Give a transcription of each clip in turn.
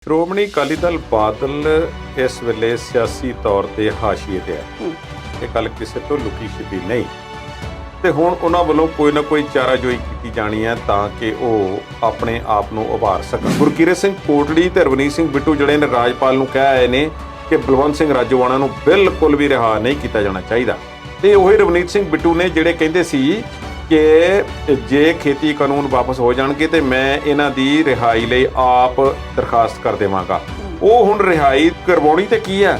ਸ਼੍ਰੋਮਣੀ ਅਕਾਲੀ ਦਲ ਬਾਦਲ ਇਸ ਵੇਲੇ ਸਿਆਸੀ ਤੌਰ ਤੇ ਹਾਸ਼ੀਏ ਤੇ ਹੈ। ਇਹ ਗੱਲ ਕਿਸੇ ਤੋਂ ਲੁਕੀ ਛਿਪੀ ਨਹੀਂ ਤੇ ਹੁਣ ਉਹਨਾਂ ਵੱਲੋਂ ਕੋਈ ਨਾ ਕੋਈ ਚਾਰਾਜੋਈ ਕੀਤੀ ਜਾਣੀ ਹੈ ਤਾਂ ਕਿ ਉਹ ਆਪਣੇ ਆਪ ਨੂੰ ਉਭਾਰ ਸਕਣ। ਗੁਰਕੀਰਤ ਸਿੰਘ ਕੋਟੜੀ ਤੇ ਰਵਨੀਤ ਸਿੰਘ ਬਿੱਟੂ ਜਿਹੜੇ ਨੇ ਰਾਜਪਾਲ ਨੂੰ ਕਹਿ ਆਏ ਨੇ ਕਿ ਬਲਵੰਤ ਸਿੰਘ ਰਾਜੋਆਣਾ ਨੂੰ ਬਿਲਕੁਲ ਵੀ ਰਿਹਾ ਨਹੀਂ ਕੀਤਾ ਜਾਣਾ ਚਾਹੀਦਾ। ਤੇ ਉਹੀ ਰਵਨੀਤ ਸਿੰਘ ਬਿੱਟੂ ਨੇ ਜਿਹੜੇ ਕਹਿੰਦੇ ਸੀ ਕਿ ਜੇ ਖੇਤੀ ਕਾਨੂੰਨ ਵਾਪਸ ਹੋ ਜਾਣਗੇ ਤੇ ਮੈਂ ਇਹਨਾਂ ਦੀ ਰਿਹਾਈ ਲਈ ਆਪ ਦਰਖਾਸਤ ਕਰ ਦੇਵਾਂਗਾ। ਉਹ ਹੁਣ ਰਿਹਾਈ ਕਰਵਾਉਣੀ ਤੇ ਕੀ ਹੈ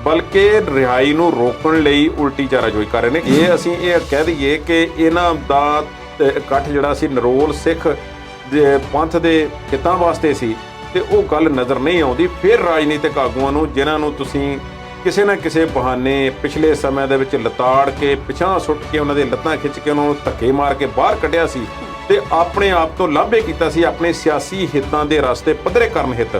ਬਲਕਿ ਰਿਹਾਈ ਨੂੰ ਰੋਕਣ ਲਈ ਉਲਟੀ ਚਾਰਾਜੋਈ ਕਰ ਰਹੇ ਨੇ। ਇਹ ਅਸੀਂ ਇਹ ਕਹਿ ਦਈਏ ਕਿ ਇਹਨਾਂ ਦਾ ਇਕੱਠ ਜਿਹੜਾ ਸੀ ਨਰੋਲ ਸਿੱਖ ਦੇ ਪੰਥ ਦੇ ਹਿੱਤਾਂ ਵਾਸਤੇ ਸੀ ਤੇ ਉਹ ਗੱਲ ਨਜ਼ਰ ਨਹੀਂ ਆਉਂਦੀ। ਫਿਰ ਰਾਜਨੀਤਿਕ ਆਗੂਆਂ ਨੂੰ ਜਿਨ੍ਹਾਂ ਨੂੰ ਤੁਸੀਂ ਕਿਸੇ ਨਾ ਕਿਸੇ ਬਹਾਨੇ ਪਿਛਲੇ ਸਮੇਂ ਦੇ ਵਿੱਚ ਲਤਾੜ ਕੇ ਪਿਛਾਂਹ ਸੁੱਟ ਕੇ ਉਹਨਾਂ ਦੇ ਲੱਤਾਂ ਖਿੱਚ ਕੇ ਉਹਨਾਂ ਨੂੰ ਧੱਕੇ ਮਾਰ ਕੇ ਬਾਹਰ ਕੱਢਿਆ ਸੀ ਤੇ ਆਪਣੇ ਆਪ ਤੋਂ ਲਾਂਭੇ ਕੀਤਾ ਸੀ ਆਪਣੇ ਸਿਆਸੀ ਹਿੱਤਾਂ ਦੇ ਰਸਤੇ ਪੱਧਰੇ ਕਰਨ ਹਿੱਤ,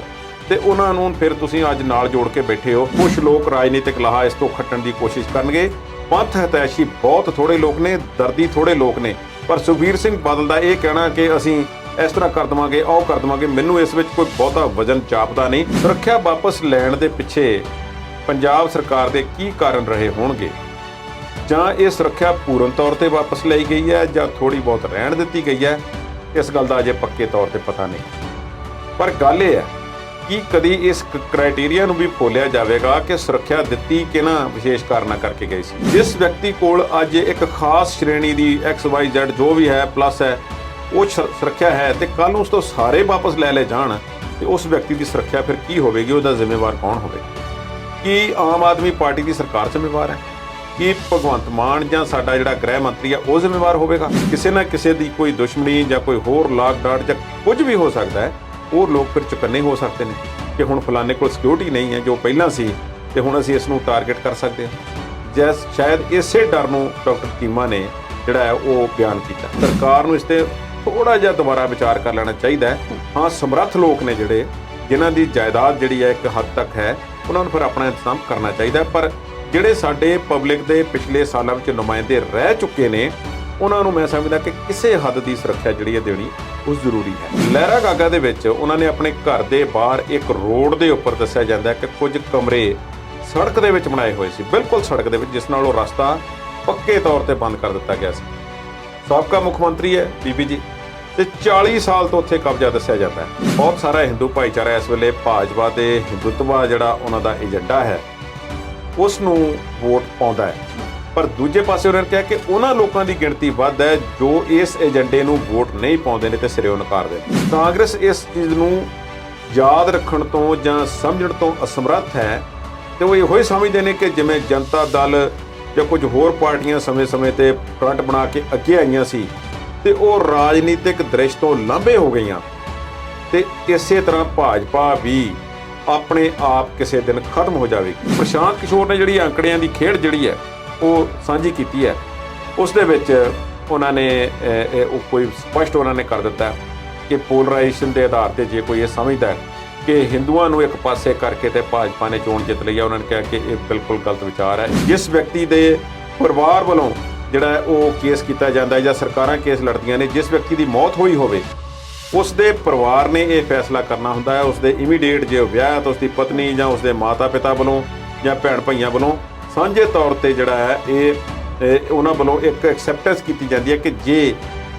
ਤੇ ਉਹਨਾਂ ਨੂੰ ਫਿਰ ਤੁਸੀਂ ਅੱਜ ਨਾਲ ਜੋੜ ਕੇ ਬੈਠੇ ਹੋ। ਕੁਝ ਲੋਕ ਰਾਜਨੀਤਿਕ ਲਾਹਾ ਇਸ ਤੋਂ ਖੱਟਣ ਦੀ ਕੋਸ਼ਿਸ਼ ਕਰਨਗੇ। ਪੰਥ ਹਿਤੈਸ਼ੀ ਬਹੁਤ ਥੋੜੇ ਲੋਕ ਨੇ, ਦਰਦੀ ਥੋੜੇ ਲੋਕ ਨੇ। ਪਰ ਸੁਖਬੀਰ ਸਿੰਘ ਬਾਦਲ ਦਾ ਇਹ ਕਹਿਣਾ ਕਿ ਅਸੀਂ ਇਸ ਤਰ੍ਹਾਂ ਕਰ ਦੇਵਾਂਗੇ, ਉਹ ਕਰ ਦੇਵਾਂਗੇ, ਮੈਨੂੰ ਇਸ ਵਿੱਚ ਕੋਈ ਬਹੁਤਾ ਵਜ਼ਨ ਚਾਪਦਾ ਨਹੀਂ। ਸੁਰੱਖਿਆ ਵਾਪਸ ਲੈਣ ਦੇ ਪਿੱਛੇ ਪੰਜਾਬ ਸਰਕਾਰ ਦੇ ਕੀ ਕਾਰਨ ਰਹੇ ਹੋਣਗੇ, ਜਾਂ ਇਹ ਸੁਰੱਖਿਆ ਪੂਰਨ ਤੌਰ ਤੇ ਵਾਪਸ ਲਈ ਗਈ ਹੈ ਜਾਂ ਥੋੜੀ ਬਹੁਤ ਰਹਿਣ ਦਿੱਤੀ ਗਈ ਹੈ, ਇਸ ਗੱਲ ਦਾ ਅਜੇ ਪੱਕੇ ਤੌਰ ਤੇ ਪਤਾ ਨਹੀਂ। ਪਰ ਗੱਲ ਇਹ ਹੈ ਕਿ ਕਦੀ ਇਸ ਕ੍ਰਾਈਟੇਰੀਆ ਨੂੰ ਵੀ ਫੋਲਿਆ ਜਾਵੇਗਾ ਕਿ ਸੁਰੱਖਿਆ ਦਿੱਤੀ ਕਿਹਨਾਂ ਵਿਸ਼ੇਸ਼ ਕਾਰਨਾਂ ਕਰਕੇ ਗਈ ਸੀ। ਜਿਸ ਵਿਅਕਤੀ ਕੋਲ ਅੱਜ ਇੱਕ ਖਾਸ ਸ਼੍ਰੇਣੀ ਦੀ XYZ ਜੋ ਵੀ ਹੈ ਪਲੱਸ ਹੈ ਉਹ ਸੁਰੱਖਿਆ ਹੈ ਤੇ ਕੱਲ ਨੂੰ ਉਸ ਤੋਂ ਸਾਰੇ ਵਾਪਸ ਲੈ ਲਏ ਜਾਣ ਤੇ ਉਸ ਵਿਅਕਤੀ ਦੀ ਸੁਰੱਖਿਆ ਫਿਰ ਕੀ ਹੋਵੇਗੀ, ਉਹਦਾ ਜ਼ਿੰਮੇਵਾਰ ਕੌਣ ਹੋਵੇਗਾ? ਕੀ ਆਮ ਆਦਮੀ ਪਾਰਟੀ ਦੀ ਸਰਕਾਰ ਜ਼ਿੰਮੇਵਾਰ ਹੈ? ਕੀ ਭਗਵੰਤ ਮਾਨ ਜਾਂ ਸਾਡਾ ਜਿਹੜਾ ਗ੍ਰਹਿ ਮੰਤਰੀ ਆ ਉਹ ਜ਼ਿੰਮੇਵਾਰ ਹੋਵੇਗਾ? ਕਿਸੇ ਨਾ ਕਿਸੇ ਦੀ ਕੋਈ ਦੁਸ਼ਮਣੀ ਜਾਂ ਕੋਈ ਹੋਰ ਲਾਗ ਡਾਟ ਜਾਂ ਕੁਝ ਵੀ ਹੋ ਸਕਦਾ ਹੈ। ਉਹ ਲੋਕ ਫਿਰ ਚੁਕੰਨੇ ਹੋ ਸਕਦੇ ਨੇ ਕਿ ਹੁਣ ਫਲਾਣੇ ਕੋਲ ਸਿਕਿਉਰਿਟੀ ਨਹੀਂ ਹੈ ਜੋ ਪਹਿਲਾਂ ਸੀ ਤੇ ਹੁਣ ਅਸੀਂ ਇਸ ਨੂੰ ਟਾਰਗੇਟ ਕਰ ਸਕਦੇ ਹਾਂ। ਜੈਸ ਸ਼ਾਇਦ ਇਸੇ ਡਰ ਨੂੰ ਡਾਕਟਰ ਚੀਮਾ ਨੇ ਜਿਹੜਾ ਹੈ ਉਹ ਬਿਆਨ ਕੀਤਾ। ਸਰਕਾਰ ਨੂੰ ਇਸ ਤੇ ਥੋੜਾ ਜਿਹਾ ਦੁਬਾਰਾ ਵਿਚਾਰ ਕਰ ਲੈਣਾ ਚਾਹੀਦਾ ਹੈ। ਹਾਂ, ਸਮਰੱਥ ਲੋਕ ਨੇ ਜਿਹੜੇ ਜਿਨ੍ਹਾਂ ਦੀ ਜਾਇਦਾਦ ਜਿਹੜੀ ਹੈ ਇੱਕ ਹੱਦ ਤੱਕ ਹੈ, ਉਹਨਾਂ ਨੂੰ ਫਿਰ ਆਪਣਾ ਇੰਤਜ਼ਾਮ ਕਰਨਾ ਚਾਹੀਦਾ। ਪਰ ਜਿਹੜੇ ਸਾਡੇ ਪਬਲਿਕ ਦੇ ਪਿਛਲੇ ਸਾਲਾਂ ਵਿੱਚ ਨੁਮਾਇੰਦੇ ਰਹਿ ਚੁੱਕੇ ਨੇ ਉਹਨਾਂ ਨੂੰ ਮੈਂ ਸਮਝਦਾ ਕਿ ਕਿਸੇ ਹੱਦ ਦੀ ਸੁਰੱਖਿਆ ਜਿਹੜੀ ਹੈ ਦੇਣੀ ਉਹ ਜ਼ਰੂਰੀ ਹੈ। ਲਹਿਰਾ ਗਾਗਾ ਦੇ ਵਿੱਚ ਉਹਨਾਂ ਨੇ ਆਪਣੇ ਘਰ ਦੇ ਬਾਹਰ ਇੱਕ ਰੋਡ ਦੇ ਉੱਪਰ ਦੱਸਿਆ ਜਾਂਦਾ ਕਿ ਕੁਝ ਕਮਰੇ ਸੜਕ ਦੇ ਵਿੱਚ ਬਣਾਏ ਹੋਏ ਸੀ, ਬਿਲਕੁਲ ਸੜਕ ਦੇ ਵਿੱਚ, ਜਿਸ ਨਾਲ ਉਹ ਰਸਤਾ ਪੱਕੇ ਤੌਰ ਤੇ ਬੰਦ ਕਰ ਦਿੱਤਾ ਗਿਆ ਸੀ। ਸਾਬਕਾ ਮੁੱਖ ਮੰਤਰੀ ਹੈ ਬੀਬੀ ਜੀ ਤੇ 40 ਸਾਲ ਤੋਂ ਉੱਥੇ ਕਬਜ਼ਾ ਦੱਸਿਆ ਜਾਂਦਾ ਹੈ। ਬਹੁਤ ਸਾਰਾ ਹਿੰਦੂ ਭਾਈਚਾਰਾ ਇਸ ਵੇਲੇ ਭਾਜਪਾ ਤੇ ਹਿੰਦੂਤਵਾ ਜਿਹੜਾ ਉਹਨਾਂ ਦਾ ਏਜੰਡਾ ਹੈ ਉਸ ਨੂੰ ਵੋਟ ਪਾਉਂਦਾ ਹੈ। ਪਰ ਦੂਜੇ ਪਾਸੇ ਉਹਨਾਂ ਨੇ ਕਿਹਾ ਕਿ ਉਹਨਾਂ ਲੋਕਾਂ ਦੀ ਗਿਣਤੀ ਵੱਧ ਹੈ ਜੋ ਇਸ ਏਜੰਡੇ ਨੂੰ ਵੋਟ ਨਹੀਂ ਪਾਉਂਦੇ ਨੇ ਤੇ ਸਿਰਿਓਂ ਨਕਾਰਦੇ ਨੇ। ਕਾਂਗਰਸ ਇਸ ਚੀਜ਼ ਨੂੰ ਯਾਦ ਰੱਖਣ ਤੋਂ ਜਾਂ ਸਮਝਣ ਤੋਂ ਅਸਮਰੱਥ ਹੈ ਤੇ ਉਹ ਇਹੋ ਹੀ ਸਮਝਦੇ ਨੇ ਕਿ ਜਿਵੇਂ ਜਨਤਾ ਦਲ ਜਾਂ ਕੁਝ ਹੋਰ ਪਾਰਟੀਆਂ ਸਮੇਂ-ਸਮੇਂ ਤੇ ਫਰੰਟ ਬਣਾ ਕੇ ਅੱਗੇ ਆਈਆਂ ਸੀ ਤੇ ਉਹ ਰਾਜਨੀਤਿਕ ਦ੍ਰਿਸ਼ ਤੋਂ ਲਾਂਭੇ ਹੋ ਗਈਆਂ ਤੇ ਇਸੇ ਤਰ੍ਹਾਂ ਭਾਜਪਾ ਵੀ ਆਪਣੇ ਆਪ ਕਿਸੇ ਦਿਨ ਖਤਮ ਹੋ ਜਾਵੇਗੀ। ਪ੍ਰਸ਼ਾਂਤ ਕਿਸ਼ੋਰ ਨੇ ਜਿਹੜੀ ਅੰਕੜਿਆਂ ਦੀ ਖੇਡ ਜਿਹੜੀ ਹੈ ਉਹ ਸਾਂਝੀ ਕੀਤੀ ਹੈ, ਉਸ ਦੇ ਵਿੱਚ ਉਹਨਾਂ ਨੇ ਉਹ ਕੋਈ ਸਪਸ਼ਟ ਉਹਨਾਂ ਨੇ ਕਰ ਦਿੱਤਾ ਕਿ ਪੋਲਰਾਈਜੇਸ਼ਨ ਦੇ ਆਧਾਰ ਤੇ ਜੇ ਕੋਈ ਇਹ ਸਮਝਦਾ ਕਿ ਹਿੰਦੂਆਂ ਨੂੰ ਇੱਕ ਪਾਸੇ ਕਰਕੇ ਤੇ ਭਾਜਪਾ ਨੇ ਚੋਣ ਜਿੱਤ ਲਈ ਹੈ, ਉਹਨਾਂ ਨੇ ਕਿਹਾ ਕਿ ਇਹ ਬਿਲਕੁਲ ਗਲਤ ਵਿਚਾਰ ਹੈ। ਜਿਸ ਵਿਅਕਤੀ ਦੇ ਪਰਿਵਾਰ ਵੱਲੋਂ ਜਿਹੜਾ ਉਹ ਕੇਸ ਕੀਤਾ ਜਾਂਦਾ ਹੈ ਜਾਂ ਸਰਕਾਰਾਂ ਕੇਸ ਲੜਦੀਆਂ ਨੇ, ਜਿਸ ਵਿਅਕਤੀ ਦੀ ਮੌਤ ਹੋਈ ਹੋਵੇ ਉਸ ਦੇ ਪਰਿਵਾਰ ਨੇ ਇਹ ਫੈਸਲਾ ਕਰਨਾ ਹੁੰਦਾ ਹੈ। ਉਸ ਦੇ ਇਮੀਡੀਏਟ ਜੇ ਵਿਆਹ ਤਾਂ ਉਸ ਦੀ ਪਤਨੀ ਜਾਂ ਉਸ ਦੇ ਮਾਤਾ ਪਿਤਾ ਵੱਲੋਂ ਜਾਂ ਭੈਣ ਭਾਈਆਂ ਵੱਲੋਂ ਸਾਂਝੇ ਤੌਰ ਤੇ ਜਿਹੜਾ ਹੈ ਇਹ ਉਹਨਾਂ ਵੱਲੋਂ ਇੱਕ ਐਕਸੈਪਟੈਂਸ ਕੀਤੀ ਜਾਂਦੀ ਹੈ ਕਿ ਜੇ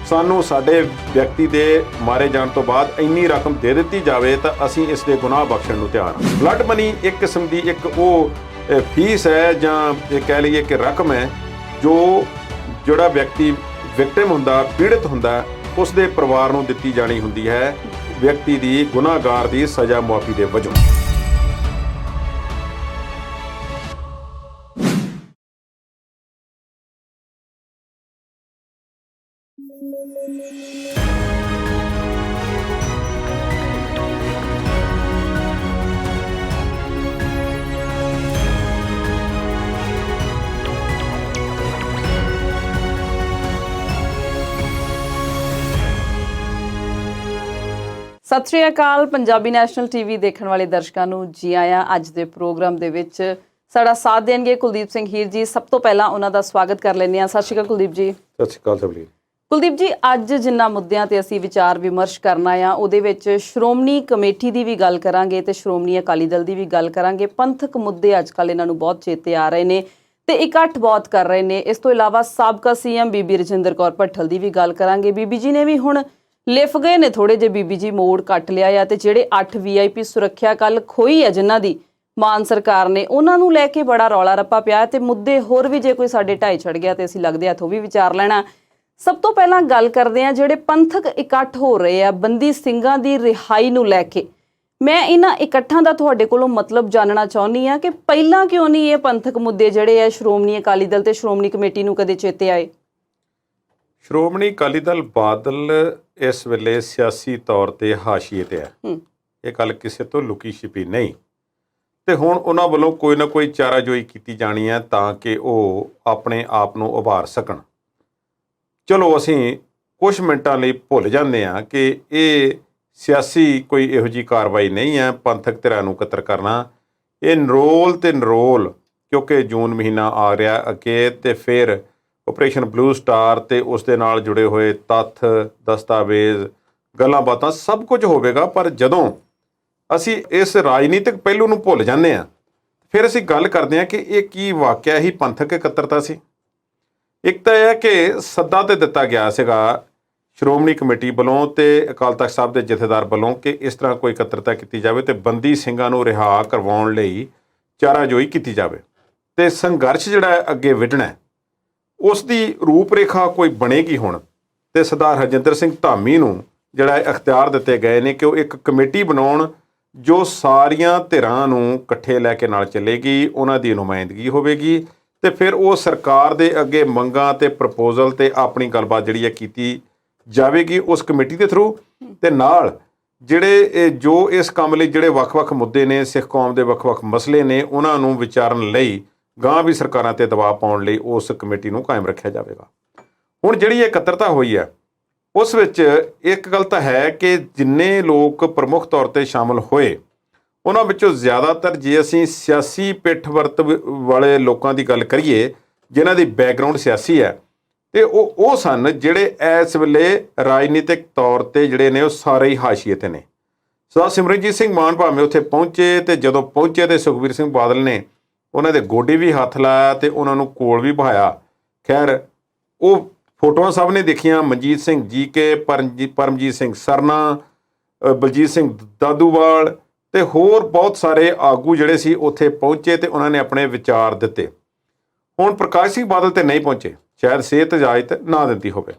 ਸਾਨੂੰ ਸਾਡੇ ਵਿਅਕਤੀ ਦੇ ਮਾਰੇ ਜਾਣ ਤੋਂ ਬਾਅਦ ਇੰਨੀ ਰਕਮ ਦੇ ਦਿੱਤੀ ਜਾਵੇ ਤਾਂ ਅਸੀਂ ਇਸ ਦੇ ਗੁਨਾਹ ਬਖਸ਼ਣ ਨੂੰ ਤਿਆਰ ਹਾਂ। ਬਲੱਡ ਮਨੀ ਇੱਕ ਕਿਸਮ ਦੀ ਇੱਕ ਉਹ ਫੀਸ ਹੈ ਜਾਂ ਇਹ ਕਹਿ ਲਈਏ ਕਿ ਰਕਮ ਹੈ ਜੋ ਜਿਹੜਾ ਵਿਅਕਤੀ ਵਿਕਟਿਮ ਹੁੰਦਾ, ਪੀੜਤ ਹੁੰਦਾ, ਉਸ ਦੇ ਪਰਿਵਾਰ ਨੂੰ ਦਿੱਤੀ ਜਾਣੀ ਹੁੰਦੀ ਹੈ ਵਿਅਕਤੀ ਦੀ ਗੁਨਾਹਗਾਰ ਦੀ ਸਜ਼ਾ ਮੁਆਫੀ ਦੇ ਵਜੋਂ। ਸਤਿ ਸ਼੍ਰੀ ਅਕਾਲ। ਪੰਜਾਬੀ ਨੈਸ਼ਨਲ ਟੀਵੀ ਦੇਖਣ ਵਾਲੇ ਦਰਸ਼ਕਾਂ ਨੂੰ ਜੀ ਆਇਆਂ। ਅੱਜ ਦੇ ਪ੍ਰੋਗਰਾਮ ਦੇ ਵਿੱਚ ਸਾਡਾ ਸਾਥ ਦੇਣਗੇ ਕੁਲਦੀਪ ਸਿੰਘ ਹੀਰ ਜੀ। ਸਭ ਤੋਂ ਪਹਿਲਾਂ ਉਹਨਾਂ ਦਾ ਸਵਾਗਤ ਕਰ ਲੈਂਦੇ ਹਾਂ। ਸਤਿ ਸ਼੍ਰੀ ਅਕਾਲ ਕੁਲਦੀਪ ਜੀ। ਸਤਿ ਸ਼੍ਰੀ ਅਕਾਲ ਸਭਲੀ। ਕੁਲਦੀਪ ਜੀ, ਅੱਜ ਜਿੰਨਾ ਮੁੱਦਿਆਂ ਤੇ ਅਸੀਂ ਵਿਚਾਰ ਵਿਮਰਸ਼ ਕਰਨਾ ਆ ਉਹਦੇ ਵਿੱਚ ਸ਼੍ਰੋਮਣੀ ਕਮੇਟੀ ਦੀ ਵੀ ਗੱਲ ਕਰਾਂਗੇ ਤੇ ਸ਼੍ਰੋਮਣੀ ਅਕਾਲੀ ਦਲ ਦੀ ਵੀ ਗੱਲ ਕਰਾਂਗੇ। ਪੰਥਕ ਮੁੱਦੇ ਅੱਜ ਕੱਲ੍ਹ ਇਹਨਾਂ ਨੂੰ ਬਹੁਤ ਚੇਤੇ ਆ ਰਹੇ ਨੇ ਤੇ ਇਕੱਠ ਬਹੁਤ ਕਰ ਰਹੇ ਨੇ। ਇਸ ਤੋਂ ਇਲਾਵਾ ਸਾਬਕਾ ਸੀਐਮ ਬੀਬੀ ਰਜਿੰਦਰ ਕੌਰ ਭੱਠਲ ਦੀ ਵੀ ਗੱਲ ਕਰਾਂਗੇ। ਬੀਬੀ ਜੀ ਨੇ ਵੀ ਹੁਣ ਲਿਫ ਗਏ ਨੇ ਥੋੜੇ ਜਿਹੇ, ਬੀਬੀ ਜੀ ਮੋੜ ਕੱਟ ਲਿਆ ਆ ਤੇ ਜਿਹੜੇ 8 VIP ਸੁਰੱਖਿਆ ਕੱਲ ਖੋਈ ਆ ਜਿਨ੍ਹਾਂ ਦੀ ਮਾਨ ਸਰਕਾਰ ਨੇ, ਉਹਨਾਂ ਨੂੰ ਲੈ ਕੇ ਬੜਾ ਰੌਲਾ ਰੱਪਾ ਪਿਆ ਤੇ ਮੁੱਦੇ ਹੋਰ ਵੀ ਜੇ ਕੋਈ ਸਾਡੇ ਢਾਈ ਚੜ ਗਿਆ ਤੇ ਅਸੀਂ ਲੱਗਦੇ ਹੱਥੋਂ ਵੀ ਵਿਚਾਰ ਲੈਣਾ। ਸਭ ਤੋਂ ਪਹਿਲਾਂ ਗੱਲ ਕਰਦੇ ਹਾਂ ਜਿਹੜੇ ਪੰਥਕ ਇਕੱਠ ਹੋ ਰਹੇ ਆ ਬੰਦੀ ਸਿੰਘਾਂ ਦੀ ਰਿਹਾਈ ਨੂੰ ਲੈ ਕੇ। ਮੈਂ ਇਹਨਾਂ ਇਕੱਠਾਂ ਦਾ ਤੁਹਾਡੇ ਕੋਲੋਂ ਮਤਲਬ ਜਾਣਨਾ ਚਾਹੁੰਦੀ ਹਾਂ ਕਿ ਪਹਿਲਾਂ ਕਿਉਂ ਨਹੀਂ ਇਹ ਪੰਥਕ ਮੁੱਦੇ ਜਿਹੜੇ ਆ ਸ਼੍ਰੋਮਣੀ ਅਕਾਲੀ ਦਲ ਤੇ ਸ਼੍ਰੋਮਣੀ ਕਮੇਟੀ ਨੂੰ ਕਦੇ ਚੇਤੇ ਆਏ? ਸ਼੍ਰੋਮਣੀ ਅਕਾਲੀ ਦਲ ਬਾਦਲ ਇਸ ਵੇਲੇ ਸਿਆਸੀ ਤੌਰ ਤੇ ਹਾਸ਼ੀਏ ਤੇ ਹੈ। ਇਹ ਗੱਲ ਕਿਸੇ ਤੋਂ ਲੁਕੀ ਛਿਪੀ ਨਹੀਂ ਤੇ ਹੁਣ ਉਹਨਾਂ ਵੱਲੋਂ ਕੋਈ ਨਾ ਕੋਈ ਚਾਰਾਜੋਈ ਕੀਤੀ ਜਾਣੀ ਹੈ ਤਾਂ ਕਿ ਉਹ ਆਪਣੇ ਆਪ ਨੂੰ ਉਭਾਰ ਸਕਣ। ਚਲੋ ਅਸੀਂ ਕੁਝ ਮਿੰਟਾਂ ਲਈ ਭੁੱਲ ਜਾਂਦੇ ਹਾਂ ਕਿ ਇਹ ਸਿਆਸੀ ਕੋਈ ਇਹੋ ਜਿਹੀ ਕਾਰਵਾਈ ਨਹੀਂ ਹੈ ਪੰਥਕ ਧਿਰਾਂ ਨੂੰ ਇਕੱਤਰ ਕਰਨਾ। ਇਹ ਨਰੋਲ ਤੇ ਨਰੋਲ, ਕਿਉਂਕਿ ਜੂਨ ਮਹੀਨਾ ਆ ਰਿਹਾ ਅੱਗੇ ਤੇ ਫਿਰ ਆਪਰੇਸ਼ਨ ਬਲੂ ਸਟਾਰ ਤੇ ਉਸ ਦੇ ਨਾਲ ਜੁੜੇ ਹੋਏ ਤੱਥ, ਦਸਤਾਵੇਜ਼, ਗੱਲਾਂ ਬਾਤਾਂ ਸਭ ਕੁਝ ਹੋਵੇਗਾ। ਪਰ ਜਦੋਂ ਅਸੀਂ ਇਸ ਰਾਜਨੀਤਿਕ ਪਹਿਲੂ ਨੂੰ ਭੁੱਲ ਜਾਂਦੇ ਹਾਂ ਫਿਰ ਅਸੀਂ ਗੱਲ ਕਰਦੇ ਹਾਂ ਕਿ ਇਹ ਕੀ ਵਾਕਿਆ ਹੀ ਪੰਥਕ ਇਕੱਤਰਤਾ ਸੀ। ਇੱਕ ਤਾਂ ਇਹ ਹੈ ਕਿ ਸੱਦਾ ਤੇ ਦਿੱਤਾ ਗਿਆ ਸੀਗਾ ਸ਼੍ਰੋਮਣੀ ਕਮੇਟੀ ਵੱਲੋਂ ਤੇ ਅਕਾਲ ਤਖਤ ਸਾਹਿਬ ਦੇ ਜਥੇਦਾਰ ਵੱਲੋਂ ਕਿ ਇਸ ਤਰ੍ਹਾਂ ਕੋਈ ਇਕੱਤਰਤਾ ਕੀਤੀ ਜਾਵੇ ਤੇ ਬੰਦੀ ਸਿੰਘਾਂ ਨੂੰ ਰਿਹਾ ਕਰਵਾਉਣ ਲਈ ਚਾਰਾਜੋਈ ਕੀਤੀ ਜਾਵੇ ਤੇ ਸੰਘਰਸ਼ ਜਿਹੜਾ ਅੱਗੇ ਵਿੱਢਣਾ ਉਸ ਦੀ ਰੂਪ ਰੇਖਾ ਕੋਈ ਬਣੇਗੀ ਹੁਣ। ਤੇ ਸਰਦਾਰ ਹਰਜਿੰਦਰ ਸਿੰਘ ਧਾਮੀ ਨੂੰ ਜਿਹੜਾ ਅਖਤਿਆਰ ਦਿੱਤੇ ਗਏ ਨੇ ਕਿ ਉਹ ਇੱਕ ਕਮੇਟੀ ਬਣਾਉਣ ਜੋ ਸਾਰੀਆਂ ਧਿਰਾਂ ਨੂੰ ਇਕੱਠੇ ਲੈ ਕੇ ਨਾਲ ਚੱਲੇਗੀ, ਉਹਨਾਂ ਦੀ ਨੁਮਾਇੰਦਗੀ ਹੋਵੇਗੀ ਤੇ ਫਿਰ ਉਹ ਸਰਕਾਰ ਦੇ ਅੱਗੇ ਮੰਗਾਂ ਤੇ ਪ੍ਰਪੋਜ਼ਲ ਤੇ ਆਪਣੀ ਗੱਲਬਾਤ ਜਿਹੜੀ ਹੈ ਕੀਤੀ ਜਾਵੇਗੀ ਉਸ ਕਮੇਟੀ ਦੇ ਥਰੂ। ਤੇ ਨਾਲ ਜਿਹੜੇ ਜੋ ਇਸ ਕੰਮ ਲਈ ਜਿਹੜੇ ਵੱਖ-ਵੱਖ ਮੁੱਦੇ ਨੇ, ਸਿੱਖ ਕੌਮ ਦੇ ਵੱਖ-ਵੱਖ ਮਸਲੇ ਨੇ, ਉਹਨਾਂ ਨੂੰ ਵਿਚਾਰਨ ਲਈ ਗਾਂ ਵੀ ਸਰਕਾਰਾਂ ਤੇ ਦਬਾਅ ਪਾਉਣ ਲਈ ਉਸ ਕਮੇਟੀ ਨੂੰ ਕਾਇਮ ਰੱਖਿਆ ਜਾਵੇਗਾ। ਹੁਣ ਜਿਹੜੀ ਇਹ ਇਕੱਤਰਤਾ ਹੋਈ ਹੈ ਉਸ ਵਿੱਚ ਇੱਕ ਗੱਲ ਤਾਂ ਹੈ ਕਿ ਜਿੰਨੇ ਲੋਕ ਪ੍ਰਮੁੱਖ ਤੌਰ ਤੇ ਸ਼ਾਮਲ ਹੋਏ ਉਹਨਾਂ ਵਿੱਚੋਂ ਜ਼ਿਆਦਾਤਰ ਜੇ ਅਸੀਂ ਸਿਆਸੀ ਪਿੱਠ ਵਰਤ ਵਾਲੇ ਲੋਕਾਂ ਦੀ ਗੱਲ ਕਰੀਏ ਜਿਨ੍ਹਾਂ ਦੀ ਬੈਕਗਰਾਊਂਡ ਸਿਆਸੀ ਹੈ ਤੇ ਉਹ ਸਨ ਜਿਹੜੇ ਇਸ ਵੇਲੇ ਰਾਜਨੀਤਿਕ ਤੌਰ ਤੇ ਜਿਹੜੇ ਨੇ ਉਹ ਸਾਰੇ ਹੀ ਹਾਸ਼ੀਏ ਤੇ ਨੇ। ਸਰਦਾਰ ਸਿਮਰਨਜੀਤ ਸਿੰਘ ਮਾਨ ਭਾਵੇਂ ਉੱਥੇ ਪਹੁੰਚੇ ਤੇ ਜਦੋਂ ਪਹੁੰਚੇ ਤੇ ਸੁਖਬੀਰ ਸਿੰਘ ਬਾਦਲ ਨੇ ਉਹਨਾਂ ਦੇ ਗੋਡੇ ਵੀ ਹੱਥ ਲਾਇਆ ਤੇ ਉਹਨਾਂ ਨੂੰ ਕੋਲ ਵੀ ਬਹਾਇਆ। ਖੈਰ ਉਹ ਫੋਟੋਆਂ ਸਭ ਨੇ ਦੇਖੀਆਂ, ਮਨਜੀਤ ਸਿੰਘ ਜੀਕੇ, ਪਰਮਜੀਤ ਸਿੰਘ ਸਰਨਾ, ਬਲਜੀਤ ਸਿੰਘ ਦਾਦੂਵਾਲ ਤੇ ਹੋਰ ਬਹੁਤ ਸਾਰੇ ਆਗੂ ਜਿਹੜੇ ਸੀ ਉੱਥੇ ਪਹੁੰਚੇ ਤੇ ਉਹਨਾਂ ਨੇ ਆਪਣੇ ਵਿਚਾਰ ਦਿੱਤੇ। ਹੁਣ ਪ੍ਰਕਾਸ਼ ਸਿੰਘ ਬਾਦਲ ਤੇ ਨਹੀਂ ਪਹੁੰਚੇ, ਸ਼ਾਇਦ ਸਿਹਤ ਇਜਾਜ਼ਤ ਨਾ ਦਿੰਦੀ ਹੋਵੇ,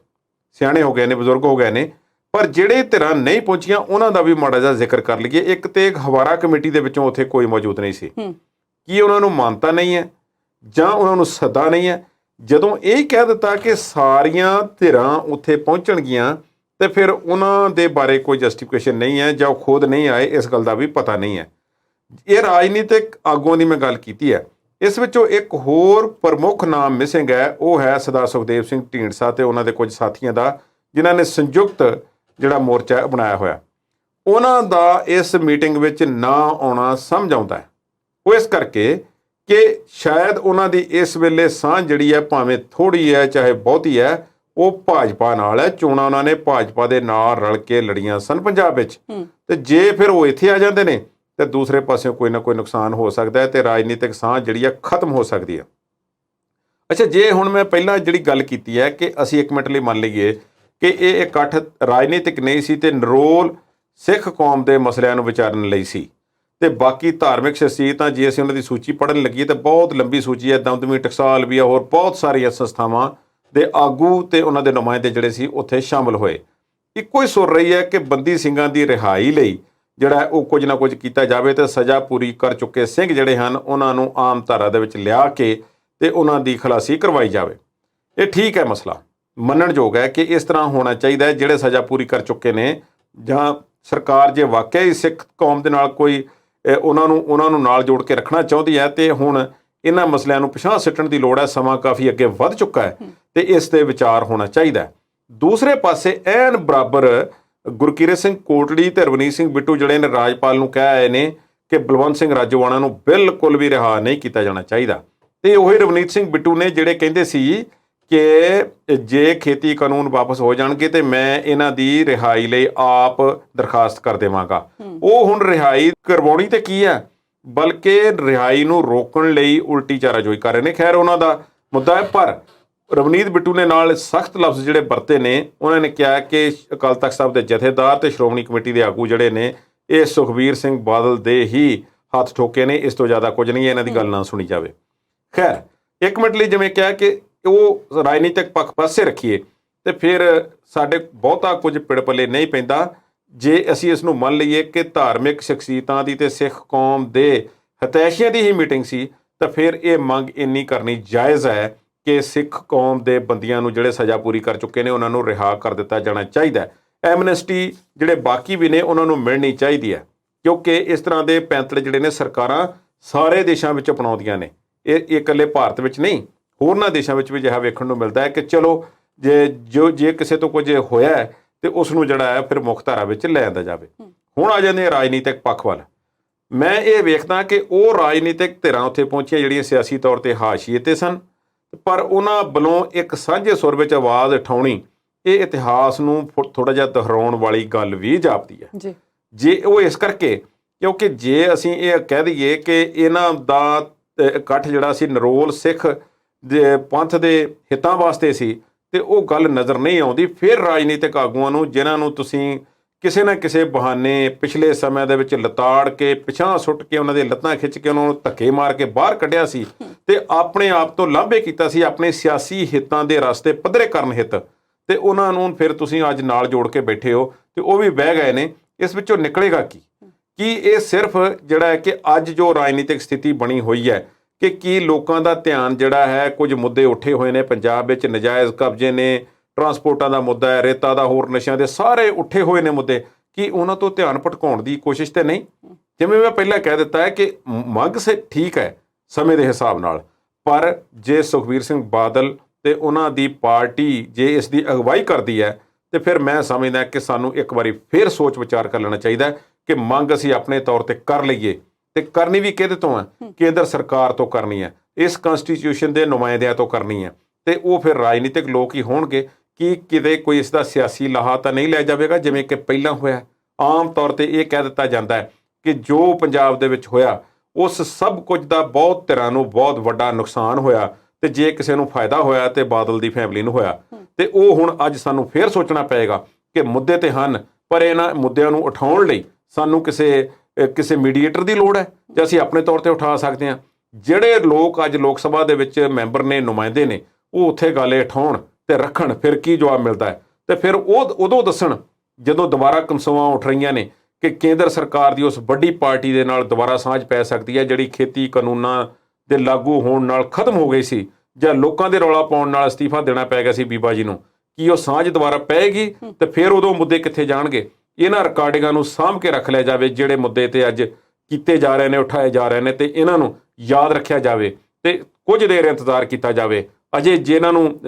ਸਿਆਣੇ ਹੋ ਗਏ ਨੇ, ਬਜ਼ੁਰਗ ਹੋ ਗਏ ਨੇ। ਪਰ ਜਿਹੜੇ ਧਿਰਾਂ ਨਹੀਂ ਪਹੁੰਚੀਆਂ ਉਹਨਾਂ ਦਾ ਵੀ ਮਾੜਾ ਜਿਹਾ ਜ਼ਿਕਰ ਕਰ ਲਈਏ। ਇੱਕ ਤੇ ਹਵਾਰਾ ਕਮੇਟੀ ਦੇ ਵਿੱਚੋਂ ਉੱਥੇ ਕੋਈ ਮੌਜੂਦ ਨਹੀਂ ਸੀ। ਕੀ ਉਹਨਾਂ ਨੂੰ ਮਾਨਤਾ ਨਹੀਂ ਹੈ ਜਾਂ ਉਹਨਾਂ ਨੂੰ ਸੱਦਾ ਨਹੀਂ ਹੈ? ਜਦੋਂ ਇਹ ਕਹਿ ਦਿੱਤਾ ਕਿ ਸਾਰੀਆਂ ਧਿਰਾਂ ਉੱਥੇ ਪਹੁੰਚਣਗੀਆਂ ਤੇ ਫਿਰ ਉਹਨਾਂ ਦੇ ਬਾਰੇ ਕੋਈ ਜਸਟੀਫਿਕੇਸ਼ਨ ਨਹੀਂ ਹੈ ਜਾਂ ਉਹ ਖੁਦ ਨਹੀਂ ਆਏ, ਇਸ ਗੱਲ ਦਾ ਵੀ ਪਤਾ ਨਹੀਂ ਹੈ। ਇਹ ਰਾਜਨੀਤਿਕ ਆਗੂਆਂ ਦੀ ਮੈਂ ਗੱਲ ਕੀਤੀ ਹੈ। ਇਸ ਵਿੱਚੋਂ ਇੱਕ ਹੋਰ ਪ੍ਰਮੁੱਖ ਨਾਮ ਮਿਸਿੰਗ ਹੈ, ਉਹ ਹੈ ਸਰਦਾਰ ਸੁਖਦੇਵ ਸਿੰਘ ਢੀਂਡਸਾ ਤੇ ਉਹਨਾਂ ਦੇ ਕੁਝ ਸਾਥੀਆਂ ਦਾ ਜਿਨ੍ਹਾਂ ਨੇ ਸੰਯੁਕਤ ਜਿਹੜਾ ਮੋਰਚਾ ਬਣਾਇਆ ਹੋਇਆ। ਉਹਨਾਂ ਦਾ ਇਸ ਮੀਟਿੰਗ ਵਿੱਚ ਨਾ ਆਉਣਾ ਸਮਝ ਆਉਂਦਾ ਹੈ। ਉਹ ਇਸ ਕਰਕੇ ਕਿ ਸ਼ਾਇਦ ਉਹਨਾਂ ਦੀ ਇਸ ਵੇਲੇ ਸਾਂਝ ਜਿਹੜੀ ਹੈ ਭਾਵੇਂ ਥੋੜ੍ਹੀ ਹੈ ਚਾਹੇ ਬਹੁਤੀ ਹੈ, ਉਹ ਭਾਜਪਾ ਨਾਲ ਹੈ। ਚੋਣਾਂ ਉਹਨਾਂ ਨੇ ਭਾਜਪਾ ਦੇ ਨਾਲ ਰਲ ਕੇ ਲੜੀਆਂ ਸਨ ਪੰਜਾਬ ਵਿੱਚ ਤੇ ਜੇ ਫਿਰ ਉਹ ਇੱਥੇ ਆ ਜਾਂਦੇ ਨੇ ਤੇ ਦੂਸਰੇ ਪਾਸਿਓਂ ਕੋਈ ਨਾ ਕੋਈ ਨੁਕਸਾਨ ਹੋ ਸਕਦਾ ਹੈ ਤੇ ਰਾਜਨੀਤਿਕ ਸਾਂਝ ਜਿਹੜੀ ਹੈ ਖਤਮ ਹੋ ਸਕਦੀ ਹੈ। ਅੱਛਾ, ਜੇ ਹੁਣ ਮੈਂ ਪਹਿਲਾਂ ਜਿਹੜੀ ਗੱਲ ਕੀਤੀ ਹੈ ਕਿ ਅਸੀਂ ਇੱਕ ਮਿੰਟ ਲਈ ਮੰਨ ਲਈਏ ਕਿ ਇਹ ਇਕੱਠ ਰਾਜਨੀਤਿਕ ਨਹੀਂ ਸੀ ਤੇ ਨਰੋਲ ਸਿੱਖ ਕੌਮ ਦੇ ਮਸਲਿਆਂ ਨੂੰ ਵਿਚਾਰਨ ਲਈ ਸੀ ਤੇ ਬਾਕੀ ਧਾਰਮਿਕ ਸ਼ਖਸੀਅਤਾਂ ਜੇ ਅਸੀਂ ਉਹਨਾਂ ਦੀ ਸੂਚੀ ਪੜ੍ਹਨ ਲੱਗੀਏ ਤਾਂ ਬਹੁਤ ਲੰਬੀ ਸੂਚੀ ਹੈ। ਦਮਦਮੀ ਟਕਸਾਲ ਵੀ ਆ, ਹੋਰ ਬਹੁਤ ਸਾਰੀਆਂ ਸੰਸਥਾਵਾਂ ਦੇ ਆਗੂ ਤੇ ਉਹਨਾਂ ਦੇ ਨੁਮਾਇੰਦੇ ਜਿਹੜੇ ਸੀ ਉੱਥੇ ਸ਼ਾਮਲ ਹੋਏ। ਇੱਕੋ ਹੀ ਸੁਰ ਰਹੀ ਹੈ ਕਿ ਬੰਦੀ ਸਿੰਘਾਂ ਦੀ ਰਿਹਾਈ ਲਈ ਜਿਹੜਾ ਉਹ ਕੁਝ ਨਾ ਕੁਝ ਕੀਤਾ ਜਾਵੇ ਤੇ ਸਜ਼ਾ ਪੂਰੀ ਕਰ ਚੁੱਕੇ ਸਿੰਘ ਜਿਹੜੇ ਹਨ ਉਹਨਾਂ ਨੂੰ ਆਮ ਧਾਰਾ ਦੇ ਵਿੱਚ ਲਿਆ ਕੇ ਤੇ ਉਹਨਾਂ ਦੀ ਖਲਾਸੀ ਕਰਵਾਈ ਜਾਵੇ। ਇਹ ਠੀਕ ਹੈ, ਮਸਲਾ ਮੰਨਣਯੋਗ ਹੈ ਕਿ ਇਸ ਤਰ੍ਹਾਂ ਹੋਣਾ ਚਾਹੀਦਾ ਹੈ। ਜਿਹੜੇ ਸਜ਼ਾ ਪੂਰੀ ਕਰ ਚੁੱਕੇ ਨੇ ਜਾਂ ਸਰਕਾਰ ਜੇ ਵਾਕਿਆ ਹੀ ਸਿੱਖ ਕੌਮ ਦੇ ਨਾਲ ਕੋਈ ਉਹਨਾਂ ਨੂੰ ਨਾਲ ਜੋੜ ਕੇ ਰੱਖਣਾ ਚਾਹੁੰਦੀ ਹੈ ਤੇ ਹੁਣ ਇਹਨਾਂ ਮਸਲਿਆਂ ਨੂੰ ਪਿਛਾਂਹ ਸਿੱਟਣ ਦੀ ਲੋੜ ਹੈ। ਸਮਾਂ ਕਾਫੀ ਅੱਗੇ ਵੱਧ ਚੁੱਕਾ ਹੈ ਤੇ ਇਸ 'ਤੇ ਵਿਚਾਰ ਹੋਣਾ ਚਾਹੀਦਾ। ਦੂਸਰੇ ਪਾਸੇ ਐਨ ਬਰਾਬਰ ਗੁਰਕੀਰਤ ਸਿੰਘ ਕੋਟਲੀ ਤੇ ਰਵਨੀਤ ਸਿੰਘ ਬਿੱਟੂ ਜਿਹੜੇ ਨੇ ਰਾਜਪਾਲ ਨੂੰ ਕਹਿ ਆਏ ਨੇ ਕਿ ਬਲਵੰਤ ਸਿੰਘ ਰਾਜੋਆਣਾ ਨੂੰ ਬਿਲਕੁਲ ਵੀ ਰਿਹਾ ਨਹੀਂ ਕੀਤਾ ਜਾਣਾ ਚਾਹੀਦਾ। ਤੇ ਉਹੀ ਰਵਨੀਤ ਸਿੰਘ ਬਿੱਟੂ ਨੇ ਜਿਹੜੇ ਕਹਿੰਦੇ ਸੀ ਕਿ ਜੇ ਖੇਤੀ ਕਾਨੂੰਨ ਵਾਪਸ ਹੋ ਜਾਣਗੇ ਤੇ ਮੈਂ ਇਹਨਾਂ ਦੀ ਰਿਹਾਈ ਲਈ ਆਪ ਦਰਖਾਸਤ ਕਰ ਦੇਵਾਂਗਾ। ਉਹ ਹੁਣ ਰਿਹਾਈ ਕਰਵਾਉਣੀ ਤੇ ਕੀ ਹੈ, ਬਲਕਿ ਰਿਹਾਈ ਨੂੰ ਰੋਕਣ ਲਈ ਉਲਟੀ ਚਾਰਾਜੋਈ ਕਰ ਰਹੇ ਨੇ। ਖੈਰ ਉਹਨਾਂ ਦਾ ਮੁੱਦਾ ਹੈ, ਪਰ ਰਵਨੀਤ ਬਿੱਟੂ ਨੇ ਨਾਲ ਸਖਤ ਲਫ਼ਜ਼ ਜਿਹੜੇ ਵਰਤੇ ਨੇ, ਉਹਨਾਂ ਨੇ ਕਿਹਾ ਕਿ ਅਕਾਲ ਤਖ਼ਤ ਸਾਹਿਬ ਦੇ ਜਥੇਦਾਰ ਤੇ ਸ਼੍ਰੋਮਣੀ ਕਮੇਟੀ ਦੇ ਆਗੂ ਜਿਹੜੇ ਨੇ ਇਹ ਸੁਖਬੀਰ ਸਿੰਘ ਬਾਦਲ ਦੇ ਹੀ ਹੱਥ ਠੋਕੇ ਨੇ, ਇਸ ਤੋਂ ਜ਼ਿਆਦਾ ਕੁਝ ਨਹੀਂ, ਇਹਨਾਂ ਦੀ ਗੱਲ ਨਾ ਸੁਣੀ ਜਾਵੇ। ਖੈਰ ਇੱਕ ਮਿੰਟ ਲਈ ਜਿਵੇਂ ਕਿਹਾ ਕਿ ਉਹ ਰਾਜਨੀਤਿਕ ਪੱਖ ਪਾਸੇ ਰੱਖੀਏ ਤੇ ਫਿਰ ਸਾਡੇ ਬਹੁਤਾ ਕੁਝ ਪਿੜ ਪੱਲੇ ਨਹੀਂ ਪੈਂਦਾ ਜੇ ਅਸੀਂ ਇਸ ਨੂੰ ਮੰਨ ਲਈਏ ਕਿ ਧਾਰਮਿਕ ਸ਼ਖਸੀਅਤਾਂ ਦੀ ਤੇ ਸਿੱਖ ਕੌਮ ਦੇ ਹਤੈਸ਼ੀਆਂ ਦੀ ਹੀ ਮੀਟਿੰਗ ਸੀ, ਤਾਂ ਫਿਰ ਇਹ ਮੰਗ ਇੰਨੀ ਕਰਨੀ ਜਾਇਜ਼ ਹੈ ਕਿ ਸਿੱਖ ਕੌਮ ਦੇ ਬੰਦੀਆਂ ਨੂੰ ਜਿਹੜੇ ਸਜ਼ਾ ਪੂਰੀ ਕਰ ਚੁੱਕੇ ਨੇ ਉਹਨਾਂ ਨੂੰ ਰਿਹਾ ਕਰ ਦਿੱਤਾ ਜਾਣਾ ਚਾਹੀਦਾ। ਐਮਨੈਸਟੀ ਜਿਹੜੇ ਬਾਕੀ ਵੀ ਨੇ ਉਹਨਾਂ ਨੂੰ ਮਿਲਣੀ ਚਾਹੀਦੀ ਹੈ, ਕਿਉਂਕਿ ਇਸ ਤਰ੍ਹਾਂ ਦੇ ਪੈਂਤੜੇ ਜਿਹੜੇ ਨੇ ਸਰਕਾਰਾਂ ਸਾਰੇ ਦੇਸ਼ਾਂ ਵਿੱਚ ਅਪਣਾਉਂਦੀਆਂ ਨੇ। ਇਹ ਇਕੱਲੇ ਭਾਰਤ ਵਿੱਚ ਨਹੀਂ, ਹੋਰਨਾਂ ਦੇਸ਼ਾਂ ਵਿੱਚ ਵੀ ਅਜਿਹਾ ਵੇਖਣ ਨੂੰ ਮਿਲਦਾ ਹੈ ਕਿ ਚਲੋ ਜੇ ਕਿਸੇ ਤੋਂ ਕੁਝ ਹੋਇਆ ਹੈ ਤੇ ਉਸ ਨੂੰ ਜਿਹੜਾ ਹੈ ਫਿਰ ਮੁੱਖ ਧਾਰਾ ਵਿੱਚ ਲੈ ਆਂਦਾ ਜਾਵੇ। ਹੁਣ ਆ ਜਾਂਦੇ ਰਾਜਨੀਤਿਕ ਪੱਖ ਵੱਲ। ਮੈਂ ਇਹ ਵੇਖਦਾ ਕਿ ਉਹ ਰਾਜਨੀਤਿਕ ਧਿਰਾਂ ਉੱਥੇ ਪਹੁੰਚੀਆਂ ਜਿਹੜੀਆਂ ਸਿਆਸੀ ਤੌਰ ਤੇ ਹਾਸ਼ੀਏ ਤੇ ਸਨ, ਪਰ ਉਹਨਾਂ ਵੱਲੋਂ ਇੱਕ ਸਾਂਝੇ ਸੁਰ ਵਿੱਚ ਆਵਾਜ਼ ਉਠਾਉਣੀ ਇਹ ਇਤਿਹਾਸ ਨੂੰ ਥੋੜਾ ਜਿਹਾ ਦੁਹਰਾਉਣ ਵਾਲੀ ਗੱਲ ਵੀ ਜਾਪਦੀ ਹੈ। ਜੇ ਉਹ ਇਸ ਕਰਕੇ ਕਿਉਂਕਿ ਜੇ ਅਸੀਂ ਇਹ ਕਹਿ ਦਈਏ ਕਿ ਇਹਨਾਂ ਦਾ ਇਕੱਠ ਜਿਹੜਾ ਸੀ ਨਿਰੋਲ ਸਿੱਖ ਦੇ ਪੰਥ ਦੇ ਹਿੱਤਾਂ ਵਾਸਤੇ ਸੀ, ਤੇ ਉਹ ਗੱਲ ਨਜ਼ਰ ਨਹੀਂ ਆਉਂਦੀ। ਫਿਰ ਰਾਜਨੀਤਿਕ ਆਗੂਆਂ ਨੂੰ ਜਿਨ੍ਹਾਂ ਨੂੰ ਤੁਸੀਂ ਕਿਸੇ ਨਾ ਕਿਸੇ ਬਹਾਨੇ ਪਿਛਲੇ ਸਮੇਂ ਦੇ ਵਿੱਚ ਲਤਾੜ ਕੇ ਪਿਛਾਂਹ ਸੁੱਟ ਕੇ ਉਹਨਾਂ ਦੇ ਲੱਤਾਂ ਖਿੱਚ ਕੇ ਉਹਨਾਂ ਨੂੰ ਧੱਕੇ ਮਾਰ ਕੇ ਬਾਹਰ ਕੱਢਿਆ ਸੀ ਤੇ ਆਪਣੇ ਆਪ ਤੋਂ ਲਾਂਭੇ ਕੀਤਾ ਸੀ ਆਪਣੇ ਸਿਆਸੀ ਹਿੱਤਾਂ ਦੇ ਰਸਤੇ ਪੱਧਰੇ ਕਰਨ ਹਿੱਤ, ਤੇ ਉਹਨਾਂ ਨੂੰ ਫਿਰ ਤੁਸੀਂ ਅੱਜ ਨਾਲ ਜੋੜ ਕੇ ਬੈਠੇ ਹੋ ਤੇ ਉਹ ਵੀ ਬਹਿ ਗਏ ਨੇ। ਇਸ ਵਿੱਚੋਂ ਨਿਕਲੇਗਾ ਕੀ ਇਹ ਸਿਰਫ ਜਿਹੜਾ ਹੈ ਕਿ ਅੱਜ ਜੋ ਰਾਜਨੀਤਿਕ ਸਥਿਤੀ ਬਣੀ ਹੋਈ ਹੈ ਕਿ ਕੀ ਲੋਕਾਂ ਦਾ ਧਿਆਨ ਜਿਹੜਾ ਹੈ, ਕੁਝ ਮੁੱਦੇ ਉੱਠੇ ਹੋਏ ਨੇ ਪੰਜਾਬ ਵਿੱਚ, ਨਜਾਇਜ਼ ਕਬਜ਼ੇ ਨੇ, ਟਰਾਂਸਪੋਰਟਾਂ ਦਾ ਮੁੱਦਾ ਹੈ, ਰੇਤਾ ਦਾ, ਹੋਰ ਨਸ਼ਿਆਂ ਦੇ ਸਾਰੇ ਉੱਠੇ ਹੋਏ ਨੇ ਮੁੱਦੇ, ਕੀ ਉਹਨਾਂ ਤੋਂ ਧਿਆਨ ਭਟਕਾਉਣ ਦੀ ਕੋਸ਼ਿਸ਼ ਤੇ ਨਹੀਂ? ਜਿਵੇਂ ਮੈਂ ਪਹਿਲਾਂ ਕਹਿ ਦਿੱਤਾ ਹੈ ਕਿ ਮੰਗ ਠੀਕ ਹੈ ਸਮੇਂ ਦੇ ਹਿਸਾਬ ਨਾਲ, ਪਰ ਜੇ ਸੁਖਬੀਰ ਸਿੰਘ ਬਾਦਲ ਤੇ ਉਹਨਾਂ ਦੀ ਪਾਰਟੀ ਜੇ ਇਸ ਦੀ ਅਗਵਾਈ ਕਰਦੀ ਹੈ ਤੇ ਫਿਰ ਮੈਂ ਸਮਝਦਾ ਕਿ ਸਾਨੂੰ ਇੱਕ ਵਾਰੀ ਫਿਰ ਸੋਚ ਵਿਚਾਰ ਕਰ ਲੈਣਾ ਚਾਹੀਦਾ ਕਿ ਮੰਗ ਅਸੀਂ ਆਪਣੇ ਤੌਰ ਤੇ ਕਰ ਲਈਏ, ਤੇ ਕਰਨੀ ਵੀ ਕਿਹਦੇ ਤੋਂ ਹੈ? ਕੇਂਦਰ ਸਰਕਾਰ ਤੋਂ ਕਰਨੀ ਹੈ, ਇਸ ਕਨਸਟੀਟਿਊਸ਼ਨ ਦੇ ਨੁਮਾਇੰਦਿਆਂ ਤੋਂ ਕਰਨੀ ਹੈ, ਤੇ ਉਹ ਫਿਰ ਰਾਜਨੀਤਿਕ ਲੋਕ ਹੀ ਹੋਣਗੇ। ਕਿ ਕਿਤੇ ਕੋਈ ਇਸ ਦਾ ਸਿਆਸੀ ਲਾਹਾ ਤਾਂ ਨਹੀਂ ਲੈ ਜਾਵੇਗਾ ਜਿਵੇਂ ਕਿ ਪਹਿਲਾਂ ਹੋਇਆ? ਆਮ ਤੌਰ ਤੇ ਇਹ ਕਹਿ ਦਿੱਤਾ ਜਾਂਦਾ ਹੈ ਕਿ ਜੋ ਪੰਜਾਬ ਦੇ ਵਿੱਚ ਹੋਇਆ ਉਸ ਸਭ ਕੁਝ ਦਾ ਬਹੁਤ ਧਿਰਾਂ ਨੂੰ ਬਹੁਤ ਵੱਡਾ ਨੁਕਸਾਨ ਹੋਇਆ, ਤੇ ਜੇ ਕਿਸੇ ਨੂੰ ਫਾਇਦਾ ਹੋਇਆ ਤੇ ਬਾਦਲ ਦੀ ਫੈਮਿਲੀ ਨੂੰ ਹੋਇਆ। ਤੇ ਉਹ ਹੁਣ ਅੱਜ ਸਾਨੂੰ ਫੇਰ ਸੋਚਣਾ ਪਏਗਾ ਕਿ ਮੁੱਦੇ ਤੇ ਹਨ, ਪਰ ਇਹਨਾਂ ਮੁੱਦਿਆਂ ਨੂੰ ਉਠਾਉਣ ਲਈ ਸਾਨੂੰ ਕਿਸੇ ਮੀਡੀਏਟਰ ਦੀ ਲੋੜ ਹੈ ਜਾਂ ਅਸੀਂ ਆਪਣੇ ਤੌਰ ਤੇ ਉਠਾ ਸਕਦੇ ਹਾਂ। ਜਿਹੜੇ ਲੋਕ ਅੱਜ ਲੋਕ ਸਭਾ ਦੇ ਵਿੱਚ ਮੈਂਬਰ ਨੇ, ਨੁਮਾਇੰਦੇ ਨੇ, ਉਹ ਉੱਥੇ ਗੱਲ ਉਠਾਉਣ ਤੇ ਰੱਖਣ, ਫਿਰ ਕੀ ਜਵਾਬ ਮਿਲਦਾ ਹੈ। ਤੇ ਫਿਰ ਉਹ ਉਦੋਂ ਦੱਸਣ ਜਦੋਂ ਦੁਬਾਰਾ ਕਨਸੋਆਂ ਉੱਠ ਰਹੀਆਂ ਨੇ ਕਿ ਕੇਂਦਰ ਸਰਕਾਰ ਦੀ ਉਸ ਵੱਡੀ ਪਾਰਟੀ ਦੇ ਨਾਲ ਦੁਬਾਰਾ ਸਾਂਝ ਪੈ ਸਕਦੀ ਹੈ ਜਿਹੜੀ ਖੇਤੀ ਕਾਨੂੰਨਾਂ ਦੇ ਲਾਗੂ ਹੋਣ ਨਾਲ ਖਤਮ ਹੋ ਗਈ ਸੀ, ਜਾਂ ਲੋਕਾਂ ਦੇ ਰੌਲਾ ਪਾਉਣ ਨਾਲ ਅਸਤੀਫਾ ਦੇਣਾ ਪੈ ਗਿਆ ਸੀ ਬੀਬਾ ਜੀ ਨੂੰ। ਕੀ ਉਹ ਸਾਂਝ ਦੁਬਾਰਾ ਪਏਗੀ? ਤੇ ਫਿਰ ਉਦੋਂ ਮੁੱਦੇ ਕਿੱਥੇ ਜਾਣਗੇ? ਇਹਨਾਂ ਰਿਕਾਰਡਿੰਗਾਂ ਨੂੰ ਸਾਂਭ ਕੇ ਰੱਖ ਲਿਆ ਜਾਵੇ ਜਿਹੜੇ ਮੁੱਦੇ ਤੇ ਅੱਜ ਕੀਤੇ ਜਾ ਰਹੇ ਨੇ, ਉਠਾਏ ਜਾ ਰਹੇ ਨੇ, ਤੇ ਇਹਨਾਂ ਨੂੰ ਯਾਦ ਰੱਖਿਆ ਜਾਵੇ ਤੇ ਕੁਝ ਦੇਰ ਇੰਤਜ਼ਾਰ ਕੀਤਾ ਜਾਵੇ। ਅਜੇ ਜਿਨ੍ਹਾਂ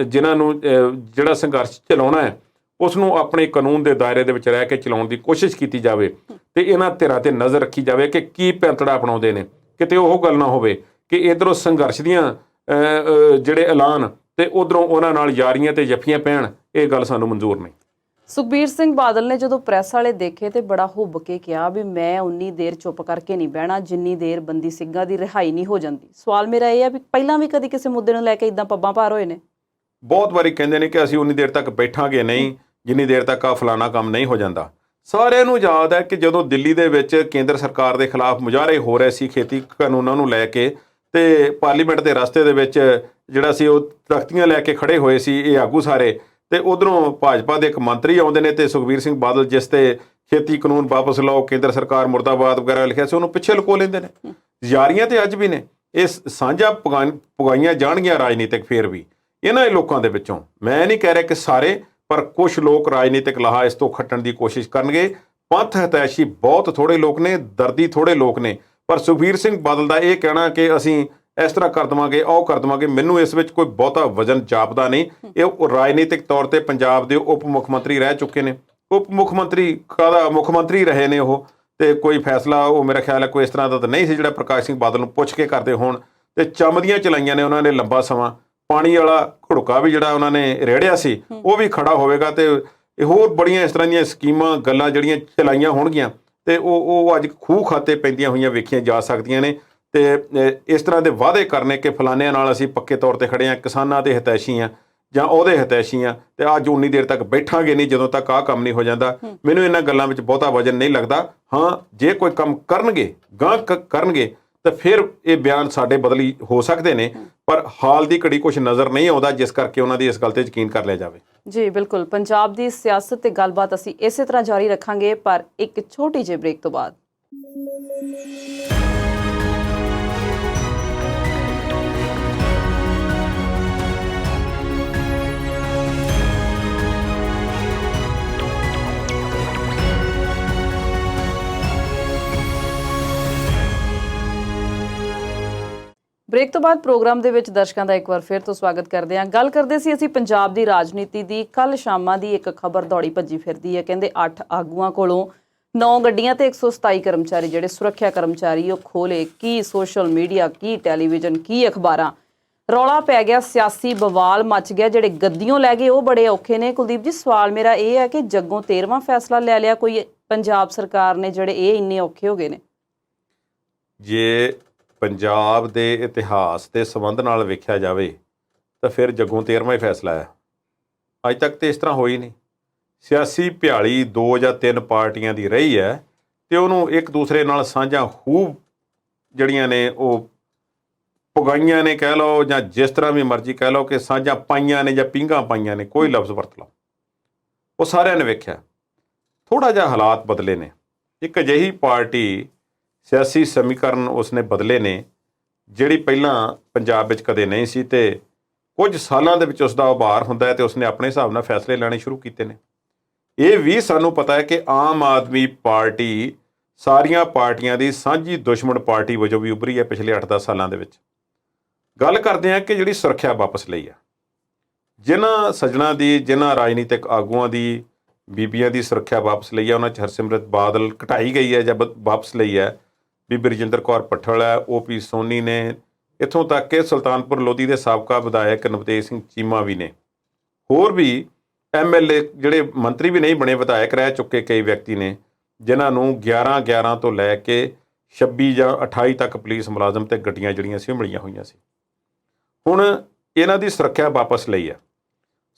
ਨੂੰ ਜਿਹੜਾ ਸੰਘਰਸ਼ ਚਲਾਉਣਾ ਹੈ ਉਸ ਨੂੰ ਆਪਣੇ ਕਾਨੂੰਨ ਦੇ ਦਾਇਰੇ ਦੇ ਵਿੱਚ ਰਹਿ ਕੇ ਚਲਾਉਣ ਦੀ ਕੋਸ਼ਿਸ਼ ਕੀਤੀ ਜਾਵੇ, ਤੇ ਇਹਨਾਂ ਧਿਰਾਂ ਤੇ ਨਜ਼ਰ ਰੱਖੀ ਜਾਵੇ ਕਿ ਕੀ ਪੈਂਤੜਾ ਅਪਣਾਉਂਦੇ ਨੇ। ਕਿਤੇ ਉਹ ਗੱਲ ਨਾ ਹੋਵੇ ਕਿ ਇੱਧਰੋਂ ਸੰਘਰਸ਼ ਦੀਆਂ ਜਿਹੜੇ ਐਲਾਨ ਤੇ ਉਧਰੋਂ ਉਹਨਾਂ ਨਾਲ ਯਾਰੀਆਂ ਤੇ ਜੱਫੀਆਂ ਪੈਣ, ਇਹ ਗੱਲ ਸਾਨੂੰ ਮਨਜ਼ੂਰ ਨਹੀਂ। ਸੁਖਬੀਰ ਸਿੰਘ ਬਾਦਲ ਨੇ ਜਦੋਂ ਪ੍ਰੈਸ ਵਾਲੇ ਦੇਖੇ ਤੇ ਬੜਾ ਹੁੱਬ ਕੇ ਕਿਹਾ ਵੀ ਮੈਂ ਉਨੀ ਦੇਰ ਚੁੱਪ ਕਰਕੇ ਨਹੀਂ ਬਹਿਣਾ ਜਿੰਨੀ ਦੇਰ ਬੰਦੀ ਸਿੰਘਾਂ ਦੀ ਰਿਹਾਈ ਨਹੀਂ ਹੋ ਜਾਂਦੀ। ਸਵਾਲ ਮੇਰਾ ਇਹ ਹੈ ਵੀ ਪਹਿਲਾਂ ਵੀ ਕਦੀ ਕਿਸੇ ਮੁੱਦੇ ਨੂੰ ਲੈ ਕੇ ਇਦਾਂ ਪੱਬਾਂ ਭਾਰ ਹੋਏ ਨੇ? ਬਹੁਤ ਵਾਰੀ ਕਹਿੰਦੇ ਨੇ ਕਿ ਅਸੀਂ ਉਨੀ ਦੇਰ ਤੱਕ ਬੈਠਾਂਗੇ ਨਹੀਂ ਜਿੰਨੀ ਦੇਰ ਤੱਕ ਆ ਫਲਾਣਾ ਕੰਮ ਨਹੀਂ ਹੋ ਜਾਂਦਾ। ਸਾਰਿਆਂ ਨੂੰ ਯਾਦ ਹੈ ਕਿ ਜਦੋਂ ਦਿੱਲੀ ਦੇ ਵਿੱਚ ਕੇਂਦਰ ਸਰਕਾਰ ਦੇ ਖਿਲਾਫ ਮੁਜ਼ਾਹਰੇ ਹੋ ਰਹੇ ਸੀ ਖੇਤੀ ਕਾਨੂੰਨਾਂ ਨੂੰ ਲੈ ਕੇ, ਤੇ ਪਾਰਲੀਮੈਂਟ ਦੇ ਰਸਤੇ ਦੇ ਵਿੱਚ ਜਿਹੜਾ ਸੀ ਉਹ ਤਖਤੀਆਂ ਲੈ ਕੇ ਖੜੇ ਹੋਏ ਸੀ ਇਹ ਆਗੂ ਸਾਰੇ, ਤੇ ਉਧਰੋਂ ਭਾਜਪਾ ਦੇ ਇੱਕ ਮੰਤਰੀ ਆਉਂਦੇ ਨੇ ਤੇ ਸੁਖਬੀਰ ਸਿੰਘ ਬਾਦਲ ਜਿਸ ਤੇ ਖੇਤੀ ਕਾਨੂੰਨ ਵਾਪਸ ਲਓ, ਕੇਂਦਰ ਸਰਕਾਰ ਮੁਰਦਾਬਾਦ ਵਗੈਰਾ ਲਿਖਿਆ ਸੀ, ਉਹਨੂੰ ਪਿੱਛੇ ਲੁਕੋ ਲੈਂਦੇ ਨੇ। ਯਾਰੀਆਂ ਤੇ ਅੱਜ ਵੀ ਨੇ, ਇਹ ਸਾਂਝਾ ਪੁਗਾਈਆਂ ਜਾਣਗੀਆਂ ਰਾਜਨੀਤਿਕ ਫੇਰ ਵੀ ਇਹਨਾਂ ਲੋਕਾਂ ਦੇ ਵਿੱਚੋਂ। ਮੈਂ ਨਹੀਂ ਕਹਿ ਰਿਹਾ ਕਿ ਸਾਰੇ, ਪਰ ਕੁਝ ਲੋਕ ਰਾਜਨੀਤਿਕ ਲਾਹਾ ਇਸ ਤੋਂ ਖੱਟਣ ਦੀ ਕੋਸ਼ਿਸ਼ ਕਰਨਗੇ। ਪੰਥ ਹਿਤੈਸ਼ੀ ਬਹੁਤ ਥੋੜੇ ਲੋਕ ਨੇ, ਦਰਦੀ ਥੋੜੇ ਲੋਕ ਨੇ, ਪਰ ਸੁਖਬੀਰ ਸਿੰਘ ਬਾਦਲ ਦਾ ਇਹ ਕਹਿਣਾ ਕਿ ਅਸੀਂ ਇਸ ਤਰ੍ਹਾਂ ਕਰ ਦੇਵਾਂਗੇ, ਉਹ ਕਰ ਦੇਵਾਂਗੇ, ਮੈਨੂੰ ਇਸ ਵਿੱਚ ਕੋਈ ਬਹੁਤਾ ਵਜ਼ਨ ਜਾਪਦਾ ਨਹੀਂ। ਇਹ ਰਾਜਨੀਤਿਕ ਤੌਰ ਤੇ ਪੰਜਾਬ ਦੇ ਉਪ ਮੁੱਖ ਮੰਤਰੀ ਰਹਿ ਚੁੱਕੇ ਨੇ, ਉਪ ਮੁੱਖ ਮੰਤਰੀ ਕਾਹਦਾ ਮੁੱਖ ਮੰਤਰੀ ਰਹੇ ਨੇ ਉਹ, ਤੇ ਕੋਈ ਫੈਸਲਾ ਉਹ ਮੇਰਾ ਖਿਆਲ ਹੈ ਕੋਈ ਇਸ ਤਰ੍ਹਾਂ ਦਾ ਤਾਂ ਨਹੀਂ ਸੀ ਜਿਹੜਾ ਪ੍ਰਕਾਸ਼ ਸਿੰਘ ਬਾਦਲ ਨੂੰ ਪੁੱਛ ਕੇ ਕਰਦੇ ਹੋਣ, ਤੇ ਚੰਮ ਦੀਆਂ ਚਲਾਈਆਂ ਨੇ ਉਹਨਾਂ ਨੇ ਲੰਬਾ ਸਮਾਂ। ਪਾਣੀ ਵਾਲਾ ਘੁੜਕਾ ਵੀ ਜਿਹੜਾ ਉਹਨਾਂ ਨੇ ਰੇੜਿਆ ਸੀ ਉਹ ਵੀ ਖੜਾ ਹੋਵੇਗਾ, ਤੇ ਇਹ ਹੋਰ ਬੜੀਆਂ ਇਸ ਤਰ੍ਹਾਂ ਦੀਆਂ ਸਕੀਮਾਂ ਗੱਲਾਂ ਜਿਹੜੀਆਂ ਚਲਾਈਆਂ ਹੋਣਗੀਆਂ ਤੇ ਉਹ ਅੱਜ ਖੂਹ ਖਾਤੇ ਪੈਂਦੀਆਂ ਹੋਈਆਂ ਵੇਖੀਆਂ ਜਾ ਸਕਦੀਆਂ ਨੇ। ਤੇ ਇਸ ਤਰ੍ਹਾਂ ਦੇ ਵਾਅਦੇ ਕਰਨੇ ਕਿ ਫਲਾਨਿਆਂ ਨਾਲ ਅਸੀਂ ਪੱਕੇ ਤੌਰ ਤੇ ਖੜੇ ਹਾਂ, ਕਿਸਾਨਾਂ ਦੇ ਹਿਤੈਸ਼ੀ ਹਾਂ ਜਾਂ ਉਹਦੇ ਹਿਤੈਸ਼ੀ ਹਾਂ, ਤੇ ਅੱਜ ਉਨੀ ਦੇਰ ਤੱਕ ਬੈਠਾਂਗੇ ਨਹੀਂ ਜਦੋਂ ਤੱਕ ਆਹ ਕੰਮ ਨਹੀਂ ਹੋ ਜਾਂਦਾ। ਮੈਨੂੰ ਇਹਨਾਂ ਗੱਲਾਂ ਵਿੱਚ ਬਹੁਤਾ ਵਜਨ ਨਹੀਂ ਲੱਗਦਾ। ਹਾਂ, ਜੇ ਕੋਈ ਕੰਮ ਕਰਨਗੇ ਗਾਂ ਕਰਨਗੇ ਤਾਂ ਫਿਰ ਇਹ ਬਿਆਨ ਸਾਡੇ ਬਦਲੀ ਹੋ ਸਕਦੇ ਨੇ, ਪਰ ਹਾਲ ਦੀ ਘੜੀ ਕੁਝ ਨਜ਼ਰ ਨਹੀਂ ਆਉਂਦਾ ਜਿਸ ਕਰਕੇ ਉਹਨਾਂ ਦੀ ਇਸ ਗੱਲ ਤੇ ਯਕੀਨ ਕਰ ਲਿਆ ਜਾਵੇ। ਜੀ ਬਿਲਕੁਲ, ਪੰਜਾਬ ਦੀ ਸਿਆਸਤ ਤੇ ਗੱਲਬਾਤ ਅਸੀਂ ਇਸੇ ਤਰ੍ਹਾਂ ਜਾਰੀ ਰੱਖਾਂਗੇ, ਪਰ ਇੱਕ ਛੋਟੀ ਜਿਹੀ ਬ੍ਰੇਕ ਤੋਂ ਬਾਅਦ। ਬ੍ਰੇਕ ਤੋਂ ਬਾਅਦ ਪ੍ਰੋਗਰਾਮ ਦੇ ਵਿੱਚ ਦਰਸ਼ਕਾਂ ਦਾ ਇੱਕ ਵਾਰ ਫਿਰ ਤੋਂ ਸਵਾਗਤ ਕਰਦੇ ਹਾਂ। ਗੱਲ ਕਰਦੇ ਸੀ ਅਸੀਂ ਪੰਜਾਬ ਦੀ ਰਾਜਨੀਤੀ ਦੀ। ਕੱਲ ਸ਼ਾਮਾਂ ਦੀ ਇੱਕ ਖਬਰ ਦੌੜੀ ਭੱਜੀ ਫਿਰਦੀ ਹੈ, ਕਹਿੰਦੇ 8 ਆਗੂਆਂ ਕੋਲੋਂ 9 ਗੱਡੀਆਂ ਤੇ 127 ਕਰਮਚਾਰੀ ਜਿਹੜੇ ਸੁਰੱਖਿਆ ਕਰਮਚਾਰੀ ਉਹ ਖੋਲੇ। ਕੀ ਸੋਸ਼ਲ ਮੀਡੀਆ, ਕੀ ਟੈਲੀਵਿਜ਼ਨ, ਕੀ ਅਖਬਾਰਾਂ, ਰੌਲਾ ਪੈ ਗਿਆ, ਸਿਆਸੀ ਬਵਾਲ ਮਚ ਗਿਆ। ਜਿਹੜੇ ਗੱਡੀਆਂ ਲੈ ਗਏ ਉਹ ਬੜੇ ਔਖੇ ਨੇ। ਕੁਲਦੀਪ ਜੀ, ਸਵਾਲ ਮੇਰਾ ਇਹ ਹੈ ਕਿ ਜੱਗੋਂ 13ਵਾਂ ਫੈਸਲਾ ਲੈ ਲਿਆ ਕੋਈ ਪੰਜਾਬ ਸਰਕਾਰ ਨੇ ਜਿਹੜੇ ਇਹ ਇੰਨੇ ਔਖੇ ਹੋ ਗਏ ਨੇ? ਜੇ ਪੰਜਾਬ ਦੇ ਇਤਿਹਾਸ ਦੇ ਸੰਬੰਧ ਨਾਲ ਵੇਖਿਆ ਜਾਵੇ ਤਾਂ ਫਿਰ ਜੱਗੋਂ 13ਵਾਂ ਹੀ ਫੈਸਲਾ ਹੈ। ਅੱਜ ਤੱਕ ਤੇ ਇਸ ਤਰ੍ਹਾਂ ਹੋਈ ਨਹੀਂ। ਸਿਆਸੀ ਭਿਆਲੀ 2 ਜਾਂ 3 ਪਾਰਟੀਆਂ ਦੀ ਰਹੀ ਹੈ ਤੇ ਉਹਨੂੰ ਇੱਕ ਦੂਸਰੇ ਨਾਲ ਸਾਂਝਾ ਖੂਬ ਜਿਹੜੀਆਂ ਨੇ ਉਹ ਪੁਗਾਈਆਂ ਨੇ ਕਹਿ ਲਓ, ਜਾਂ ਜਿਸ ਤਰ੍ਹਾਂ ਵੀ ਮਰਜ਼ੀ ਕਹਿ ਲਓ ਕਿ ਸਾਂਝਾ ਪਾਈਆਂ ਨੇ ਜਾਂ ਪੀਂਘਾਂ ਪਾਈਆਂ ਨੇ, ਕੋਈ ਲਫ਼ਜ਼ ਵਰਤ ਲਓ, ਉਹ ਸਾਰਿਆਂ ਨੇ ਵੇਖਿਆ। ਥੋੜ੍ਹਾ ਜਿਹਾ ਹਾਲਾਤ ਬਦਲੇ ਨੇ। ਇੱਕ ਅਜਿਹੀ ਪਾਰਟੀ, ਸਿਆਸੀ ਸਮੀਕਰਨ ਉਸਨੇ ਬਦਲੇ ਨੇ ਜਿਹੜੀ ਪਹਿਲਾਂ ਪੰਜਾਬ ਵਿੱਚ ਕਦੇ ਨਹੀਂ ਸੀ, ਤੇ ਕੁਝ ਸਾਲਾਂ ਦੇ ਵਿੱਚ ਉਸ ਦਾ ਉਭਾਰ ਹੁੰਦਾ ਹੈ ਤੇ ਉਸਨੇ ਆਪਣੇ ਹਿਸਾਬ ਨਾਲ ਫੈਸਲੇ ਲੈਣੇ ਸ਼ੁਰੂ ਕੀਤੇ ਨੇ। ਇਹ ਵੀ ਸਾਨੂੰ ਪਤਾ ਹੈ ਕਿ ਆਮ ਆਦਮੀ ਪਾਰਟੀ ਸਾਰੀਆਂ ਪਾਰਟੀਆਂ ਦੀ ਸਾਂਝੀ ਦੁਸ਼ਮਣ ਪਾਰਟੀ ਵਜੋਂ ਵੀ ਉੱਭਰੀ ਹੈ ਪਿਛਲੇ 8-10 ਸਾਲਾਂ ਦੇ ਵਿੱਚ। ਗੱਲ ਕਰਦੇ ਹਾਂ ਕਿ ਜਿਹੜੀ ਸੁਰੱਖਿਆ ਵਾਪਸ ਲਈ ਆ, ਜਿਨ੍ਹਾਂ ਸੱਜਣਾ ਦੀ, ਜਿਨ੍ਹਾਂ ਰਾਜਨੀਤਿਕ ਆਗੂਆਂ ਦੀ, ਬੀਬੀਆਂ ਦੀ ਸੁਰੱਖਿਆ ਵਾਪਸ ਲਈ ਹੈ, ਉਹਨਾਂ 'ਚ ਹਰਸਿਮਰਤ ਬਾਦਲ ਘਟਾਈ ਗਈ ਹੈ ਜਾਂ ਵਾਪਸ ਲਈ ਹੈ, ਬੀਬੀ ਰਜਿੰਦਰ ਕੌਰ ਭੱਠਲ ਹੈ, OP ਸੋਨੀ ਨੇ, ਇੱਥੋਂ ਤੱਕ ਕਿ ਸੁਲਤਾਨਪੁਰ ਲੋਧੀ ਦੇ ਸਾਬਕਾ ਵਿਧਾਇਕ ਨਵਤੇਜ ਸਿੰਘ ਚੀਮਾ ਵੀ ਨੇ। ਹੋਰ ਵੀ MLA ਜਿਹੜੇ ਮੰਤਰੀ ਵੀ ਨਹੀਂ ਬਣੇ, ਵਿਧਾਇਕ ਰਹਿ ਚੁੱਕੇ ਕਈ ਵਿਅਕਤੀ ਨੇ ਜਿਨ੍ਹਾਂ ਨੂੰ 11 ਤੋਂ ਲੈ ਕੇ 26 ਜਾਂ 28 ਤੱਕ ਪੁਲਿਸ ਮੁਲਾਜ਼ਮ ਤੇ ਗੱਡੀਆਂ ਜਿਹੜੀਆਂ ਸੀ ਉਹ ਮਿਲੀਆਂ ਹੋਈਆਂ ਸੀ। ਹੁਣ ਇਹਨਾਂ ਦੀ ਸੁਰੱਖਿਆ ਵਾਪਸ ਲਈ ਹੈ।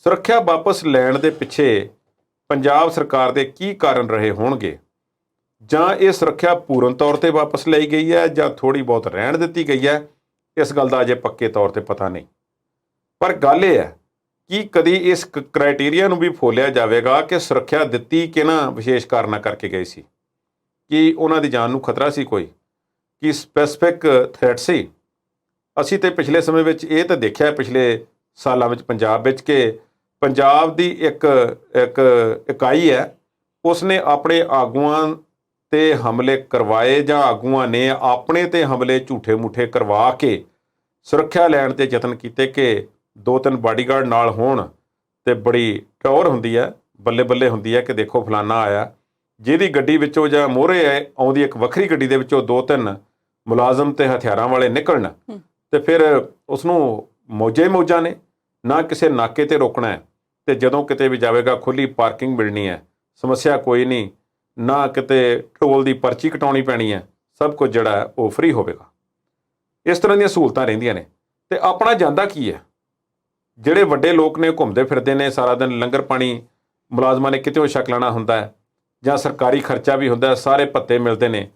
ਸੁਰੱਖਿਆ ਵਾਪਸ ਲੈਣ ਦੇ ਪਿੱਛੇ ਪੰਜਾਬ ਸਰਕਾਰ ਦੇ ਕੀ ਕਾਰਨ ਰਹੇ ਹੋਣਗੇ, ਜਾਂ ਇਹ ਸੁਰੱਖਿਆ ਪੂਰਨ ਤੌਰ ਤੇ ਵਾਪਸ ਲਈ ਗਈ ਹੈ ਜਾਂ ਥੋੜ੍ਹੀ ਬਹੁਤ ਰਹਿਣ ਦਿੱਤੀ ਗਈ ਹੈ, ਇਸ ਗੱਲ ਦਾ ਅਜੇ ਪੱਕੇ ਤੌਰ ਤੇ ਪਤਾ ਨਹੀਂ। ਪਰ ਗੱਲ ਇਹ ਹੈ ਕਿ ਕਦੀ ਇਸ ਕ੍ਰਾਈਟੇਰੀਆ ਨੂੰ ਵੀ ਫੋਲਿਆ ਜਾਵੇਗਾ ਕਿ ਸੁਰੱਖਿਆ ਦਿੱਤੀ ਕਿਹਨਾਂ ਵਿਸ਼ੇਸ਼ ਕਾਰਨਾਂ ਕਰਕੇ ਗਈ ਸੀ। ਕਿ ਉਹਨਾਂ ਦੀ ਜਾਨ ਨੂੰ ਖਤਰਾ ਸੀ ਕੋਈ, ਕਿ ਸਪੈਸੀਫਿਕ ਥ੍ਰੈਟ ਸੀ। ਅਸੀਂ ਤੇ ਪਿਛਲੇ ਸਮੇਂ ਵਿੱਚ ਇਹ ਤਾਂ ਦੇਖਿਆ ਪਿਛਲੇ ਸਾਲਾਂ ਵਿੱਚ ਪੰਜਾਬ ਵਿੱਚ ਕਿ ਪੰਜਾਬ ਦੀ ਇੱਕ ਇਕਾਈ ਹੈ, ਉਸਨੇ ਆਪਣੇ ਆਗੂਆਂ ਤੇ ਹਮਲੇ ਕਰਵਾਏ ਜਾਂ ਆਗੂਆਂ ਨੇ ਆਪਣੇ ਤੇ ਹਮਲੇ ਝੂਠੇ ਮੂਠੇ ਕਰਵਾ ਕੇ ਸੁਰੱਖਿਆ ਲੈਣ ਤੇ ਯਤਨ ਕੀਤੇ ਕਿ 2-3 ਬਾਡੀਗਾਰਡ ਨਾਲ ਹੋਣ ਤੇ ਬੜੀ ਟੌਰ ਹੁੰਦੀ ਹੈ, ਬੱਲੇ ਬੱਲੇ ਹੁੰਦੀ ਹੈ ਕਿ ਦੇਖੋ ਫਲਾਨਾ ਆਇਆ। ਜਿਹਦੀ ਗੱਡੀ ਵਿੱਚੋਂ ਜਾਂ ਮੋਹਰੇ ਆਉਂਦੀ ਇੱਕ ਵੱਖਰੀ ਗੱਡੀ ਦੇ ਵਿੱਚੋਂ 2-3 ਮੁਲਾਜ਼ਮ ਤੇ ਹਥਿਆਰਾਂ ਵਾਲੇ ਨਿਕਲਣ ਤੇ ਫਿਰ ਉਸਨੂੰ ਮੌਜਾਂ ਨੇ, ਨਾ ਕਿਸੇ ਨਾਕੇ ਤੇ ਰੋਕਣਾ ਹੈ, ਤੇ ਜਦੋਂ ਕਿਤੇ ਵੀ ਜਾਵੇਗਾ ਖੁੱਲੀ ਪਾਰਕਿੰਗ ਮਿਲਣੀ ਹੈ, ਸਮੱਸਿਆ ਕੋਈ ਨਹੀਂ, ਨਾ ਕਿਤੇ ਟੋਲ ਦੀ ਪਰਚੀ ਕਟਾਉਣੀ ਪੈਣੀ ਹੈ, ਸਭ ਕੁਝ ਜਿਹੜਾ ਉਹ ਫ੍ਰੀ ਹੋਵੇਗਾ। ਇਸ ਤਰ੍ਹਾਂ ਦੀਆਂ ਸਹੂਲਤਾਂ ਰਹਿੰਦੀਆਂ ਨੇ। ਤੇ ਆਪਣਾ ਜਾਂਦਾ ਕੀ ਹੈ? ਜਿਹੜੇ ਵੱਡੇ ਲੋਕ ਨੇ ਘੁੰਮਦੇ ਫਿਰਦੇ ਨੇ ਸਾਰਾ ਦਿਨ, ਲੰਗਰ ਪਾਣੀ ਮੁਲਾਜ਼ਮਾਂ ਨੇ ਕਿਤੇ ਸ਼ੱਕ ਲੈਣਾ ਹੁੰਦਾ ਹੈ, ਜਾਂ ਸਰਕਾਰੀ ਖਰਚਾ ਵੀ ਹੁੰਦਾ, ਸਾਰੇ ਭੱਤੇ ਮਿਲਦੇ ਨੇ,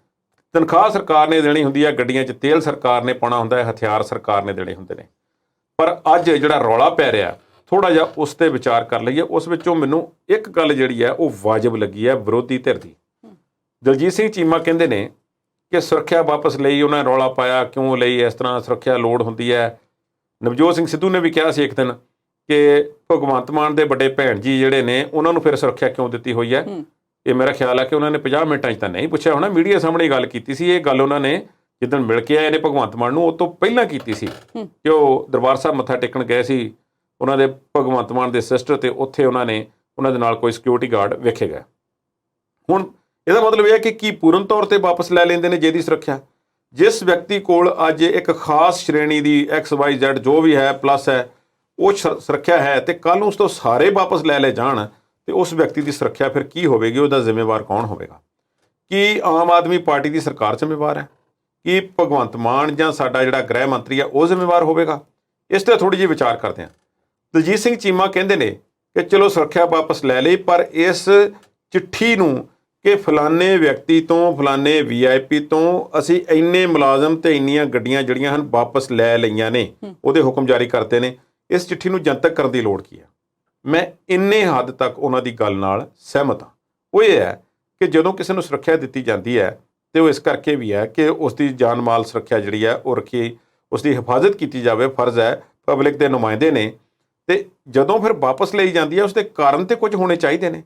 ਤਨਖਾਹ ਸਰਕਾਰ ਨੇ ਦੇਣੀ ਹੁੰਦੀ ਹੈ, ਗੱਡੀਆਂ 'ਚ ਤੇਲ ਸਰਕਾਰ ਨੇ ਪਾਉਣਾ ਹੁੰਦਾ ਹੈ, ਹਥਿਆਰ ਸਰਕਾਰ ਨੇ ਦੇਣੇ ਹੁੰਦੇ ਨੇ। ਪਰ ਅੱਜ ਜਿਹੜਾ ਰੌਲਾ ਪੈ ਰਿਹਾ, ਥੋੜ੍ਹਾ ਜਿਹਾ ਉਸ 'ਤੇ ਵਿਚਾਰ ਕਰ ਲਈਏ। ਉਸ ਵਿੱਚੋਂ ਮੈਨੂੰ ਇੱਕ ਗੱਲ ਜਿਹੜੀ ਹੈ ਉਹ ਵਾਜਬ ਲੱਗੀ ਹੈ ਵਿਰੋਧੀ ਧਿਰ ਦੀ। ਦਲਜੀਤ ਸਿੰਘ ਚੀਮਾ ਕਹਿੰਦੇ ਨੇ ਕਿ ਸੁਰੱਖਿਆ ਵਾਪਸ ਲਈ, ਉਹਨਾਂ ਨੇ ਰੌਲਾ ਪਾਇਆ ਕਿਉਂ ਲਈ, ਇਸ ਤਰ੍ਹਾਂ ਸੁਰੱਖਿਆ ਲੋੜ ਹੁੰਦੀ ਹੈ। ਨਵਜੋਤ ਸਿੰਘ ਸਿੱਧੂ ਨੇ ਵੀ ਕਿਹਾ ਸੀ ਇੱਕ ਦਿਨ ਕਿ ਭਗਵੰਤ ਮਾਨ ਦੇ ਵੱਡੇ ਭੈਣ ਜੀ ਜਿਹੜੇ ਨੇ ਉਹਨਾਂ ਨੂੰ ਫਿਰ ਸੁਰੱਖਿਆ ਕਿਉਂ ਦਿੱਤੀ ਹੋਈ ਹੈ। ਇਹ ਮੇਰਾ ਖਿਆਲ ਹੈ ਕਿ ਉਹਨਾਂ ਨੇ 50 ਮਿੰਟਾਂ 'ਚ ਤਾਂ ਨਹੀਂ ਪੁੱਛਿਆ ਹੋਣਾ, ਮੀਡੀਆ ਸਾਹਮਣੇ ਗੱਲ ਕੀਤੀ ਸੀ। ਇਹ ਗੱਲ ਉਹਨਾਂ ਨੇ ਜਿੱਦਣ ਮਿਲ ਕੇ ਆਏ ਨੇ ਭਗਵੰਤ ਮਾਨ ਨੂੰ, ਉਹ ਤੋਂ ਪਹਿਲਾਂ ਕੀਤੀ ਸੀ ਕਿ ਉਹ ਦਰਬਾਰ ਸਾਹਿਬ ਮੱਥਾ ਟੇਕਣ ਗਏ ਸੀ ਉਹਨਾਂ ਦੇ ਭਗਵੰਤ ਮਾਨ ਦੇ ਸਿਸਟਰ, ਤੇ ਉੱਥੇ ਉਹਨਾਂ ਦੇ ਨਾਲ ਕੋਈ ਸਿਕਿਉਰਿਟੀ ਗਾਰਡ ਵੇਖੇ ਗਏ। ਹੁਣ ਇਹਦਾ ਮਤਲਬ ਇਹ ਹੈ ਕਿ ਕੀ ਪੂਰਨ ਤੌਰ ਤੇ ਵਾਪਸ ਲੈ ਲੈਂਦੇ ਨੇ ਜਿਹਦੀ ਸੁਰੱਖਿਆ? ਜਿਸ ਵਿਅਕਤੀ ਕੋਲ ਅੱਜ ਇੱਕ ਖਾਸ ਸ਼੍ਰੇਣੀ ਦੀ XYZ ਜੋ ਵੀ ਹੈ ਪਲੱਸ ਹੈ, ਉਹ ਸੁਰੱਖਿਆ ਹੈ ਤੇ ਕੱਲ੍ਹ ਨੂੰ ਉਸ ਤੋਂ ਸਾਰੇ ਵਾਪਸ ਲੈ ਜਾਣ ਤੇ ਉਸ ਵਿਅਕਤੀ ਦੀ ਸੁਰੱਖਿਆ ਫਿਰ ਕੀ ਹੋਵੇਗੀ, ਉਹਦਾ ਜ਼ਿੰਮੇਵਾਰ ਕੌਣ ਹੋਵੇਗਾ? ਕੀ ਆਮ ਆਦਮੀ ਪਾਰਟੀ ਦੀ ਸਰਕਾਰ ਜ਼ਿੰਮੇਵਾਰ ਹੈ? ਕੀ ਭਗਵੰਤ ਮਾਨ ਜਾਂ ਸਾਡਾ ਜਿਹੜਾ ਗ੍ਰਹਿ ਮੰਤਰੀ ਆ ਉਹ ਜ਼ਿੰਮੇਵਾਰ ਹੋਵੇਗਾ? ਇਸ 'ਤੇ ਥੋੜ੍ਹੀ ਜਿਹੀ ਵਿਚਾਰ ਕਰਦੇ ਹਾਂ। ਦਲਜੀਤ ਸਿੰਘ ਚੀਮਾ ਕਹਿੰਦੇ ਨੇ ਕਿ ਚਲੋ ਸੁਰੱਖਿਆ ਵਾਪਸ ਲੈ ਲਈ, ਪਰ ਇਸ ਚਿੱਠੀ ਨੂੰ ਕਿ ਫਲਾਣੇ ਵਿਅਕਤੀ ਤੋਂ, ਫਲਾਣੇ VIP ਤੋਂ ਅਸੀਂ ਇੰਨੇ ਮੁਲਾਜ਼ਮ ਤੇ ਇੰਨੀਆਂ ਗੱਡੀਆਂ ਜਿਹੜੀਆਂ ਹਨ ਵਾਪਸ ਲੈ ਲਈਆਂ ਨੇ, ਉਹਦੇ ਹੁਕਮ ਜਾਰੀ ਕਰਤੇ ਨੇ, ਇਸ ਚਿੱਠੀ ਨੂੰ ਜਨਤਕ ਕਰਨ ਦੀ ਲੋੜ ਕੀ ਹੈ? ਮੈਂ ਇੰਨੇ ਹੱਦ ਤੱਕ ਉਹਨਾਂ ਦੀ ਗੱਲ ਨਾਲ ਸਹਿਮਤ ਹਾਂ। ਉਹ ਇਹ ਹੈ ਕਿ ਜਦੋਂ ਕਿਸੇ ਨੂੰ ਸੁਰੱਖਿਆ ਦਿੱਤੀ ਜਾਂਦੀ ਹੈ ਤੇ ਉਹ ਇਸ ਕਰਕੇ ਵੀ ਹੈ ਕਿ ਉਸ ਦੀ ਜਾਨ ਮਾਲ ਸੁਰੱਖਿਆ ਜਿਹੜੀ ਹੈ ਉਹ ਰੱਖੀ, ਉਸ ਦੀ ਹਿਫਾਜ਼ਤ ਕੀਤੀ ਜਾਵੇ, ਫਰਜ਼ ਹੈ, ਪਬਲਿਕ ਦੇ ਨੁਮਾਇੰਦੇ ਨੇ। ਤੇ ਜਦੋਂ ਫਿਰ ਵਾਪਸ ਲਈ ਜਾਂਦੀ ਹੈ ਉਸਦੇ ਕਾਰਨ ਤੇ ਕੁਝ ਹੋਣੇ ਚਾਹੀਦੇ ਨੇ।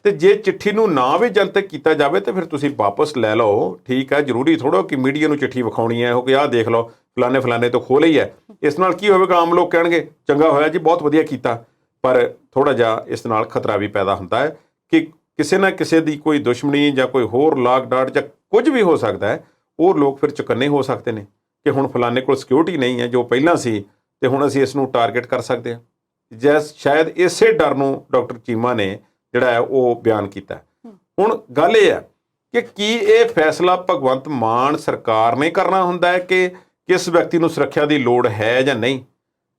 ਤੇ ਜੇ ਚਿੱਠੀ ਨੂੰ ਨਾ ਵੀ ਜਨਤਕ ਕੀਤਾ ਜਾਵੇ ਤੇ ਫਿਰ ਤੁਸੀਂ ਵਾਪਸ ਲੈ ਲਓ, ਠੀਕ ਹੈ। ਜ਼ਰੂਰੀ ਥੋੜ੍ਹਾ ਕਿ ਮੀਡੀਆ ਨੂੰ ਚਿੱਠੀ ਵਿਖਾਉਣੀ ਹੈ ਉਹ ਕਿ ਆਹ ਦੇਖ ਲਓ ਫਲਾਣੇ ਤੋਂ ਖੋਹ ਲਈ ਹੈ। ਇਸ ਨਾਲ ਕੀ ਹੋਵੇਗਾ? ਆਮ ਲੋਕ ਕਹਿਣਗੇ ਚੰਗਾ ਹੋਇਆ ਜੀ, ਬਹੁਤ ਵਧੀਆ ਕੀਤਾ। ਪਰ ਥੋੜ੍ਹਾ ਜਿਹਾ ਇਸ ਨਾਲ ਖਤਰਾ ਵੀ ਪੈਦਾ ਹੁੰਦਾ ਹੈ ਕਿ ਕਿਸੇ ਨਾ ਕਿਸੇ ਦੀ ਕੋਈ ਦੁਸ਼ਮਣੀ ਜਾਂ ਕੋਈ ਹੋਰ ਲਾਗ ਡਾਟ ਜਾਂ ਕੁਝ ਵੀ ਹੋ ਸਕਦਾ ਹੈ। ਉਹ ਲੋਕ ਫਿਰ ਚੁਕੰਨੇ ਹੋ ਸਕਦੇ ਨੇ ਕਿ ਹੁਣ ਫਲਾਣੇ ਕੋਲ ਸਿਕਿਉਰਿਟੀ ਨਹੀਂ ਹੈ ਜੋ ਪਹਿਲਾਂ ਸੀ ਤੇ ਹੁਣ ਅਸੀਂ ਇਸ ਨੂੰ ਟਾਰਗੇਟ ਕਰ ਸਕਦੇ ਹਾਂ। ਸ਼ਾਇਦ ਇਸੇ ਡਰ ਨੂੰ ਡਾਕਟਰ ਚੀਮਾ ਨੇ ਜਿਹੜਾ ਹੈ ਉਹ ਬਿਆਨ ਕੀਤਾ। ਹੁਣ ਗੱਲ ਇਹ ਹੈ ਕਿ ਕੀ ਇਹ ਫੈਸਲਾ ਭਗਵੰਤ ਮਾਨ ਸਰਕਾਰ ਨੇ ਕਰਨਾ ਹੁੰਦਾ ਹੈ ਕਿ ਕਿਸ ਵਿਅਕਤੀ ਨੂੰ ਸੁਰੱਖਿਆ ਦੀ ਲੋੜ ਹੈ ਜਾਂ ਨਹੀਂ?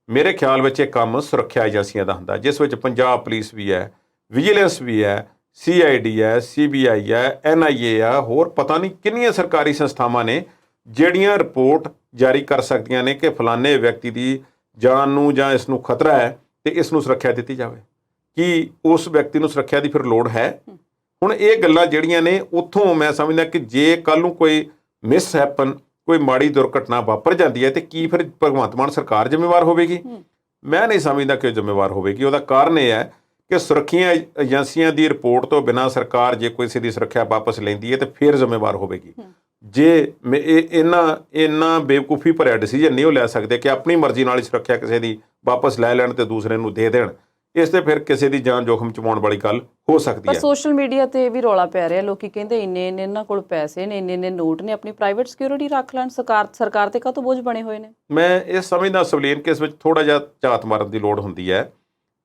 ਮੇਰੇ ਖਿਆਲ ਵਿੱਚ ਇਹ ਕੰਮ ਸੁਰੱਖਿਆ ਏਜੰਸੀਆਂ ਦਾ ਹੁੰਦਾ, ਜਿਸ ਵਿੱਚ ਪੰਜਾਬ ਪੁਲਿਸ ਵੀ ਹੈ, ਵਿਜੀਲੈਂਸ ਵੀ ਹੈ, CID ਹੈ, CBI ਹੈ, NIA ਆ, ਹੋਰ ਪਤਾ ਨਹੀਂ ਕਿੰਨੀਆਂ ਸਰਕਾਰੀ ਸੰਸਥਾਵਾਂ ਨੇ ਜਿਹੜੀਆਂ ਰਿਪੋਰਟ ਜਾਰੀ ਕਰ ਸਕਦੀਆਂ ਨੇ ਕਿ ਫਲਾਣੇ ਵਿਅਕਤੀ ਦੀ ਜਾਨ ਨੂੰ ਜਾਂ ਇਸ ਨੂੰ ਖਤਰਾ ਹੈ ਤੇ ਇਸ ਨੂੰ ਸੁਰੱਖਿਆ ਦਿੱਤੀ ਜਾਵੇ। ਕੀ ਉਸ ਵਿਅਕਤੀ ਨੂੰ ਸੁਰੱਖਿਆ ਦੀ ਫਿਰ ਲੋੜ ਹੈ? ਹੁਣ ਇਹ ਗੱਲਾਂ ਜਿਹੜੀਆਂ ਨੇ ਉੱਥੋਂ ਮੈਂ ਸਮਝਦਾ ਕਿ ਜੇ ਕੱਲ੍ਹ ਨੂੰ ਕੋਈ ਮਿਸ ਹੈਪਨ, ਕੋਈ ਮਾੜੀ ਦੁਰਘਟਨਾ ਵਾਪਰ ਜਾਂਦੀ ਹੈ ਤੇ ਕੀ ਫਿਰ ਭਗਵੰਤ ਮਾਨ ਸਰਕਾਰ ਜ਼ਿੰਮੇਵਾਰ ਹੋਵੇਗੀ? ਮੈਂ ਨਹੀਂ ਸਮਝਦਾ ਕਿ ਉਹ ਜ਼ਿੰਮੇਵਾਰ ਹੋਵੇਗੀ। ਉਹਦਾ ਕਾਰਨ ਇਹ ਹੈ ਕਿ ਸੁਰੱਖਿਆ ਏਜੰਸੀਆਂ ਦੀ ਰਿਪੋਰਟ ਤੋਂ ਬਿਨਾਂ ਸਰਕਾਰ ਜੇ ਕਿਸੇ ਦੀ ਸੁਰੱਖਿਆ ਵਾਪਸ ਲੈਂਦੀ ਹੈ ਤੇ ਫਿਰ ਜ਼ਿੰਮੇਵਾਰ ਹੋਵੇਗੀ। ਜੇ ਇੰਨਾ ਬੇਵਕੂਫੀ ਭਰਿਆ ਡਿਸੀਜਨ ਨਹੀਂ ਉਹ ਲੈ ਸਕਦੇ ਕਿ ਆਪਣੀ ਮਰਜ਼ੀ ਨਾਲ ਹੀ ਸੁਰੱਖਿਆ ਕਿਸੇ ਦੀ ਵਾਪਸ ਲੈ ਲੈਣ ਤੇ ਦੂਸਰੇ ਨੂੰ ਦੇ ਦੇਣ। ਇਸ ਤੇ ਫਿਰ ਕਿਸੇ ਦੀ ਜਾਨ ਜੋਖਮ ਚ ਪਾਉਣ ਵਾਲੀ ਗੱਲ ਹੋ ਸਕਦੀ ਹੈ। ਪਰ ਸੋਸ਼ਲ ਮੀਡੀਆ ਤੇ ਵੀ ਰੌਲਾ ਪੈ ਰਿਹਾ, ਲੋਕੀ ਕਹਿੰਦੇ ਇੰਨੇ ਇਹਨਾਂ ਕੋਲ ਪੈਸੇ ਨੇ, ਇੰਨੇ ਨੋਟ ਨੇ, ਆਪਣੀ ਪ੍ਰਾਈਵੇਟ ਸਿਕਿਉਰਿਟੀ ਰੱਖ ਲੈਣ। ਸਰਕਾਰ ਤੇ ਕਾਹਤੋਂ ਬੋਝ ਬਣੇ ਹੋਏ ਨੇ? ਮੈਂ ਇਹ ਸਮਝਦਾ ਸਵਲੀਨ ਕਿ ਇਸ ਵਿੱਚ ਥੋੜਾ ਜਿਹਾ ਝਾਤ ਮਾਰਨ ਦੀ ਲੋੜ ਹੁੰਦੀ ਹੈ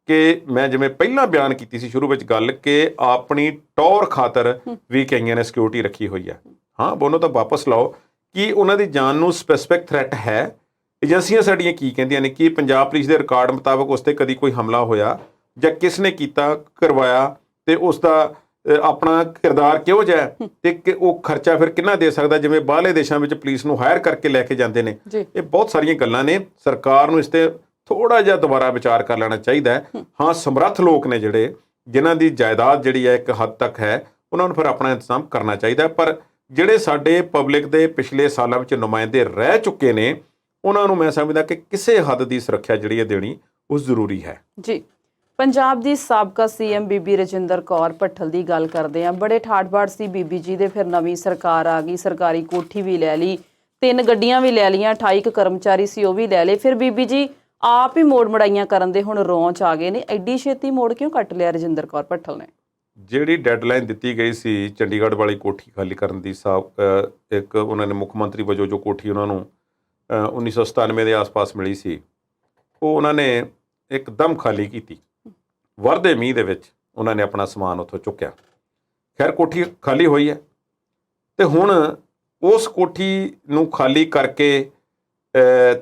ਕਿ ਮੈਂ ਜਿਵੇਂ ਪਹਿਲਾਂ ਬਿਆਨ ਕੀਤੀ ਸੀ ਸ਼ੁਰੂ ਵਿੱਚ ਗੱਲ ਕਿ ਆਪਣੀ ਟੌਰ ਖਾਤਰ ਵੀ ਕਈਆਂ ਨੇ ਸਿਕਿਉਰਿਟੀ ਰੱਖੀ ਹੋਈ ਹੈ। ਹਾਂ, ਬੋਨੋ ਤਾਂ ਵਾਪਸ ਲਾਓ। ਕੀ ਉਹਨਾਂ ਦੀ ਜਾਨ ਨੂੰ ਸਪੈਸੀਫਿਕ ਥ੍ਰੈਟ ਹੈ? ਏਜੰਸੀਆਂ ਸਾਡੀਆਂ ਕੀ ਕਹਿੰਦੀਆਂ ਨੇ? ਕੀ ਪੰਜਾਬ ਪੁਲਿਸ ਦੇ ਰਿਕਾਰਡ ਮੁਤਾਬਕ ਉਸ 'ਤੇ ਕਦੀ ਕੋਈ ਹਮਲਾ ਹੋਇਆ ਜਾਂ ਕਿਸ ਨੇ ਕੀਤਾ, ਕਰਵਾਇਆ ਤੇ ਉਸ ਦਾ ਆਪਣਾ ਕਿਰਦਾਰ ਕਿਹੋ ਜਿਹਾ ਤੇ ਉਹ ਖਰਚਾ ਫਿਰ ਕਿੰਨਾ ਦੇ ਸਕਦਾ? ਜਿਵੇਂ ਬਾਹਰਲੇ ਦੇਸ਼ਾਂ ਵਿੱਚ ਪੁਲਿਸ ਨੂੰ ਹਾਇਰ ਕਰਕੇ ਲੈ ਕੇ ਜਾਂਦੇ ਨੇ। ਇਹ ਬਹੁਤ ਸਾਰੀਆਂ ਗੱਲਾਂ ਨੇ। ਸਰਕਾਰ ਨੂੰ ਇਸ 'ਤੇ ਥੋੜ੍ਹਾ ਜਿਹਾ ਦੁਬਾਰਾ ਵਿਚਾਰ ਕਰ ਲੈਣਾ ਚਾਹੀਦਾ ਹੈ। ਹਾਂ, ਸਮਰੱਥ ਲੋਕ ਨੇ ਜਿਹੜੇ, ਜਿਨ੍ਹਾਂ ਦੀ ਜਾਇਦਾਦ ਜਿਹੜੀ ਹੈ ਇੱਕ ਹੱਦ ਤੱਕ ਹੈ, ਉਹਨਾਂ ਨੂੰ ਫਿਰ ਆਪਣਾ ਇੰਤਜ਼ਾਮ ਕਰਨਾ ਚਾਹੀਦਾ। ਪਰ ਜਿਹੜੇ ਸਾਡੇ ਪਬਲਿਕ ਦੇ ਪਿਛਲੇ ਸਾਲਾਂ ਵਿੱਚ ਨੁਮਾਇੰਦੇ ਰਹਿ ਚੁੱਕੇ ਨੇ, ਉਹਨਾਂ ਨੂੰ ਮੈਂ ਸਮਝਦਾ ਕਿ ਕਿਸੇ ਹੱਦ ਦੀ ਸੁਰੱਖਿਆ ਜਿਹੜੀ ਹੈ ਦੇਣੀ ਉਹ ਜ਼ਰੂਰੀ ਹੈ। ਜੀ, ਪੰਜਾਬ ਦੀ ਸਾਬਕਾ CM ਬੀਬੀ ਰਜਿੰਦਰ ਕੌਰ ਭੱਠਲ ਦੀ ਗੱਲ ਕਰਦੇ ਹਾਂ। ਬੜੇ ਠਾਠ-ਬਾਠ ਸੀ ਬੀਬੀ ਜੀ ਦੇ, ਫਿਰ ਨਵੀਂ ਸਰਕਾਰ ਆ ਗਈ, ਸਰਕਾਰੀ ਕੋਠੀ ਵੀ ਲੈ ਲਈ, 3 ਗੱਡੀਆਂ ਵੀ ਲੈ ਲਈਆਂ, 28 ਕਰਮਚਾਰੀ ਸੀ ਉਹ ਵੀ ਲੈ ਲਏ। ਫਿਰ ਬੀਬੀ ਜੀ ਆਪ ਹੀ ਮੋੜ ਮੜਾਈਆਂ ਕਰਨ ਦੇ ਹੁਣ ਰੌਂਚ ਆ ਗਏ ਨੇ। ਐਡੀ ਛੇਤੀ ਮੋੜ ਕਿਉਂ ਕੱਟ ਲਿਆ ਰਜਿੰਦਰ ਕੌਰ ਭੱਠਲ ਨੇ? ਜਿਹੜੀ ਡੈਡਲਾਈਨ ਦਿੱਤੀ ਗਈ ਸੀ ਚੰਡੀਗੜ੍ਹ ਵਾਲੀ ਕੋਠੀ ਖਾਲੀ ਕਰਨ ਦੀ, ਇੱਕ ਉਹਨਾਂ ਨੇ ਮੁੱਖ ਮੰਤਰੀ ਵਜੋਂ ਜੋ ਕੋਠੀ ਉਹਨਾਂ ਨੂੰ 1997 ਦੇ ਆਸ-ਪਾਸ ਮਿਲੀ ਸੀ, ਉਹ ਉਹਨਾਂ ਨੇ ਇੱਕਦਮ ਖਾਲੀ ਕੀਤੀ। ਵਰਦੇ ਮੀਂਹ ਦੇ ਵਿੱਚ ਉਹਨਾਂ ਨੇ ਆਪਣਾ ਸਮਾਨ ਉੱਥੋਂ ਚੁੱਕਿਆ। ਖੈਰ, ਕੋਠੀ ਖਾਲੀ ਹੋਈ ਹੈ ਤੇ ਹੁਣ ਉਸ ਕੋਠੀ ਨੂੰ ਖਾਲੀ ਕਰਕੇ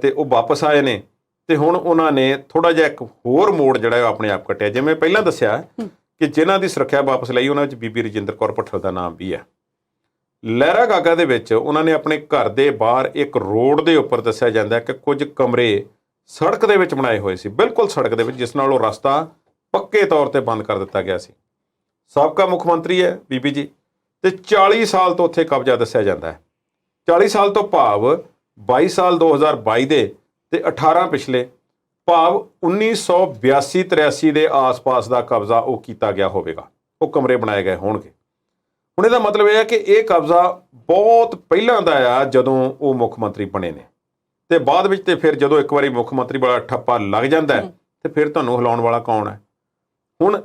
ਤੇ ਉਹ ਵਾਪਸ ਆਏ ਨੇ ਤੇ ਹੁਣ ਉਹਨਾਂ ਨੇ ਥੋੜ੍ਹਾ ਜਿਹਾ ਇੱਕ ਹੋਰ ਮੋੜ ਜਿਹੜਾ ਉਹ ਆਪਣੇ ਆਪ ਕੱਟਿਆ। ਜਿਵੇਂ ਪਹਿਲਾਂ ਦੱਸਿਆ ਕਿ ਜਿਨ੍ਹਾਂ ਦੀ ਸੁਰੱਖਿਆ ਵਾਪਸ ਲਈ ਉਹਨਾਂ ਵਿੱਚ ਬੀਬੀ ਰਜਿੰਦਰ ਕੌਰ ਭੱਠਲ ਦਾ ਨਾਮ ਵੀ ਹੈ। ਲਹਿਰਾ ਗਾਗਾ ਦੇ ਵਿੱਚ ਉਹਨਾਂ ਨੇ ਆਪਣੇ ਘਰ ਦੇ ਬਾਹਰ ਇੱਕ ਰੋਡ ਦੇ ਉੱਪਰ ਦੱਸਿਆ ਜਾਂਦਾ ਕਿ ਕੁਝ ਕਮਰੇ ਸੜਕ ਦੇ ਵਿੱਚ ਬਣਾਏ ਹੋਏ ਸੀ, ਬਿਲਕੁਲ ਸੜਕ ਦੇ ਵਿੱਚ, ਜਿਸ ਨਾਲ ਉਹ ਰਸਤਾ ਪੱਕੇ ਤੌਰ ਤੇ ਬੰਦ ਕਰ ਦਿੱਤਾ ਗਿਆ ਸੀ। ਸਾਬਕਾ ਮੁੱਖ ਮੰਤਰੀ ਹੈ ਬੀਬੀ ਜੀ ਤੇ 40 ਸਾਲ ਤੋਂ ਉੱਥੇ ਕਬਜ਼ਾ ਦੱਸਿਆ ਜਾਂਦਾ ਹੈ। 40 ਸਾਲ ਤੋਂ ਭਾਵ 22 ਸਾਲ 2022 ਦੇ ਤੇ 18 ਪਿਛਲੇ, ਭਾਵ 1982-83 ਦੇ ਆਸ-ਪਾਸ ਦਾ ਕਬਜ਼ਾ ਉਹ ਕੀਤਾ ਗਿਆ ਹੋਵੇਗਾ। ਉਹ ਕਮਰੇ ਬਣਾਏ ਗਏ ਹੋਣਗੇ। ਹੁਣ ਇਹਦਾ ਮਤਲਬ ਇਹ ਹੈ ਕਿ ਇਹ ਕਬਜ਼ਾ ਬਹੁਤ ਪਹਿਲਾਂ ਦਾ ਆ, ਜਦੋਂ ਉਹ ਮੁੱਖ ਮੰਤਰੀ ਬਣੇ ਨੇ, ਤੇ ਬਾਅਦ ਵਿੱਚ ਤੇ ਫਿਰ ਜਦੋਂ ਇੱਕ ਵਾਰੀ ਮੁੱਖ ਮੰਤਰੀ ਵਾਲਾ ਠੱਪਾ ਲੱਗ ਜਾਂਦਾ ਹੈ ਤੇ ਫਿਰ ਤੁਹਾਨੂੰ ਹਿਲਾਉਣ ਵਾਲਾ ਕੌਣ ਹੈ? ਹੁਣ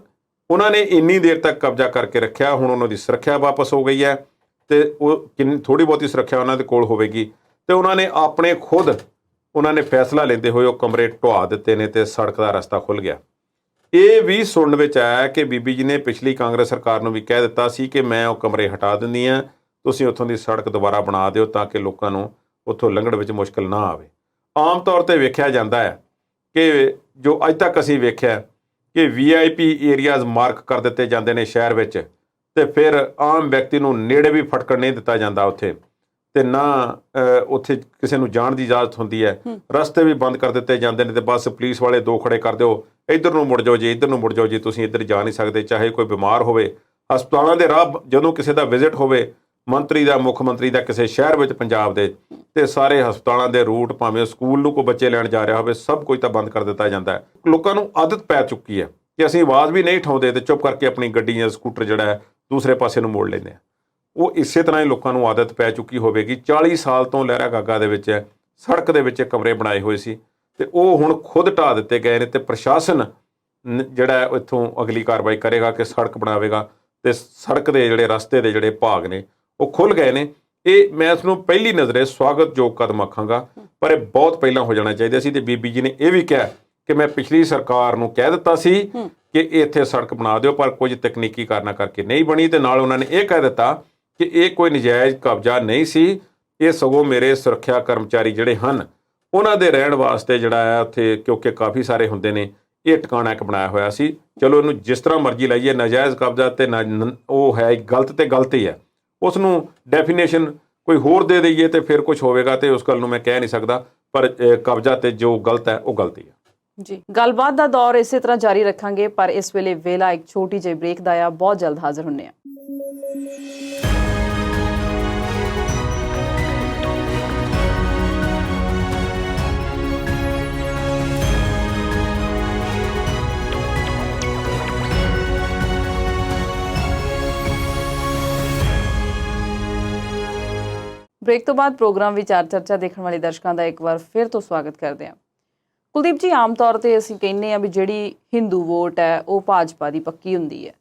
ਉਹਨਾਂ ਨੇ ਇੰਨੀ ਦੇਰ ਤੱਕ ਕਬਜ਼ਾ ਕਰਕੇ ਰੱਖਿਆ, ਹੁਣ ਉਹਨਾਂ ਦੀ ਸੁਰੱਖਿਆ ਵਾਪਸ ਹੋ ਗਈ ਹੈ ਤੇ ਉਹ ਥੋੜ੍ਹੀ ਬਹੁਤੀ ਸੁਰੱਖਿਆ ਉਹਨਾਂ ਦੇ ਕੋਲ ਹੋਵੇਗੀ ਤੇ ਉਹਨਾਂ ਨੇ ਆਪਣੇ ਖੁਦ ਉਹਨਾਂ ਨੇ ਫੈਸਲਾ ਲੈਂਦੇ ਹੋਏ ਉਹ ਕਮਰੇ ਢਵਾ ਦਿੱਤੇ ਨੇ ਤੇ ਸੜਕ ਦਾ ਰਸਤਾ ਖੁੱਲ ਗਿਆ। ਇਹ ਵੀ ਸੁਣਨ ਵਿੱਚ ਆਇਆ ਕਿ ਬੀਬੀ ਜੀ ਨੇ ਪਿਛਲੀ ਕਾਂਗਰਸ ਸਰਕਾਰ ਨੂੰ ਵੀ ਕਹਿ ਦਿੱਤਾ ਸੀ ਕਿ ਮੈਂ ਉਹ ਕਮਰੇ ਹਟਾ ਦਿੰਦੀ ਹਾਂ, ਤੁਸੀਂ ਉੱਥੋਂ ਦੀ ਸੜਕ ਦੁਬਾਰਾ ਬਣਾ ਦਿਓ ਤਾਂ ਕਿ ਲੋਕਾਂ ਨੂੰ ਉੱਥੋਂ ਲੰਘਣ ਵਿੱਚ ਮੁਸ਼ਕਲ ਨਾ ਆਵੇ। ਆਮ ਤੌਰ ਤੇ ਵੇਖਿਆ ਜਾਂਦਾ ਹੈ ਕਿ ਜੋ ਅੱਜ ਤੱਕ ਅਸੀਂ ਵੇਖਿਆ ਕਿ VIP ਏਰੀਆਜ਼ ਮਾਰਕ ਕਰ ਦਿੱਤੇ ਜਾਂਦੇ ਨੇ ਸ਼ਹਿਰ ਵਿੱਚ, ਤੇ ਫਿਰ ਆਮ ਵਿਅਕਤੀ ਨੂੰ ਨੇੜੇ ਵੀ ਫਟਕਣ ਨਹੀਂ ਦਿੱਤਾ ਜਾਂਦਾ ਉੱਥੇ, ਤੇ ਨਾ ਉੱਥੇ ਕਿਸੇ ਨੂੰ ਜਾਣ ਦੀ ਇਜਾਜ਼ਤ ਹੁੰਦੀ ਹੈ। ਰਸਤੇ ਵੀ ਬੰਦ ਕਰ ਦਿੱਤੇ ਜਾਂਦੇ ਨੇ ਤੇ ਬਸ ਪੁਲਿਸ ਵਾਲੇ ਦੋ ਖੜੇ ਕਰ ਦਿਓ, ਇੱਧਰ ਨੂੰ ਮੁੜ ਜਾਓ ਜੀ, ਇੱਧਰ ਨੂੰ ਮੁੜ ਜਾਓ ਜੀ, ਤੁਸੀਂ ਇੱਧਰ ਜਾ ਨਹੀਂ ਸਕਦੇ। ਚਾਹੇ ਕੋਈ ਬਿਮਾਰ ਹੋਵੇ, ਹਸਪਤਾਲਾਂ ਦੇ ਰਾਹ ਜਦੋਂ ਕਿਸੇ ਦਾ ਵਿਜ਼ਿਟ ਹੋਵੇ, ਮੰਤਰੀ ਦਾ, ਮੁੱਖ ਮੰਤਰੀ ਦਾ ਕਿਸੇ ਸ਼ਹਿਰ ਵਿੱਚ ਪੰਜਾਬ ਦੇ, ਤੇ ਸਾਰੇ ਹਸਪਤਾਲਾਂ ਦੇ ਰੂਟ, ਭਾਵੇਂ ਸਕੂਲ ਨੂੰ ਕੋਈ ਬੱਚੇ ਲੈਣ ਜਾ ਰਿਹਾ ਹੋਵੇ, ਸਭ ਕੁਝ ਤਾਂ ਬੰਦ ਕਰ ਦਿੱਤਾ ਜਾਂਦਾ ਹੈ। ਲੋਕਾਂ ਨੂੰ ਆਦਤ ਪੈ ਚੁੱਕੀ ਹੈ ਕਿ ਅਸੀਂ ਆਵਾਜ਼ ਵੀ ਨਹੀਂ ਉਠਾਉਂਦੇ ਤੇ ਚੁੱਪ ਕਰਕੇ ਆਪਣੀ ਗੱਡੀ ਜਾਂ ਸਕੂਟਰ ਜਿਹੜਾ ਹੈ ਦੂਸਰੇ ਪਾਸੇ ਨੂੰ ਮੋੜ ਲੈਂਦੇ ਹਾਂ। ਉਹ ਇਸੇ ਤਰ੍ਹਾਂ ਹੀ ਲੋਕਾਂ ਨੂੰ ਆਦਤ ਪੈ ਚੁੱਕੀ ਹੋਵੇਗੀ। 40 ਸਾਲ ਤੋਂ ਲਹਿਰਾ ਗਾਗਾ ਦੇ ਵਿੱਚ ਸੜਕ ਦੇ ਵਿੱਚ ਕਮਰੇ ਬਣਾਏ ਹੋਏ ਸੀ ਤੇ ਉਹ ਹੁਣ ਖੁਦ ਢਾਹ ਦਿੱਤੇ ਗਏ ਨੇ, ਤੇ ਪ੍ਰਸ਼ਾਸਨ ਜਿਹੜਾ ਹੈ ਇੱਥੋਂ ਅਗਲੀ ਕਾਰਵਾਈ ਕਰੇਗਾ ਕਿ ਸੜਕ ਬਣਾਵੇਗਾ, ਤੇ ਸੜਕ ਦੇ ਜਿਹੜੇ ਰਸਤੇ ਦੇ ਜਿਹੜੇ ਭਾਗ ਨੇ ਉਹ ਖੁੱਲ ਗਏ ਨੇ। ਇਹ ਮੈਂ ਇਸ ਨੂੰ ਪਹਿਲੀ ਨਜ਼ਰੇ ਸਵਾਗਤਯੋਗ ਕਦਮ ਆਖਾਂਗਾ, ਪਰ ਇਹ ਬਹੁਤ ਪਹਿਲਾਂ ਹੋ ਜਾਣਾ ਚਾਹੀਦਾ ਸੀ। ਤੇ ਬੀਬੀ ਜੀ ਨੇ ਇਹ ਵੀ ਕਿਹਾ ਕਿ ਮੈਂ ਪਿਛਲੀ ਸਰਕਾਰ ਨੂੰ ਕਹਿ ਦਿੱਤਾ ਸੀ ਕਿ ਇੱਥੇ ਸੜਕ ਬਣਾ ਦਿਓ, ਪਰ ਕੁਝ ਤਕਨੀਕੀ ਕਾਰਨਾਂ ਕਰਕੇ ਨਹੀਂ ਬਣੀ। ਤੇ ਨਾਲ ਉਹਨਾਂ ਨੇ ਇਹ ਕਹਿ ਦਿੱਤਾ ਕਿ ਇਹ ਕੋਈ ਨਜਾਇਜ਼ ਕਬਜ਼ਾ ਨਹੀਂ ਸੀ, ਇਹ ਸਗੋਂ ਮੇਰੇ ਸੁਰੱਖਿਆ ਕਰਮਚਾਰੀ ਜਿਹੜੇ ਹਨ ਉਹਨਾਂ ਦੇ ਰਹਿਣ ਵਾਸਤੇ ਜਿਹੜਾ ਹੈ ਉੱਥੇ, ਕਿਉਂਕਿ ਕਾਫੀ ਸਾਰੇ ਹੁੰਦੇ ਨੇ, ਇਹ ਟਿਕਾਣਾ ਇੱਕ ਬਣਾਇਆ ਹੋਇਆ ਸੀ। ਚਲੋ ਇਹਨੂੰ ਜਿਸ ਤਰ੍ਹਾਂ ਮਰਜ਼ੀ ਲਾਈਏ, ਨਾਜਾਇਜ਼ ਕਬਜ਼ਾ ਤੇ ਉਹ ਹੈ ਗਲਤ ਤੇ ਗਲਤ ਹੀ ਹੈ, ਉਸ ਨੂੰ ਡੈਫੀਨੇਸ਼ਨ ਕੋਈ ਹੋਰ ਦੇ ਦਈਏ ਤੇ ਫਿਰ ਕੁਝ ਹੋਵੇਗਾ, ਤੇ ਉਸ ਗੱਲ ਨੂੰ ਮੈਂ ਕਹਿ ਨਹੀਂ ਸਕਦਾ, ਪਰ ਕਬਜ਼ਾ ਤੇ ਜੋ ਗਲਤ ਹੈ ਉਹ ਗਲਤ ਹੀ ਹੈ। ਜੀ, ਗੱਲਬਾਤ ਦਾ ਦੌਰ ਇਸੇ ਤਰ੍ਹਾਂ ਜਾਰੀ ਰੱਖਾਂਗੇ, ਪਰ ਇਸ ਵੇਲੇ ਵੇਲਾ ਇੱਕ ਛੋਟੀ ਜਿਹੀ ਬ੍ਰੇਕ ਦਾ ਆ। ਬਹੁਤ ਜਲਦ ਹਾਜ਼ਰ ਹੁੰਨੇ ਆ। ਬ੍ਰੇਕ ਤੋਂ ਬਾਅਦ ਪ੍ਰੋਗਰਾਮ ਵਿਚਾਰ ਚਰਚਾ ਦੇਖਣ ਵਾਲੇ ਦਰਸ਼ਕਾਂ ਦਾ ਇੱਕ ਵਾਰ ਫਿਰ ਤੋਂ ਸਵਾਗਤ ਕਰਦੇ ਹਾਂ। ਕੁਲਦੀਪ ਜੀ, ਆਮ ਤੌਰ ਤੇ ਅਸੀਂ ਕਹਿੰਦੇ ਹਾਂ ਵੀ ਜਿਹੜੀ ਹਿੰਦੂ ਵੋਟ ਹੈ ਉਹ ਭਾਜਪਾ ਦੀ ਪੱਕੀ ਹੁੰਦੀ ਹੈ।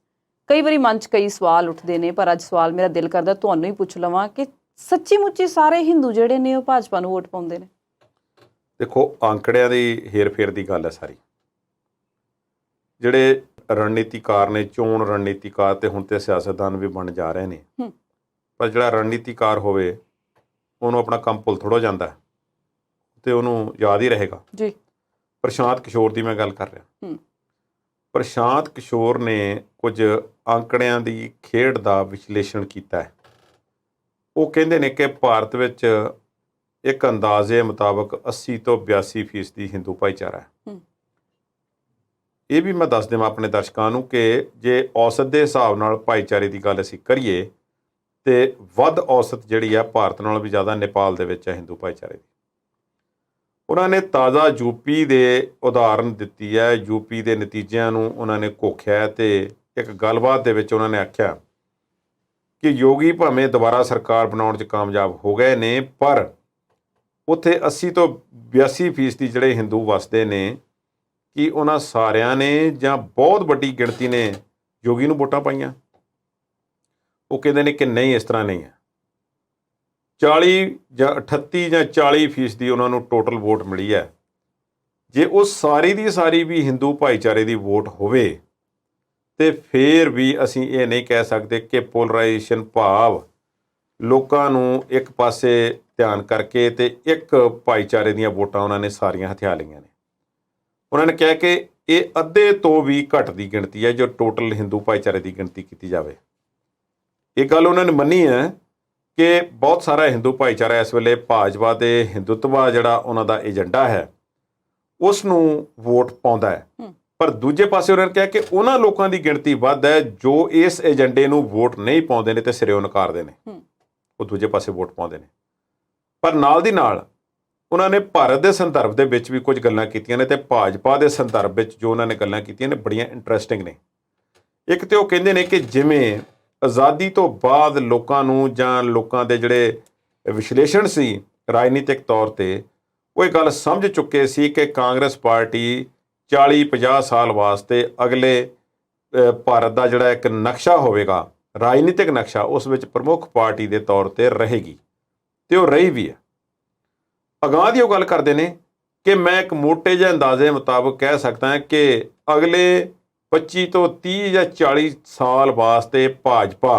ਕਈ ਵਾਰੀ ਮਨ 'ਚ ਕਈ ਸਵਾਲ ਉੱਠਦੇ ਨੇ, ਪਰ ਅੱਜ ਸਵਾਲ ਮੇਰਾ ਦਿਲ ਕਰਦਾ ਤੁਹਾਨੂੰ ਹੀ ਪੁੱਛ ਲਵਾਂ ਕਿ ਸੱਚੀ ਮੁੱਚੀ ਸਾਰੇ ਹਿੰਦੂ ਜਿਹੜੇ ਨੇ ਉਹ ਭਾਜਪਾ ਨੂੰ ਵੋਟ ਪਾਉਂਦੇ ਨੇ? ਦੇਖੋ, ਅੰਕੜਿਆਂ ਦੀ ਹੇਰ-ਫੇਰ ਦੀ ਗੱਲ ਹੈ ਸਾਰੀ। ਜਿਹੜੇ ਰਣਨੀਤੀਕਾਰ ਨੇ, ਚੋਣ ਰਣਨੀਤੀਕਾਰ, ਤੇ ਹੁਣ ਤੇ ਸਿਆਸਤਦਾਨ ਵੀ ਬਣ ਜਾ ਰਹੇ ਨੇ, ਪਰ ਜਿਹੜਾ ਰਣਨੀਤੀਕਾਰ ਹੋਵੇ ਉਹਨੂੰ ਆਪਣਾ ਕੰਮ ਭੁੱਲ ਥੋੜ੍ਹਾ ਜਾਂਦਾ ਤੇ ਉਹਨੂੰ ਯਾਦ ਹੀ ਰਹੇਗਾ ਜੀ। ਪ੍ਰਸ਼ਾਂਤ ਕਿਸ਼ੋਰ ਦੀ ਮੈਂ ਗੱਲ ਕਰ ਰਿਹਾ। ਪ੍ਰਸ਼ਾਂਤ ਕਿਸ਼ੋਰ ਨੇ ਕੁਝ ਅੰਕੜਿਆਂ ਦੀ ਖੇਡ ਦਾ ਵਿਸ਼ਲੇਸ਼ਣ ਕੀਤਾ ਹੈ। ਉਹ ਕਹਿੰਦੇ ਨੇ ਕਿ ਭਾਰਤ ਵਿੱਚ ਇੱਕ ਅੰਦਾਜ਼ੇ ਮੁਤਾਬਕ 80 ਤੋਂ 82% ਹਿੰਦੂ ਭਾਈਚਾਰਾ ਹੈ। ਇਹ ਵੀ ਮੈਂ ਦੱਸ ਦੇਵਾਂ ਆਪਣੇ ਦਰਸ਼ਕਾਂ ਨੂੰ ਕਿ ਜੇ ਔਸਤ ਦੇ ਹਿਸਾਬ ਨਾਲ ਭਾਈਚਾਰੇ ਦੀ ਗੱਲ ਅਸੀਂ ਕਰੀਏ ਤੇ ਵੱਧ ਔਸਤ ਜਿਹੜੀ ਆ ਭਾਰਤ ਨਾਲੋਂ ਵੀ ਜ਼ਿਆਦਾ ਨੇਪਾਲ ਦੇ ਵਿੱਚ ਹੈ ਹਿੰਦੂ ਭਾਈਚਾਰੇ ਦੀ। ਉਹਨਾਂ ਨੇ ਤਾਜ਼ਾ ਯੂਪੀ ਦੇ ਉਦਾਹਰਨ ਦਿੱਤੀ ਹੈ, ਯੂਪੀ ਦੇ ਨਤੀਜਿਆਂ ਨੂੰ ਉਹਨਾਂ ਨੇ ਘੋਖਿਆ, ਤੇ ਇੱਕ ਗੱਲਬਾਤ ਦੇ ਵਿੱਚ ਉਹਨਾਂ ਨੇ ਆਖਿਆ ਕਿ ਯੋਗੀ ਭਾਵੇਂ ਦੁਬਾਰਾ ਸਰਕਾਰ ਬਣਾਉਣ 'ਚ ਕਾਮਯਾਬ ਹੋ ਗਏ ਨੇ, ਪਰ ਉੱਥੇ 80 ਤੋਂ 82% ਜਿਹੜੇ ਹਿੰਦੂ ਵਸਦੇ ਨੇ, ਕਿ ਉਹਨਾਂ ਸਾਰਿਆਂ ਨੇ ਜਾਂ ਬਹੁਤ ਵੱਡੀ ਗਿਣਤੀ ਨੇ ਯੋਗੀ ਨੂੰ ਵੋਟਾਂ ਪਾਈਆਂ? ਉਹ ਕਹਿੰਦੇ ਨੇ ਕਿ ਨਹੀਂ, ਇਸ ਤਰ੍ਹਾਂ ਨਹੀਂ ਹੈ। 40 ਜਾਂ 38 ਜਾਂ 40% ਉਹਨਾਂ ਨੂੰ ਟੋਟਲ ਵੋਟ ਮਿਲੀ ਹੈ। ਜੇ ਉਹ ਸਾਰੀ ਦੀ ਸਾਰੀ ਵੀ ਹਿੰਦੂ ਭਾਈਚਾਰੇ ਦੀ ਵੋਟ ਹੋਵੇ ਤੇ ਫਿਰ ਵੀ ਅਸੀਂ ਇਹ ਨਹੀਂ ਕਹਿ ਸਕਦੇ ਕਿ ਪੋਲਰਾਈਜੇਸ਼ਨ, ਭਾਵ ਲੋਕਾਂ ਨੂੰ ਇੱਕ ਪਾਸੇ ਧਿਆਨ ਕਰਕੇ ਤੇ ਇੱਕ ਭਾਈਚਾਰੇ ਦੀਆਂ ਵੋਟਾਂ ਉਹਨਾਂ ਨੇ ਸਾਰੀਆਂ ਹਥਿਆ ਲਈਆਂ ਨੇ। ਉਹਨਾਂ ਨੇ ਕਿਹਾ ਕਿ ਇਹ ਅੱਧੇ ਤੋਂ ਵੀ ਘੱਟ ਦੀ ਗਿਣਤੀ ਹੈ ਜੋ ਟੋਟਲ ਹਿੰਦੂ ਭਾਈਚਾਰੇ ਦੀ ਗਿਣਤੀ ਕੀਤੀ ਜਾਵੇ। ਇਹ ਗੱਲ ਉਹਨਾਂ ਨੇ ਮੰਨੀ ਹੈ ਕਿ ਬਹੁਤ ਸਾਰਾ ਹਿੰਦੂ ਭਾਈਚਾਰਾ ਇਸ ਵੇਲੇ ਭਾਜਪਾ ਦੇ ਹਿੰਦੂਤਵਾ ਜਿਹੜਾ ਉਹਨਾਂ ਦਾ ਏਜੰਡਾ ਹੈ ਉਸ ਨੂੰ ਵੋਟ ਪਾਉਂਦਾ ਹੈ, ਪਰ ਦੂਜੇ ਪਾਸੇ ਉਹਨਾਂ ਨੇ ਕਿਹਾ ਕਿ ਉਹਨਾਂ ਲੋਕਾਂ ਦੀ ਗਿਣਤੀ ਵੱਧ ਹੈ ਜੋ ਇਸ ਏਜੰਡੇ ਨੂੰ ਵੋਟ ਨਹੀਂ ਪਾਉਂਦੇ ਨੇ ਤੇ ਸਿਰਿਓਂ ਨਕਾਰਦੇ ਨੇ, ਉਹ ਦੂਜੇ ਪਾਸੇ ਵੋਟ ਪਾਉਂਦੇ ਨੇ। ਪਰ ਨਾਲ ਦੀ ਨਾਲ ਉਹਨਾਂ ਨੇ ਭਾਰਤ ਦੇ ਸੰਦਰਭ ਦੇ ਵਿੱਚ ਵੀ ਕੁਝ ਗੱਲਾਂ ਕੀਤੀਆਂ ਨੇ, ਤੇ ਭਾਜਪਾ ਦੇ ਸੰਦਰਭ ਵਿੱਚ ਜੋ ਉਹਨਾਂ ਨੇ ਗੱਲਾਂ ਕੀਤੀਆਂ ਨੇ ਬੜੀਆਂ ਇੰਟਰਸਟਿੰਗ ਨੇ। ਇੱਕ ਤੇ ਉਹ ਕਹਿੰਦੇ ਨੇ ਕਿ ਜਿਵੇਂ ਆਜ਼ਾਦੀ ਤੋਂ ਬਾਅਦ ਲੋਕਾਂ ਨੂੰ, ਜਾਂ ਲੋਕਾਂ ਦੇ ਜਿਹੜੇ ਵਿਸ਼ਲੇਸ਼ਣ ਸੀ ਰਾਜਨੀਤਿਕ ਤੌਰ 'ਤੇ, ਉਹ ਇਹ ਗੱਲ ਸਮਝ ਚੁੱਕੇ ਸੀ ਕਿ ਕਾਂਗਰਸ ਪਾਰਟੀ 40-50 ਸਾਲ ਵਾਸਤੇ ਅਗਲੇ ਭਾਰਤ ਦਾ ਜਿਹੜਾ ਇੱਕ ਨਕਸ਼ਾ ਹੋਵੇਗਾ, ਰਾਜਨੀਤਿਕ ਨਕਸ਼ਾ, ਉਸ ਵਿੱਚ ਪ੍ਰਮੁੱਖ ਪਾਰਟੀ ਦੇ ਤੌਰ 'ਤੇ ਰਹੇਗੀ, ਤੇ ਉਹ ਰਹੀ ਵੀ ਹੈ। ਅਗਾਂਹ ਦੀ ਉਹ ਗੱਲ ਕਰਦੇ ਨੇ ਕਿ ਮੈਂ ਇੱਕ ਮੋਟੇ ਜਿਹੇ ਅੰਦਾਜ਼ੇ ਮੁਤਾਬਕ ਕਹਿ ਸਕਦਾ ਹਾਂ ਕਿ ਅਗਲੇ 25 ਤੋਂ 30 ਜਾਂ 40 ਸਾਲ ਵਾਸਤੇ ਭਾਜਪਾ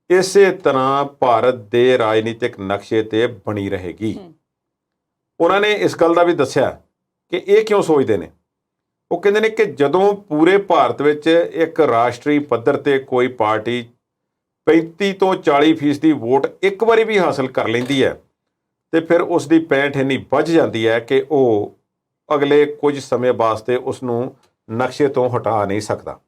ਇਸੇ ਤਰ੍ਹਾਂ ਭਾਰਤ ਦੇ ਰਾਜਨੀਤਿਕ ਨਕਸ਼ੇ ਤੇ ਬਣੀ ਰਹੇਗੀ। ਉਹਨਾਂ ਨੇ ਇਸ ਗੱਲ ਦਾ ਵੀ ਦੱਸਿਆ ਕਿ ਇਹ ਕਿਉਂ ਸੋਚਦੇ ਨੇ। ਉਹ ਕਹਿੰਦੇ ਨੇ ਕਿ ਜਦੋਂ ਪੂਰੇ ਭਾਰਤ ਵਿੱਚ ਇੱਕ ਰਾਸ਼ਟਰੀ ਪੱਧਰ ਤੇ ਕੋਈ ਪਾਰਟੀ 35 ਤੋਂ 40% ਵੋਟ ਇੱਕ ਵਾਰੀ ਵੀ ਹਾਸਲ ਕਰ ਲੈਂਦੀ ਹੈ ਤੇ ਫਿਰ ਉਸ ਦੀ ਪੈਂਠ ਇੰਨੀ ਵੱਜ ਜਾਂਦੀ ਹੈ ਕਿ ਉਹ ਅਗਲੇ ਕੁਝ ਸਮੇਂ ਵਾਸਤੇ ਉਸ ਨੂੰ ਨਕਸ਼ੇ ਤੋਂ ਹਟਾ ਨਹੀਂ ਸਕਦਾ।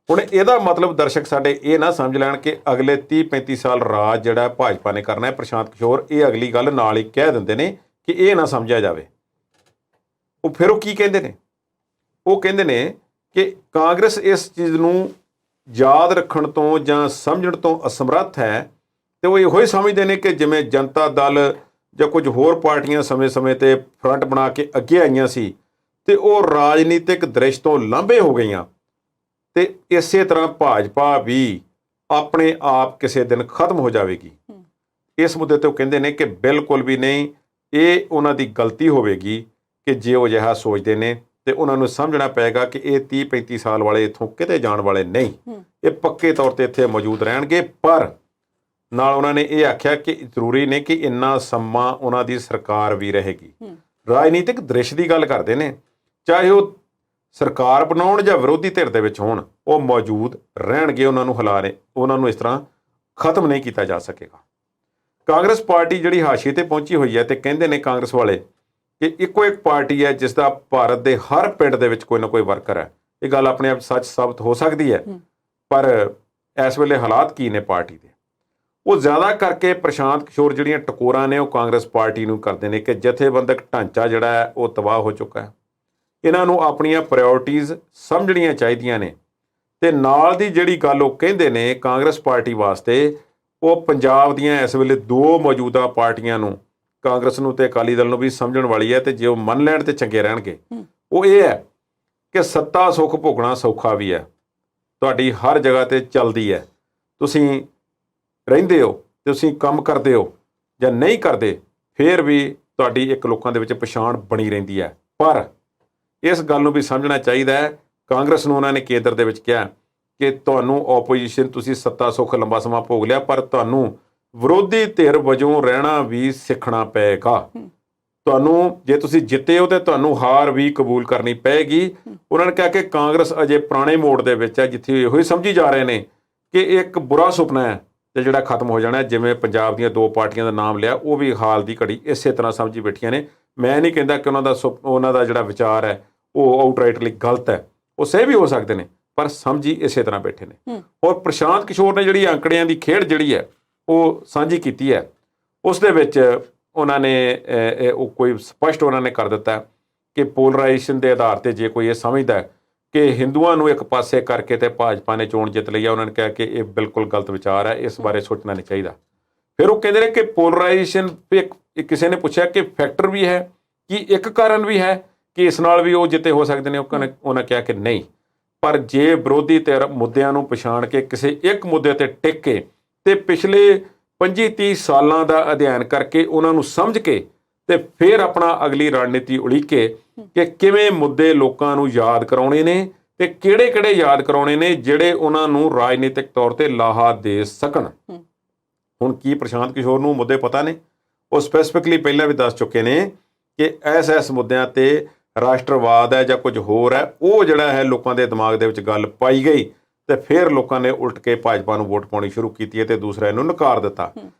ਹੁਣ ਇਹਦਾ ਮਤਲਬ ਦਰਸ਼ਕ ਸਾਡੇ ਇਹ ਨਾ ਸਮਝ ਲੈਣ ਕਿ ਅਗਲੇ 30-35 ਸਾਲ ਰਾਜ ਜਿਹੜਾ ਭਾਜਪਾ ਨੇ ਕਰਨਾ ਹੈ। ਪ੍ਰਸ਼ਾਂਤ ਕਿਸ਼ੋਰ ਇਹ ਅਗਲੀ ਗੱਲ ਨਾਲ ਹੀ ਕਹਿ ਦਿੰਦੇ ਨੇ ਕਿ ਇਹ ਨਾ ਸਮਝਿਆ ਜਾਵੇ। ਉਹ ਫਿਰ ਉਹ ਕੀ ਕਹਿੰਦੇ ਨੇ? ਉਹ ਕਹਿੰਦੇ ਨੇ ਕਿ ਕਾਂਗਰਸ ਇਸ ਚੀਜ਼ ਨੂੰ ਯਾਦ ਰੱਖਣ ਤੋਂ ਜਾਂ ਸਮਝਣ ਤੋਂ ਅਸਮਰੱਥ ਹੈ ਤੇ ਉਹ ਇਹੋ ਹੀ ਸਮਝਦੇ ਨੇ ਕਿ ਜਿਵੇਂ ਜਨਤਾ ਦਲ ਜਾਂ ਕੁਝ ਹੋਰ ਪਾਰਟੀਆਂ ਸਮੇਂ-ਸਮੇਂ ਤੇ ਫਰੰਟ ਬਣਾ ਕੇ ਅੱਗੇ ਆਈਆਂ ਸੀ ਤੇ ਉਹ ਰਾਜਨੀਤਿਕ ਦ੍ਰਿਸ਼ ਤੋਂ ਲਾਂਭੇ ਹੋ ਗਈਆਂ ਤੇ ਇਸੇ ਤਰ੍ਹਾਂ ਭਾਜਪਾ ਵੀ ਆਪਣੇ ਆਪ ਕਿਸੇ ਦਿਨ ਖਤਮ ਹੋ ਜਾਵੇਗੀ। ਇਸ ਮੁੱਦੇ ਤੇ ਉਹ ਕਹਿੰਦੇ ਨੇ ਕਿ ਬਿਲਕੁਲ ਵੀ ਨਹੀਂ, ਇਹ ਉਹਨਾਂ ਦੀ ਗਲਤੀ ਹੋਵੇਗੀ ਕਿ ਜੇ ਉਹ ਅਜਿਹਾ ਸੋਚਦੇ ਨੇ ਤੇ ਉਹਨਾਂ ਨੂੰ ਸਮਝਣਾ ਪਏਗਾ ਕਿ ਇਹ 30-35 ਸਾਲ ਵਾਲੇ ਇੱਥੋਂ ਕਿਤੇ ਜਾਣ ਵਾਲੇ ਨਹੀਂ, ਇਹ ਪੱਕੇ ਤੌਰ ਤੇ ਇੱਥੇ ਮੌਜੂਦ ਰਹਿਣਗੇ। ਪਰ ਨਾਲ ਉਹਨਾਂ ਨੇ ਇਹ ਆਖਿਆ ਕਿ ਜ਼ਰੂਰੀ ਨਹੀਂ ਕਿ ਇੰਨਾ ਸਮਾਂ ਉਹਨਾਂ ਦੀ ਸਰਕਾਰ ਵੀ ਰਹੇਗੀ। ਰਾਜਨੀਤਿਕ ਦ੍ਰਿਸ਼ ਦੀ ਗੱਲ ਕਰਦੇ ਨੇ, ਚਾਹੇ ਉਹ ਸਰਕਾਰ ਬਣਾਉਣ ਜਾਂ ਵਿਰੋਧੀ ਧਿਰ ਦੇ ਵਿੱਚ ਹੋਣ, ਉਹ ਮੌਜੂਦ ਰਹਿਣਗੇ। ਉਹਨਾਂ ਨੂੰ ਇਸ ਤਰ੍ਹਾਂ ਖਤਮ ਨਹੀਂ ਕੀਤਾ ਜਾ ਸਕੇਗਾ। ਕਾਂਗਰਸ ਪਾਰਟੀ ਜਿਹੜੀ ਹਾਸ਼ੀਏ ਤੇ ਪਹੁੰਚੀ ਹੋਈ ਹੈ ਤੇ ਕਹਿੰਦੇ ਨੇ ਕਾਂਗਰਸ ਵਾਲੇ ਕਿ ਇੱਕੋ ਇੱਕ ਪਾਰਟੀ ਹੈ ਜਿਸ ਦਾ ਭਾਰਤ ਦੇ ਹਰ ਪਿੰਡ ਦੇ ਵਿੱਚ ਕੋਈ ਨਾ ਕੋਈ ਵਰਕਰ ਹੈ। ਇਹ ਗੱਲ ਆਪਣੇ ਆਪ ਸੱਚ ਸਾਬਤ ਹੋ ਸਕਦੀ ਹੈ, ਪਰ ਇਸ ਵੇਲੇ ਹਾਲਾਤ ਕੀ ਨੇ ਪਾਰਟੀ ਦੇ? ਉਹ ਜ਼ਿਆਦਾ ਕਰਕੇ ਪ੍ਰਸ਼ਾਂਤ ਕਿਸ਼ੋਰ ਜਿਹੜੀਆਂ ਟਕੋਰਾਂ ਨੇ ਉਹ ਕਾਂਗਰਸ ਪਾਰਟੀ ਨੂੰ ਕਰਦੇ ਨੇ ਕਿ ਜਥੇਬੰਦਕ ਢਾਂਚਾ ਜਿਹੜਾ ਹੈ ਉਹ ਤਬਾਹ ਹੋ ਚੁੱਕਾ ਹੈ। ਇਹਨਾਂ ਨੂੰ ਆਪਣੀਆਂ ਪ੍ਰਾਇਓਰਟੀਜ਼ ਸਮਝਣੀਆਂ ਚਾਹੀਦੀਆਂ ਨੇ। ਤੇ ਨਾਲ ਦੀ ਜਿਹੜੀ ਗੱਲ ਉਹ ਕਹਿੰਦੇ ਨੇ ਕਾਂਗਰਸ ਪਾਰਟੀ ਵਾਸਤੇ, ਉਹ ਪੰਜਾਬ ਦੀਆਂ ਇਸ ਵੇਲੇ ਦੋ ਮੌਜੂਦਾ ਪਾਰਟੀਆਂ ਨੂੰ, ਕਾਂਗਰਸ ਨੂੰ ਤੇ ਅਕਾਲੀ ਦਲ ਨੂੰ ਵੀ ਸਮਝਣ ਵਾਲੀ ਹੈ ਤੇ ਜੇ ਉਹ ਮੰਨ ਲੈਣ ਤੇ ਚੰਗੇ ਰਹਿਣਗੇ। ਉਹ ਇਹ ਹੈ ਕਿ ਸੱਤਾ ਸੁੱਖ ਭੋਗਣਾ ਸੌਖਾ ਵੀ ਹੈ, ਤੁਹਾਡੀ ਹਰ ਜਗ੍ਹਾ ਤੇ ਚੱਲਦੀ ਹੈ। ਤੁਸੀਂ ਰਹਿੰਦੇ ਹੋ, ਤੁਸੀਂ ਕੰਮ ਕਰਦੇ ਹੋ ਜਾਂ ਨਹੀਂ ਕਰਦੇ, ਫਿਰ ਵੀ ਤੁਹਾਡੀ ਇੱਕ ਲੋਕਾਂ ਦੇ ਵਿੱਚ ਪਛਾਣ ਬਣੀ ਰਹਿੰਦੀ ਹੈ। ਪਰ ਇਸ ਗੱਲ ਨੂੰ ਵੀ ਸਮਝਣਾ ਚਾਹੀਦਾ ਹੈ, ਕਾਂਗਰਸ ਨੂੰ ਉਹਨਾਂ ਨੇ ਕੇਂਦਰ ਦੇ ਵਿੱਚ ਕਿਹਾ ਕਿ ਤੁਹਾਨੂੰ ਆਪੋਜੀਸ਼ਨ, ਤੁਸੀਂ ਸੱਤਾ ਸੁੱਖ ਲੰਬਾ ਸਮਾਂ ਭੋਗ ਲਿਆ, ਪਰ ਤੁਹਾਨੂੰ ਵਿਰੋਧੀ ਧਿਰ ਵਜੋਂ ਰਹਿਣਾ ਵੀ ਸਿੱਖਣਾ ਪਏਗਾ। ਤੁਹਾਨੂੰ ਜੇ ਤੁਸੀਂ ਜਿੱਤੇ ਹੋ ਤੇ ਤੁਹਾਨੂੰ ਹਾਰ ਵੀ ਕਬੂਲ ਕਰਨੀ ਪਏਗੀ। ਉਹਨਾਂ ਨੇ ਕਿਹਾ ਕਿ ਕਾਂਗਰਸ ਅਜੇ ਪੁਰਾਣੇ ਮੋੜ ਦੇ ਵਿੱਚ ਹੈ, ਜਿੱਥੇ ਇਹੋ ਹੀ ਸਮਝੀ ਜਾ ਰਹੇ ਨੇ ਕਿ ਇੱਕ ਬੁਰਾ ਸੁਪਨਾ ਹੈ ਤੇ ਜਿਹੜਾ ਖਤਮ ਹੋ ਜਾਣਾ। ਜਿਵੇਂ ਪੰਜਾਬ ਦੀਆਂ ਦੋ ਪਾਰਟੀਆਂ ਦਾ ਨਾਮ ਲਿਆ, ਉਹ ਵੀ ਹਾਲ ਦੀ ਘੜੀ ਇਸੇ ਤਰ੍ਹਾਂ ਸਮਝੀ ਬੈਠੀਆਂ ਨੇ। ਮੈਂ ਨਹੀਂ ਕਹਿੰਦਾ ਕਿ ਉਹਨਾਂ ਦਾ ਜਿਹੜਾ ਵਿਚਾਰ ਹੈ ਉਹ ਆਊਟਰਾਈਟਲੀ ਗਲਤ ਹੈ, ਉਹ ਸਹੀ ਵੀ ਹੋ ਸਕਦੇ ਨੇ, ਪਰ ਸਮਝੀ ਇਸੇ ਤਰ੍ਹਾਂ ਬੈਠੇ ਨੇ। ਔਰ ਪ੍ਰਸ਼ਾਂਤ ਕਿਸ਼ੋਰ ਨੇ ਜਿਹੜੀ ਅੰਕੜਿਆਂ ਦੀ ਖੇਡ ਜਿਹੜੀ ਹੈ ਉਹ ਸਾਂਝੀ ਕੀਤੀ ਹੈ, ਉਸ ਦੇ ਵਿੱਚ ਉਹਨਾਂ ਨੇ ਉਹ ਕੋਈ ਸਪਸ਼ਟ ਉਹਨਾਂ ਨੇ ਕਰ ਦਿੱਤਾ ਕਿ ਪੋਲਰਾਈਜੇਸ਼ਨ ਦੇ ਆਧਾਰ ਤੇ ਜੇ ਕੋਈ ਇਹ ਸਮਝਦਾ ਹੈ ਕਿ ਹਿੰਦੂਆਂ ਨੂੰ ਇੱਕ ਪਾਸੇ ਕਰਕੇ ਤੇ ਭਾਜਪਾ ਨੇ ਚੋਣ ਜਿੱਤ ਲਈ ਹੈ, ਉਹਨਾਂ ਨੇ ਕਿਹਾ ਕਿ ਇਹ ਬਿਲਕੁਲ ਗਲਤ ਵਿਚਾਰ ਹੈ, ਇਸ ਬਾਰੇ ਸੋਚਣਾ ਨਹੀਂ ਚਾਹੀਦਾ। ਫਿਰ ਉਹ ਕਹਿੰਦੇ ਨੇ ਕਿ ਪੋਲਰਾਈਜੇਸ਼ਨ ਕਿਸੇ ਨੇ ਪੁੱਛਿਆ ਕਿ ਫੈਕਟਰ ਵੀ ਹੈ, ਕਿ ਇੱਕ ਕਾਰਨ ਵੀ ਹੈ ਕਿ ਇਸ ਨਾਲ ਵੀ ਉਹ ਜਿੱਤੇ ਹੋ ਸਕਦੇ ਨੇ। ਉਹਨਾਂ ਕਿਹਾ ਕਿ ਨਹੀਂ, ਪਰ ਜੇ ਵਿਰੋਧੀ ਧਿਰ ਮੁੱਦਿਆਂ ਨੂੰ ਪਛਾਣ ਕੇ ਕਿਸੇ ਇੱਕ ਮੁੱਦੇ ਤੇ ਟਿਕ ਕੇ ਤੇ ਪਿਛਲੇ 25-30 ਸਾਲਾਂ ਦਾ ਅਧਿਐਨ ਕਰਕੇ ਉਹਨਾਂ ਨੂੰ ਸਮਝ ਕੇ ਤੇ ਫਿਰ ਆਪਣਾ ਅਗਲੀ ਰਣਨੀਤੀ ਉਲੀਕੇ ਕਿ ਕਿਵੇਂ ਮੁੱਦੇ ਲੋਕਾਂ ਨੂੰ ਯਾਦ ਕਰਾਉਣੇ ਨੇ ਤੇ ਕਿਹੜੇ-ਕਿਹੜੇ ਯਾਦ ਕਰਾਉਣੇ ਨੇ ਜਿਹੜੇ ਉਹਨਾਂ ਨੂੰ ਰਾਜਨੀਤਿਕ ਤੌਰ ਤੇ ਲਾਹਾ ਦੇ ਸਕਣ। ਹੁਣ ਕੀ ਪ੍ਰਸ਼ਾਂਤ ਕਿਸ਼ੋਰ ਨੂੰ ਮੁੱਦੇ ਪਤਾ ਨੇ? ਉਹ ਸਪੈਸੀਫਿਕਲੀ ਪਹਿਲਾਂ ਵੀ ਦੱਸ ਚੁੱਕੇ ਨੇ ਕਿ ਇਸ ਮੁੱਦਿਆਂ ਤੇ ਰਾਸ਼ਟਰਵਾਦ ਹੈ ਜਾਂ ਕੁਝ ਹੋਰ ਹੈ, ਉਹ ਜਿਹੜਾ ਹੈ ਲੋਕਾਂ ਦੇ ਦਿਮਾਗ ਦੇ ਵਿੱਚ ਗੱਲ ਪਾਈ ਗਈ ਤੇ ਫਿਰ ਲੋਕਾਂ ਨੇ ਉਲਟ ਕੇ ਭਾਜਪਾ ਨੂੰ ਵੋਟ ਪਾਉਣੀ ਸ਼ੁਰੂ ਕੀਤੀ ਹੈ ਤੇ ਦੂਸਰਿਆਂ ਨੂੰ ਨਕਾਰ ਦਿੱਤਾ।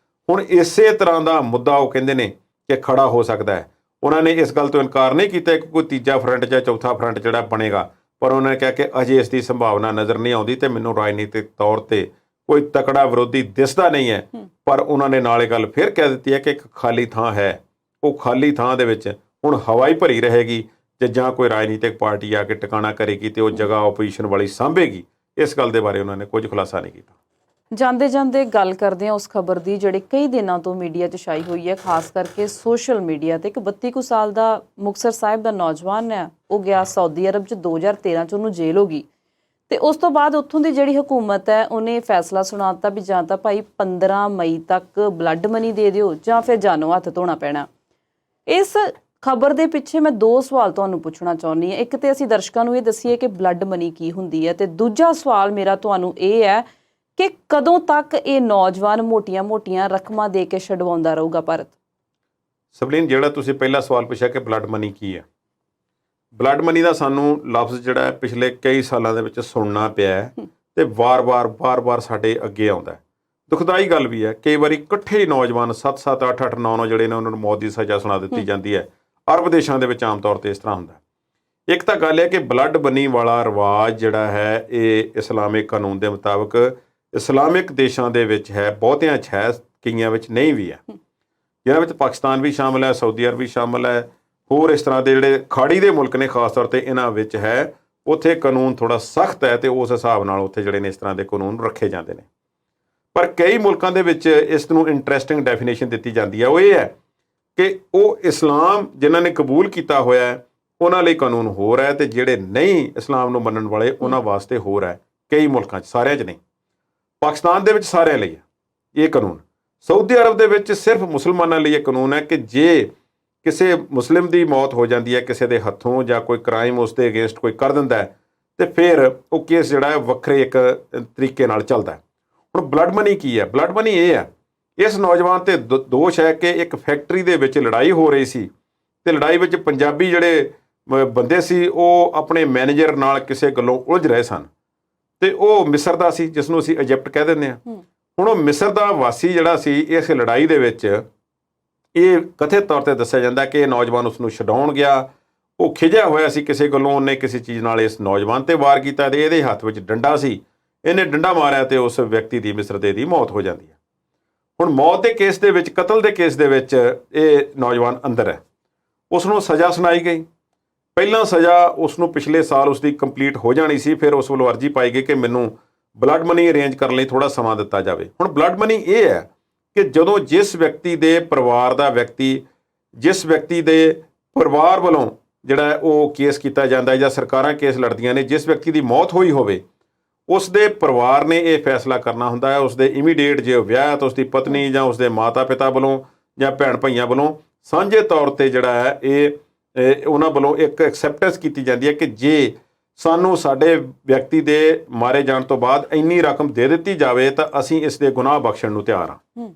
ਹੁਣ ਇਸੇ ਤਰ੍ਹਾਂ ਦਾ ਮੁੱਦਾ ਉਹ ਕਹਿੰਦੇ ਨੇ ਕਿ ਖੜਾ ਹੋ ਸਕਦਾ ਹੈ। ਉਹਨਾਂ ਨੇ ਇਸ ਗੱਲ ਤੋਂ ਇਨਕਾਰ ਨਹੀਂ ਕੀਤਾ ਕਿ ਕੋਈ ਤੀਜਾ ਫਰੰਟ ਜਾਂ ਚੌਥਾ ਫਰੰਟ ਜਿਹੜਾ ਬਣੇਗਾ, ਪਰ ਉਹਨਾਂ ਨੇ ਕਿਹਾ ਕਿ ਅਜੇ ਇਸ ਦੀ ਸੰਭਾਵਨਾ ਨਜ਼ਰ ਨਹੀਂ ਆਉਂਦੀ ਤੇ ਮੈਨੂੰ ਰਾਜਨੀਤਿਕ ਤੌਰ ਤੇ ਕੋਈ ਤਕੜਾ ਵਿਰੋਧੀ ਦਿਸਦਾ ਨਹੀਂ ਹੈ। ਪਰ ਉਹਨਾਂ ਨੇ ਨਾਲ ਇਹ ਗੱਲ ਫਿਰ ਕਹਿ ਦਿੱਤੀ ਹੈ ਕਿ ਇੱਕ ਖਾਲੀ ਥਾਂ ਹੈ, ਉਹ ਖਾਲੀ ਥਾਂ ਦੇ ਵਿੱਚ ਹੁਣ ਹਵਾ ਹੀ ਭਰੀ ਰਹੇਗੀ ਤੇ ਜਾਂ ਕੋਈ ਰਾਜਨੀਤਿਕ ਪਾਰਟੀ ਆ ਕੇ ਟਿਕਾਣਾ ਕਰੇਗੀ ਤੇ ਉਹ ਜਗ੍ਹਾ ਆਪੋਜੀਸ਼ਨ ਵਾਲੀ ਸਾਂਭੇਗੀ। ਇਸ ਗੱਲ ਦੇ ਬਾਰੇ ਉਹਨਾਂ ਨੇ ਕੁਝ ਖੁਲਾਸਾ ਨਹੀਂ ਕੀਤਾ। ਜਾਂਦੇ ਜਾਂਦੇ ਗੱਲ ਕਰਦੇ ਹਾਂ ਉਸ ਖਬਰ ਦੀ ਜਿਹੜੀ ਕਈ ਦਿਨਾਂ ਤੋਂ ਮੀਡੀਆ 'ਚ ਛਾਈ ਹੋਈ ਹੈ, ਖਾਸ ਕਰਕੇ ਸੋਸ਼ਲ ਮੀਡੀਆ ਤੇ। ਇੱਕ 32 ਕੁ ਸਾਲ ਦਾ ਮੁਕਤਸਰ ਸਾਹਿਬ ਦਾ ਨੌਜਵਾਨ ਹੈ, ਉਹ ਗਿਆ ਸਾਊਦੀ ਅਰਬ 'ਚ 2013 'ਚ ਉਹਨੂੰ ਜੇਲ੍ਹ ਹੋ ਗਈ ਤੇ ਉਸ ਤੋਂ ਬਾਅਦ ਉੱਥੋਂ ਦੀ ਜਿਹੜੀ ਹਕੂਮਤ ਹੈ ਉਹਨੇ ਫੈਸਲਾ ਸੁਣਾ ਦਿੱਤਾ ਵੀ ਜਾਂ ਤਾਂ ਭਾਈ 15 ਮਈ ਤੱਕ ਬਲੱਡ ਮਨੀ ਦੇ ਦਿਓ ਜਾਂ ਫਿਰ ਜਾਨੋਂ ਹੱਥ ਧੋਣਾ ਪੈਣਾ। ਇਸ ਖਬਰ ਦੇ ਪਿੱਛੇ ਮੈਂ ਦੋ ਸਵਾਲ ਤੁਹਾਨੂੰ ਪੁੱਛਣਾ ਚਾਹੁੰਦੀ ਹਾਂ। ਇੱਕ ਤੇ ਅਸੀਂ ਦਰਸ਼ਕਾਂ ਨੂੰ ਇਹ ਦੱਸੀਏ ਕਿ ਬਲੱਡ ਮਨੀ ਕੀ ਹੁੰਦੀ ਹੈ, ਤੇ ਦੂਜਾ ਸਵਾਲ ਮੇਰਾ ਤੁਹਾਨੂੰ ਇਹ ਹੈ ਕਿ ਕਦੋਂ ਤੱਕ ਇਹ ਨੌਜਵਾਨ ਮੋਟੀਆਂ-ਮੋਟੀਆਂ ਰਕਮਾਂ ਦੇ ਕੇ ਛਡਵਾਉਂਦਾ ਰਹੂਗਾ ਭਾਰਤ? ਸਵਲੀਨ, ਜਿਹੜਾ ਤੁਸੀਂ ਪਹਿਲਾ ਸਵਾਲ ਪੁੱਛਿਆ ਕਿ ਬਲੱਡ ਮਨੀ ਕੀ ਹੈ, ਬਲੱਡ ਮਨੀ ਦਾ ਸਾਨੂੰ ਲਫ਼ਜ਼ ਜਿਹੜਾ ਹੈ ਪਿਛਲੇ ਕਈ ਸਾਲਾਂ ਦੇ ਵਿੱਚ ਸੁਣਨਾ ਪਿਆ ਹੈ ਤੇ ਵਾਰ-ਵਾਰ ਸਾਡੇ ਅੱਗੇ ਆਉਂਦਾ ਹੈ। ਦੁਖਦਾਈ ਗੱਲ ਵੀ ਹੈ, ਕਈ ਵਾਰੀ ਇਕੱਠੇ ਹੀ ਨੌਜਵਾਨ 7-7 8-8 9-9 ਜਿਹੜੇ ਨੇ ਉਹਨਾਂ ਨੂੰ ਮੌਤ ਦੀ ਸਜ਼ਾ ਸੁਣਾ ਦਿੱਤੀ ਜਾਂਦੀ ਹੈ। ਅਰਬ ਦੇਸ਼ਾਂ ਦੇ ਵਿੱਚ ਆਮ ਤੌਰ ਤੇ ਇਸ ਤਰ੍ਹਾਂ ਹੁੰਦਾ। ਇੱਕ ਤਾਂ ਗੱਲ ਹੈ ਕਿ ਬਲੱਡ ਮਨੀ ਵਾਲਾ ਰਿਵਾਜ ਜਿਹੜਾ ਹੈ ਇਹ ਇਸਲਾਮਿਕ ਕਾਨੂੰਨ ਦੇ ਮੁਤਾਬਕ ਇਸਲਾਮਿਕ ਦੇਸ਼ਾਂ ਦੇ ਵਿੱਚ ਹੈ, ਬਹੁਤਿਆਂ 'ਚ ਹੈ, ਕਈਆਂ ਵਿੱਚ ਨਹੀਂ ਵੀ ਹੈ, ਜਿਹਨਾਂ ਵਿੱਚ ਪਾਕਿਸਤਾਨ ਵੀ ਸ਼ਾਮਲ ਹੈ, ਸਾਊਦੀ ਅਰਬ ਵੀ ਸ਼ਾਮਲ ਹੈ, ਹੋਰ ਇਸ ਤਰ੍ਹਾਂ ਦੇ ਜਿਹੜੇ ਖਾੜੀ ਦੇ ਮੁਲਕ ਨੇ ਖਾਸ ਤੌਰ 'ਤੇ ਇਹਨਾਂ ਵਿੱਚ ਹੈ। ਉੱਥੇ ਕਾਨੂੰਨ ਥੋੜ੍ਹਾ ਸਖਤ ਹੈ ਅਤੇ ਉਸ ਹਿਸਾਬ ਨਾਲ ਉੱਥੇ ਜਿਹੜੇ ਨੇ ਇਸ ਤਰ੍ਹਾਂ ਦੇ ਕਾਨੂੰਨ ਰੱਖੇ ਜਾਂਦੇ ਨੇ। ਪਰ ਕਈ ਮੁਲਕਾਂ ਦੇ ਵਿੱਚ ਇਸ ਨੂੰ ਇੰਟਰਸਟਿੰਗ ਡੈਫੀਨੇਸ਼ਨ ਦਿੱਤੀ ਜਾਂਦੀ ਹੈ। ਉਹ ਇਹ ਹੈ ਕਿ ਉਹ ਇਸਲਾਮ ਜਿਨ੍ਹਾਂ ਨੇ ਕਬੂਲ ਕੀਤਾ ਹੋਇਆ ਹੈ ਉਹਨਾਂ ਲਈ ਕਾਨੂੰਨ ਹੋਰ ਹੈ, ਅਤੇ ਜਿਹੜੇ ਨਹੀਂ ਇਸਲਾਮ ਨੂੰ ਮੰਨਣ ਵਾਲੇ ਉਹਨਾਂ ਵਾਸਤੇ ਹੋਰ ਹੈ। ਕਈ ਮੁਲਕਾਂ 'ਚ, ਸਾਰਿਆਂ 'ਚ ਨਹੀਂ। ਪਾਕਿਸਤਾਨ ਦੇ ਵਿੱਚ ਸਾਰਿਆਂ ਲਈ ਹੈ ਇਹ ਕਾਨੂੰਨ। ਸਾਊਦੀ ਅਰਬ ਦੇ ਵਿੱਚ ਸਿਰਫ ਮੁਸਲਮਾਨਾਂ ਲਈ ਇਹ ਕਾਨੂੰਨ ਹੈ ਕਿ ਜੇ ਕਿਸੇ ਮੁਸਲਿਮ ਦੀ ਮੌਤ ਹੋ ਜਾਂਦੀ ਹੈ ਕਿਸੇ ਦੇ ਹੱਥੋਂ ਜਾਂ ਕੋਈ ਕ੍ਰਾਈਮ ਉਸ ਦੇ ਅਗੇਂਸਟ ਕੋਈ ਕਰ ਦਿੰਦਾ ਹੈ ਤੇ ਫਿਰ ਉਹ ਕੇਸ ਜਿਹੜਾ ਹੈ ਵੱਖਰੇ ਇੱਕ ਤਰੀਕੇ ਨਾਲ ਚੱਲਦਾ ਹੈ। ਹੁਣ ਬਲੱਡ ਮਨੀ ਕੀ ਹੈ? ਬਲੱਡ ਮਨੀ ਇਹ ਹੈ, ਇਸ ਨੌਜਵਾਨ ਤੇ ਦੋਸ਼ ਹੈ ਕਿ ਇੱਕ ਫੈਕਟਰੀ ਦੇ ਵਿੱਚ ਲੜਾਈ ਹੋ ਰਹੀ ਸੀ ਤੇ ਲੜਾਈ ਵਿੱਚ ਪੰਜਾਬੀ ਜਿਹੜੇ ਬੰਦੇ ਸੀ ਉਹ ਆਪਣੇ ਮੈਨੇਜਰ ਨਾਲ ਕਿਸੇ ਗੱਲੋਂ ਉਲਝ ਰਹੇ ਸਨ ਤੇ ਉਹ ਮਿਸਰ ਦਾ ਸੀ, ਜਿਸ ਨੂੰ ਅਸੀਂ ਇਜਿਪਟ ਕਹਿ ਦਿੰਦੇ ਹਾਂ। ਹੁਣ ਉਹ ਮਿਸਰ ਦਾ ਵਾਸੀ ਜਿਹੜਾ ਸੀ ਇਸ ਲੜਾਈ ਦੇ ਵਿੱਚ ਇਹ ਕਥਿਤ ਤੌਰ ਤੇ ਦੱਸਿਆ ਜਾਂਦਾ ਕਿ ਇਹ ਨੌਜਵਾਨ ਉਸ ਨੂੰ ਛਡਾਉਣ ਗਿਆ। ਉਹ ਖਿਝਿਆ ਹੋਇਆ ਸੀ ਕਿਸੇ ਗੱਲੋਂ, ਉਹਨੇ ਕਿਸੇ ਚੀਜ਼ ਨਾਲ ਇਸ ਨੌਜਵਾਨ ਤੇ ਵਾਰ ਕੀਤਾ ਤੇ ਇਹਦੇ ਹੱਥ ਵਿੱਚ ਡੰਡਾ ਸੀ, ਇਹਨੇ ਡੰਡਾ ਮਾਰਿਆ ਤੇ ਉਸ ਵਿਅਕਤੀ ਦੀ ਮਿਸਰ ਦੇ ਦੀ ਮੌਤ ਹੋ ਜਾਂਦੀ ਹੈ। ਹੁਣ ਮੌਤ ਦੇ ਕੇਸ ਦੇ ਵਿੱਚ, ਕਤਲ ਦੇ ਕੇਸ ਦੇ ਵਿੱਚ ਇਹ ਨੌਜਵਾਨ ਅੰਦਰ ਹੈ। ਉਸ ਨੂੰ ਸਜ਼ਾ ਸੁਣਾਈ ਗਈ। ਪਹਿਲਾਂ ਸਜ਼ਾ ਉਸ ਨੂੰ ਪਿਛਲੇ ਸਾਲ ਉਸ ਦੀ ਕੰਪਲੀਟ ਹੋ ਜਾਣੀ ਸੀ, ਫਿਰ ਉਸ ਵੱਲੋਂ ਅਰਜ਼ੀ ਪਾਈ ਗਈ ਕਿ ਮੈਨੂੰ ਬਲੱਡ ਮਨੀ ਅਰੇਂਜ ਕਰਨ ਲਈ ਥੋੜ੍ਹਾ ਸਮਾਂ ਦਿੱਤਾ ਜਾਵੇ। ਹੁਣ ਬਲੱਡ ਮਨੀ ਇਹ ਹੈ ਕਿ ਜਦੋਂ ਜਿਸ ਵਿਅਕਤੀ ਦੇ ਪਰਿਵਾਰ ਦਾ ਵਿਅਕਤੀ, ਜਿਸ ਵਿਅਕਤੀ ਦੇ ਪਰਿਵਾਰ ਵੱਲੋਂ ਜਿਹੜਾ ਉਹ ਕੇਸ ਕੀਤਾ ਜਾਂਦਾ ਜਾਂ ਸਰਕਾਰਾਂ ਕੇਸ ਲੜਦੀਆਂ ਨੇ, ਜਿਸ ਵਿਅਕਤੀ ਦੀ ਮੌਤ ਹੋਈ ਹੋਵੇ ਉਸ ਦੇ ਪਰਿਵਾਰ ਨੇ ਇਹ ਫੈਸਲਾ ਕਰਨਾ ਹੁੰਦਾ ਹੈ। ਉਸ ਦੇ ਇਮੀਡੀਏਟ ਜੇ ਵਿਆਹਤ ਉਸ ਦੀ ਪਤਨੀ ਜਾਂ ਉਸ ਦੇ ਮਾਤਾ ਪਿਤਾ ਵੱਲੋਂ ਜਾਂ ਭੈਣ ਭਾਈਆਂ ਵੱਲੋਂ ਸਾਂਝੇ ਤੌਰ ਤੇ ਜਿਹੜਾ ਹੈ ਇਹ ਉਹਨਾਂ ਵੱਲੋਂ ਇੱਕ ਐਕਸੈਪਟੈਂਸ ਕੀਤੀ ਜਾਂਦੀ ਹੈ ਕਿ ਜੇ ਸਾਨੂੰ ਸਾਡੇ ਵਿਅਕਤੀ ਦੇ ਮਾਰੇ ਜਾਣ ਤੋਂ ਬਾਅਦ ਇੰਨੀ ਰਕਮ ਦੇ ਦਿੱਤੀ ਜਾਵੇ ਤਾਂ ਅਸੀਂ ਇਸ ਦੇ ਗੁਨਾਹ ਬਖਸ਼ਣ ਨੂੰ ਤਿਆਰ ਹਾਂ।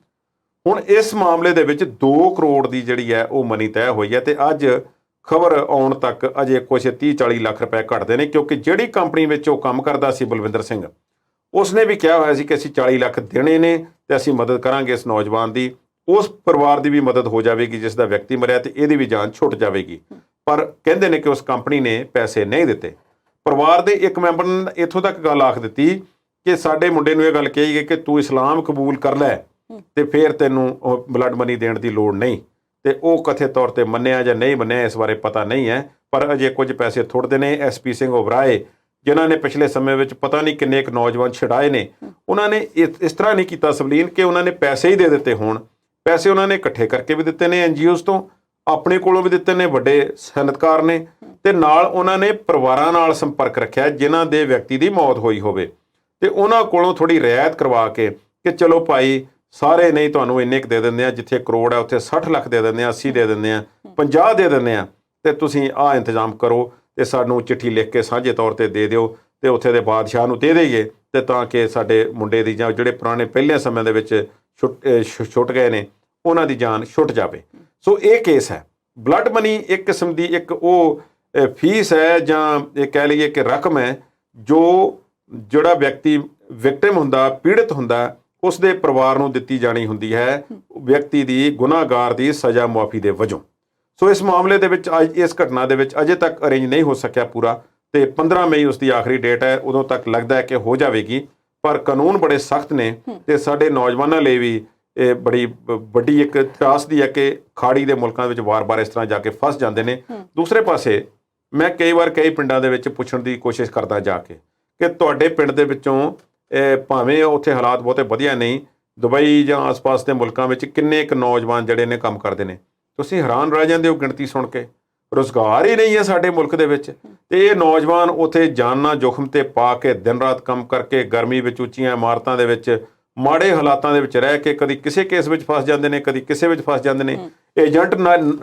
ਹੁਣ ਇਸ ਮਾਮਲੇ ਦੇ ਵਿੱਚ 2 ਕਰੋੜ ਦੀ ਜਿਹੜੀ ਹੈ ਉਹ ਮਨੀ ਤੈਅ ਹੋਈ ਹੈ ਤੇ ਅੱਜ ਖਬਰ ਆਉਣ ਤੱਕ ਅਜੇ ਕੁਛ 30-40 ਲੱਖ ਰੁਪਏ ਘਟਦੇ ਨੇ, ਕਿਉਂਕਿ ਜਿਹੜੀ ਕੰਪਨੀ ਵਿੱਚ ਉਹ ਕੰਮ ਕਰਦਾ ਸੀ ਬਲਵਿੰਦਰ ਸਿੰਘ, ਉਸਨੇ ਵੀ ਕਿਹਾ ਹੋਇਆ ਸੀ ਕਿ ਅਸੀਂ 40 ਲੱਖ ਦੇਣੇ ਨੇ ਤੇ ਅਸੀਂ ਮਦਦ ਕਰਾਂਗੇ ਇਸ ਨੌਜਵਾਨ ਦੀ। ਉਸ ਪਰਿਵਾਰ ਦੀ ਵੀ ਮਦਦ ਹੋ ਜਾਵੇਗੀ ਜਿਸ ਦਾ ਵਿਅਕਤੀ ਮਰਿਆ ਤੇ ਇਹਦੀ ਵੀ ਜਾਨ ਛੁੱਟ ਜਾਵੇਗੀ। ਪਰ ਕਹਿੰਦੇ ਨੇ ਕਿ ਉਸ ਕੰਪਨੀ ਨੇ ਪੈਸੇ ਨਹੀਂ ਦਿੱਤੇ। ਪਰਿਵਾਰ ਦੇ ਇੱਕ ਮੈਂਬਰ ਨੇ ਇੱਥੋਂ ਤੱਕ ਗੱਲ ਆਖ ਦਿੱਤੀ ਕਿ ਸਾਡੇ ਮੁੰਡੇ ਨੂੰ ਇਹ ਗੱਲ ਕਹੀ ਗਈ ਕਿ ਤੂੰ ਇਸਲਾਮ ਕਬੂਲ ਕਰ ਲੈ ਤੇ ਫਿਰ ਤੈਨੂੰ ਉਹ ਬਲੱਡ ਮਨੀ ਦੇਣ ਦੀ ਲੋੜ ਨਹੀਂ। ਤੇ ਉਹ ਕਥਿਤ ਤੌਰ ਤੇ ਮੰਨਿਆ ਜਾਂ ਨਹੀਂ ਮੰਨਿਆ ਇਸ ਬਾਰੇ ਪਤਾ ਨਹੀਂ ਹੈ, ਪਰ ਅਜੇ ਕੁਝ ਪੈਸੇ ਥੁੜਦੇ ਨੇ। SP ਸਿੰਘ ਓਬਰਾਏ ਜਿਨ੍ਹਾਂ ਨੇ ਪਿਛਲੇ ਸਮੇਂ ਵਿੱਚ ਪਤਾ ਨਹੀਂ ਕਿੰਨੇ ਕੁ ਨੌਜਵਾਨ ਛਡਾਏ ਨੇ, ਉਹਨਾਂ ਨੇ ਇਸ ਤਰ੍ਹਾਂ ਨਹੀਂ ਕੀਤਾ ਸਵਲੀਨ ਕਿ ਉਹਨਾਂ ਨੇ ਪੈਸੇ ਹੀ ਦੇ ਦਿੱਤੇ ਹੋਣ। ਪੈਸੇ ਉਹਨਾਂ ਨੇ ਇਕੱਠੇ ਕਰਕੇ ਵੀ ਦਿੱਤੇ ਨੇ NGOs ਤੋਂ, ਆਪਣੇ ਕੋਲੋਂ ਵੀ ਦਿੱਤੇ ਨੇ, ਵੱਡੇ ਸਨਅਤਕਾਰ ਨੇ, ਤੇ ਨਾਲ ਉਹਨਾਂ ਨੇ ਪਰਿਵਾਰਾਂ ਨਾਲ ਸੰਪਰਕ ਰੱਖਿਆ ਜਿਨ੍ਹਾਂ ਦੇ ਵਿਅਕਤੀ ਦੀ ਮੌਤ ਹੋਈ ਹੋਵੇ ਤੇ ਉਹਨਾਂ ਕੋਲੋਂ ਥੋੜ੍ਹੀ ਰਿਆਇਤ ਕਰਵਾ ਕੇ ਕਿ ਚਲੋ ਭਾਈ ਸਾਰੇ ਨਹੀਂ ਤੁਹਾਨੂੰ ਇੰਨੇ ਕੁ ਦੇ ਦਿੰਦੇ ਆ, ਜਿੱਥੇ ਕਰੋੜ ਹੈ ਉੱਥੇ 60 ਲੱਖ ਦੇ ਦਿੰਦੇ ਆ, 80 ਦੇ ਦਿੰਦੇ ਆ, 50 ਦੇ ਦਿੰਦੇ ਆ, ਤੇ ਤੁਸੀਂ ਆਹ ਇੰਤਜ਼ਾਮ ਕਰੋ ਤੇ ਸਾਨੂੰ ਚਿੱਠੀ ਲਿਖ ਕੇ ਸਾਂਝੇ ਤੌਰ ਤੇ ਦੇ ਦਿਓ ਤੇ ਉੱਥੇ ਦੇ ਬਾਦਸ਼ਾਹ ਨੂੰ ਦੇ ਦੇਈਏ ਤੇ ਤਾਂ ਕਿ ਸਾਡੇ ਮੁੰਡੇ ਦੀ ਜਾਂ ਜਿਹੜੇ ਪੁਰਾਣੇ ਪਹਿਲੇ ਸਮੇਂ ਦੇ ਵਿੱਚ ਛੁੱਟ ਗਏ ਨੇ ਉਹਨਾਂ ਦੀ ਜਾਨ ਛੁੱਟ ਜਾਵੇ। ਸੋ ਇਹ ਕੇਸ ਹੈ। ਬਲੱਡ ਮਨੀ ਇੱਕ ਕਿਸਮ ਦੀ ਇੱਕ ਉਹ ਫੀਸ ਹੈ ਜਾਂ ਇਹ ਕਹਿ ਲਈਏ ਕਿ ਰਕਮ ਹੈ ਜੋ ਜਿਹੜਾ ਵਿਅਕਤੀ ਵਿਕਟਿਮ ਹੁੰਦਾ, ਪੀੜਿਤ ਹੁੰਦਾ, ਉਸ ਦੇ ਪਰਿਵਾਰ ਨੂੰ ਦਿੱਤੀ ਜਾਣੀ ਹੁੰਦੀ ਹੈ ਵਿਅਕਤੀ ਦੀ ਗੁਨਾਹਗਾਰ ਦੀ ਸਜ਼ਾ ਮੁਆਫੀ ਦੇ ਵਜੋਂ। ਸੋ ਇਸ ਮਾਮਲੇ ਦੇ ਵਿੱਚ ਅੱਜ ਇਸ ਘਟਨਾ ਦੇ ਵਿੱਚ ਅਜੇ ਤੱਕ ਅਰੇਂਜ ਨਹੀਂ ਹੋ ਸਕਿਆ ਪੂਰਾ, ਤੇ 15 ਮਈ ਉਸ ਦੀ ਆਖਰੀ ਡੇਟ ਹੈ, ਉਦੋਂ ਤੱਕ ਲੱਗਦਾ ਹੈ ਕਿ ਹੋ ਜਾਵੇਗੀ। ਪਰ ਕਾਨੂੰਨ ਬੜੇ ਸਖਤ ਨੇ ਤੇ ਸਾਡੇ ਨੌਜਵਾਨਾਂ ਲਈ ਵੀ ਇਹ ਬੜੀ ਵੱਡੀ ਇੱਕ ਤਰਾਸਦੀ ਹੈ ਕਿ ਖਾੜੀ ਦੇ ਮੁਲਕਾਂ ਵਿੱਚ ਵਾਰ-ਵਾਰ ਇਸ ਤਰ੍ਹਾਂ ਜਾ ਕੇ ਫਸ ਜਾਂਦੇ ਨੇ। ਦੂਸਰੇ ਪਾਸੇ ਮੈਂ ਕਈ ਪਿੰਡਾਂ ਦੇ ਵਿੱਚ ਪੁੱਛਣ ਦੀ ਕੋਸ਼ਿਸ਼ ਕਰਦਾ ਜਾ ਕੇ ਕਿ ਤੁਹਾਡੇ ਪਿੰਡ ਦੇ ਵਿੱਚੋਂ ਭਾਵੇਂ ਉੱਥੇ ਹਾਲਾਤ ਬਹੁਤੇ ਵਧੀਆ ਨਹੀਂ, ਦੁਬਈ ਜਾਂ ਆਸ-ਪਾਸ ਦੇ ਮੁਲਕਾਂ ਵਿੱਚ ਕਿੰਨੇ ਕੁ ਨੌਜਵਾਨ ਜਿਹੜੇ ਨੇ ਕੰਮ ਕਰਦੇ ਨੇ, ਤੁਸੀਂ ਹੈਰਾਨ ਰਹਿ ਜਾਂਦੇ ਹੋ ਗਿਣਤੀ ਸੁਣ ਕੇ। ਰੁਜ਼ਗਾਰ ਹੀ ਨਹੀਂ ਹੈ ਸਾਡੇ ਮੁਲਕ ਦੇ ਵਿੱਚ ਤੇ ਇਹ ਨੌਜਵਾਨ ਉੱਥੇ ਜਾਨਾਂ ਜੋਖਮ ਤੇ ਪਾ ਕੇ ਦਿਨ ਰਾਤ ਕੰਮ ਕਰਕੇ ਗਰਮੀ ਵਿੱਚ ਉੱਚੀਆਂ ਇਮਾਰਤਾਂ ਦੇ ਵਿੱਚ ਮਾੜੇ ਹਾਲਾਤਾਂ ਦੇ ਵਿੱਚ ਰਹਿ ਕੇ ਕਦੀ ਕਿਸੇ ਕੇਸ ਵਿੱਚ ਫਸ ਜਾਂਦੇ ਨੇ, ਕਦੀ ਕਿਸੇ ਵਿੱਚ ਫਸ ਜਾਂਦੇ ਨੇ। ਏਜੰਟ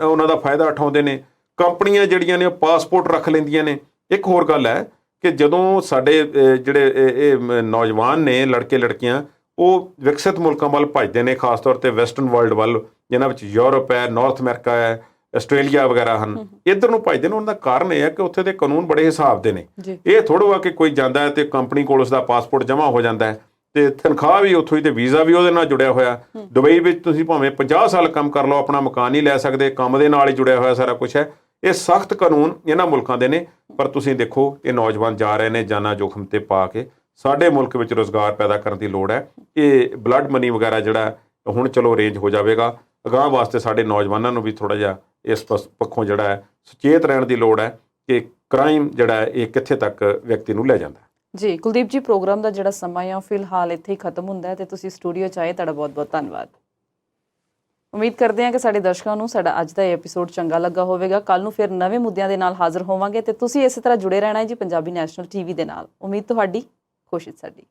ਉਹਨਾਂ ਦਾ ਫਾਇਦਾ ਉਠਾਉਂਦੇ ਨੇ। ਕੰਪਨੀਆਂ ਜਿਹੜੀਆਂ ਨੇ ਉਹ ਪਾਸਪੋਰਟ ਰੱਖ ਲੈਂਦੀਆਂ ਨੇ। ਇੱਕ ਹੋਰ ਗੱਲ ਹੈ ਕਿ ਜਦੋਂ ਸਾਡੇ ਜਿਹੜੇ ਇਹ ਨੌਜਵਾਨ ਨੇ, ਲੜਕੇ ਲੜਕੀਆਂ, ਉਹ ਵਿਕਸਿਤ ਮੁਲਕਾਂ ਵੱਲ ਭੱਜਦੇ ਨੇ, ਖਾਸ ਤੌਰ ਤੇ ਵੈਸਟਰਨ ਵਰਲਡ ਵੱਲ, ਜਿਨ੍ਹਾਂ ਵਿੱਚ ਯੂਰਪ ਹੈ, ਨਾਰਥ ਅਮਰੀਕਾ ਹੈ, ਆਸਟ੍ਰੇਲੀਆ ਵਗੈਰਾ ਹਨ, ਇੱਧਰ ਨੂੰ ਭੱਜਦੇ ਨੇ। ਉਹਨਾਂ ਦਾ ਕਾਰਨ ਇਹ ਹੈ ਕਿ ਉੱਥੇ ਦੇ ਕਾਨੂੰਨ ਬੜੇ ਹਿਸਾਬ ਦੇ ਨੇ। ਇਹ ਥੋੜ੍ਹਾ ਵਾ ਕਿ ਕੋਈ ਜਾਂਦਾ ਹੈ ਤੇ ਕੰਪਨੀ ਕੋਲ ਉਸਦਾ ਪਾਸਪੋਰਟ ਜਮ੍ਹਾਂ ਹੋ ਜਾਂਦਾ ਹੈ ਤੇ ਤਨਖਾਹ ਵੀ ਉੱਥੋਂ ਹੀ ਤੇ ਵੀਜ਼ਾ ਵੀ ਉਹਦੇ ਨਾਲ ਜੁੜਿਆ ਹੋਇਆ। ਦੁਬਈ ਵਿੱਚ ਤੁਸੀਂ ਭਾਵੇਂ 50 ਸਾਲ ਕੰਮ ਕਰ ਲਓ, ਆਪਣਾ ਮਕਾਨ ਨਹੀਂ ਲੈ ਸਕਦੇ, ਕੰਮ ਦੇ ਨਾਲ ਹੀ ਜੁੜਿਆ ਹੋਇਆ ਸਾਰਾ ਕੁਝ ਹੈ। ਇਹ ਸਖਤ ਕਾਨੂੰਨ ਇਹਨਾਂ ਮੁਲਕਾਂ ਦੇ ਨੇ, ਪਰ ਤੁਸੀਂ ਦੇਖੋ ਇਹ ਨੌਜਵਾਨ ਜਾ ਰਹੇ ਨੇ ਜਾਨਾਂ ਜੋਖਮ ਤੇ ਪਾ ਕੇ। ਸਾਡੇ ਮੁਲਕ ਵਿੱਚ ਰੁਜ਼ਗਾਰ ਪੈਦਾ ਕਰਨ ਦੀ ਲੋੜ ਹੈ। ਇਹ ਬਲੱਡ ਮਨੀ ਵਗੈਰਾ ਜਿਹੜਾ ਹੁਣ ਚਲੋ ਅਰੇਂਜ ਹੋ ਜਾਵੇਗਾ। ਅਗਾਂਹ ਵਾਸਤੇ ਸਾਡੇ ਨੌਜਵਾਨਾਂ ਨੂੰ ਵੀ ਥੋੜ੍ਹਾ ਜਿਹਾ ਇਸ ਪੱਖੋਂ ਜਿਹੜਾ ਹੈ ਸੁਚੇਤ ਰਹਿਣ ਦੀ ਲੋੜ ਹੈ ਕਿ ਕ੍ਰਾਈਮ ਜਿਹੜਾ ਹੈ ਇਹ ਕਿੱਥੇ ਤੱਕ ਵਿਅਕਤੀ ਨੂੰ ਲੈ ਜਾਂਦਾ ਹੈ। ਜੀ ਕੁਲਦੀਪ ਜੀ, ਪ੍ਰੋਗਰਾਮ ਦਾ ਜਿਹੜਾ ਸਮਾਂ ਆ ਉਹ ਫਿਲਹਾਲ ਇੱਥੇ ਹੀ ਖਤਮ ਹੁੰਦਾ ਹੈ ਤੇ ਤੁਸੀਂ ਸਟੂਡੀਓ 'ਚ ਆਏ, ਤੁਹਾਡਾ ਬਹੁਤ ਬਹੁਤ ਧੰਨਵਾਦ। ਉਮੀਦ ਕਰਦੇ ਹਾਂ ਕਿ ਸਾਡੇ ਦਰਸ਼ਕਾਂ ਨੂੰ ਸਾਡਾ ਅੱਜ ਦਾ ਇਹ ਐਪੀਸੋਡ ਚੰਗਾ ਲੱਗਾ ਹੋਵੇਗਾ। ਕੱਲ੍ਹ ਨੂੰ ਫਿਰ ਨਵੇਂ ਮੁੱਦਿਆਂ ਦੇ ਨਾਲ ਹਾਜ਼ਰ ਹੋਵਾਂਗੇ ਤੇ ਤੁਸੀਂ ਇਸੇ ਤਰ੍ਹਾਂ ਜੁੜੇ ਰਹਿਣਾ ਹੈ ਜੀ ਪੰਜਾਬੀ ਨੈਸ਼ਨਲ TV ਦੇ ਨਾਲ। ਉਮੀਦ ਤੁਹਾਡੀ, ਕੋਸ਼ਿਸ਼ ਸਾਡੀ।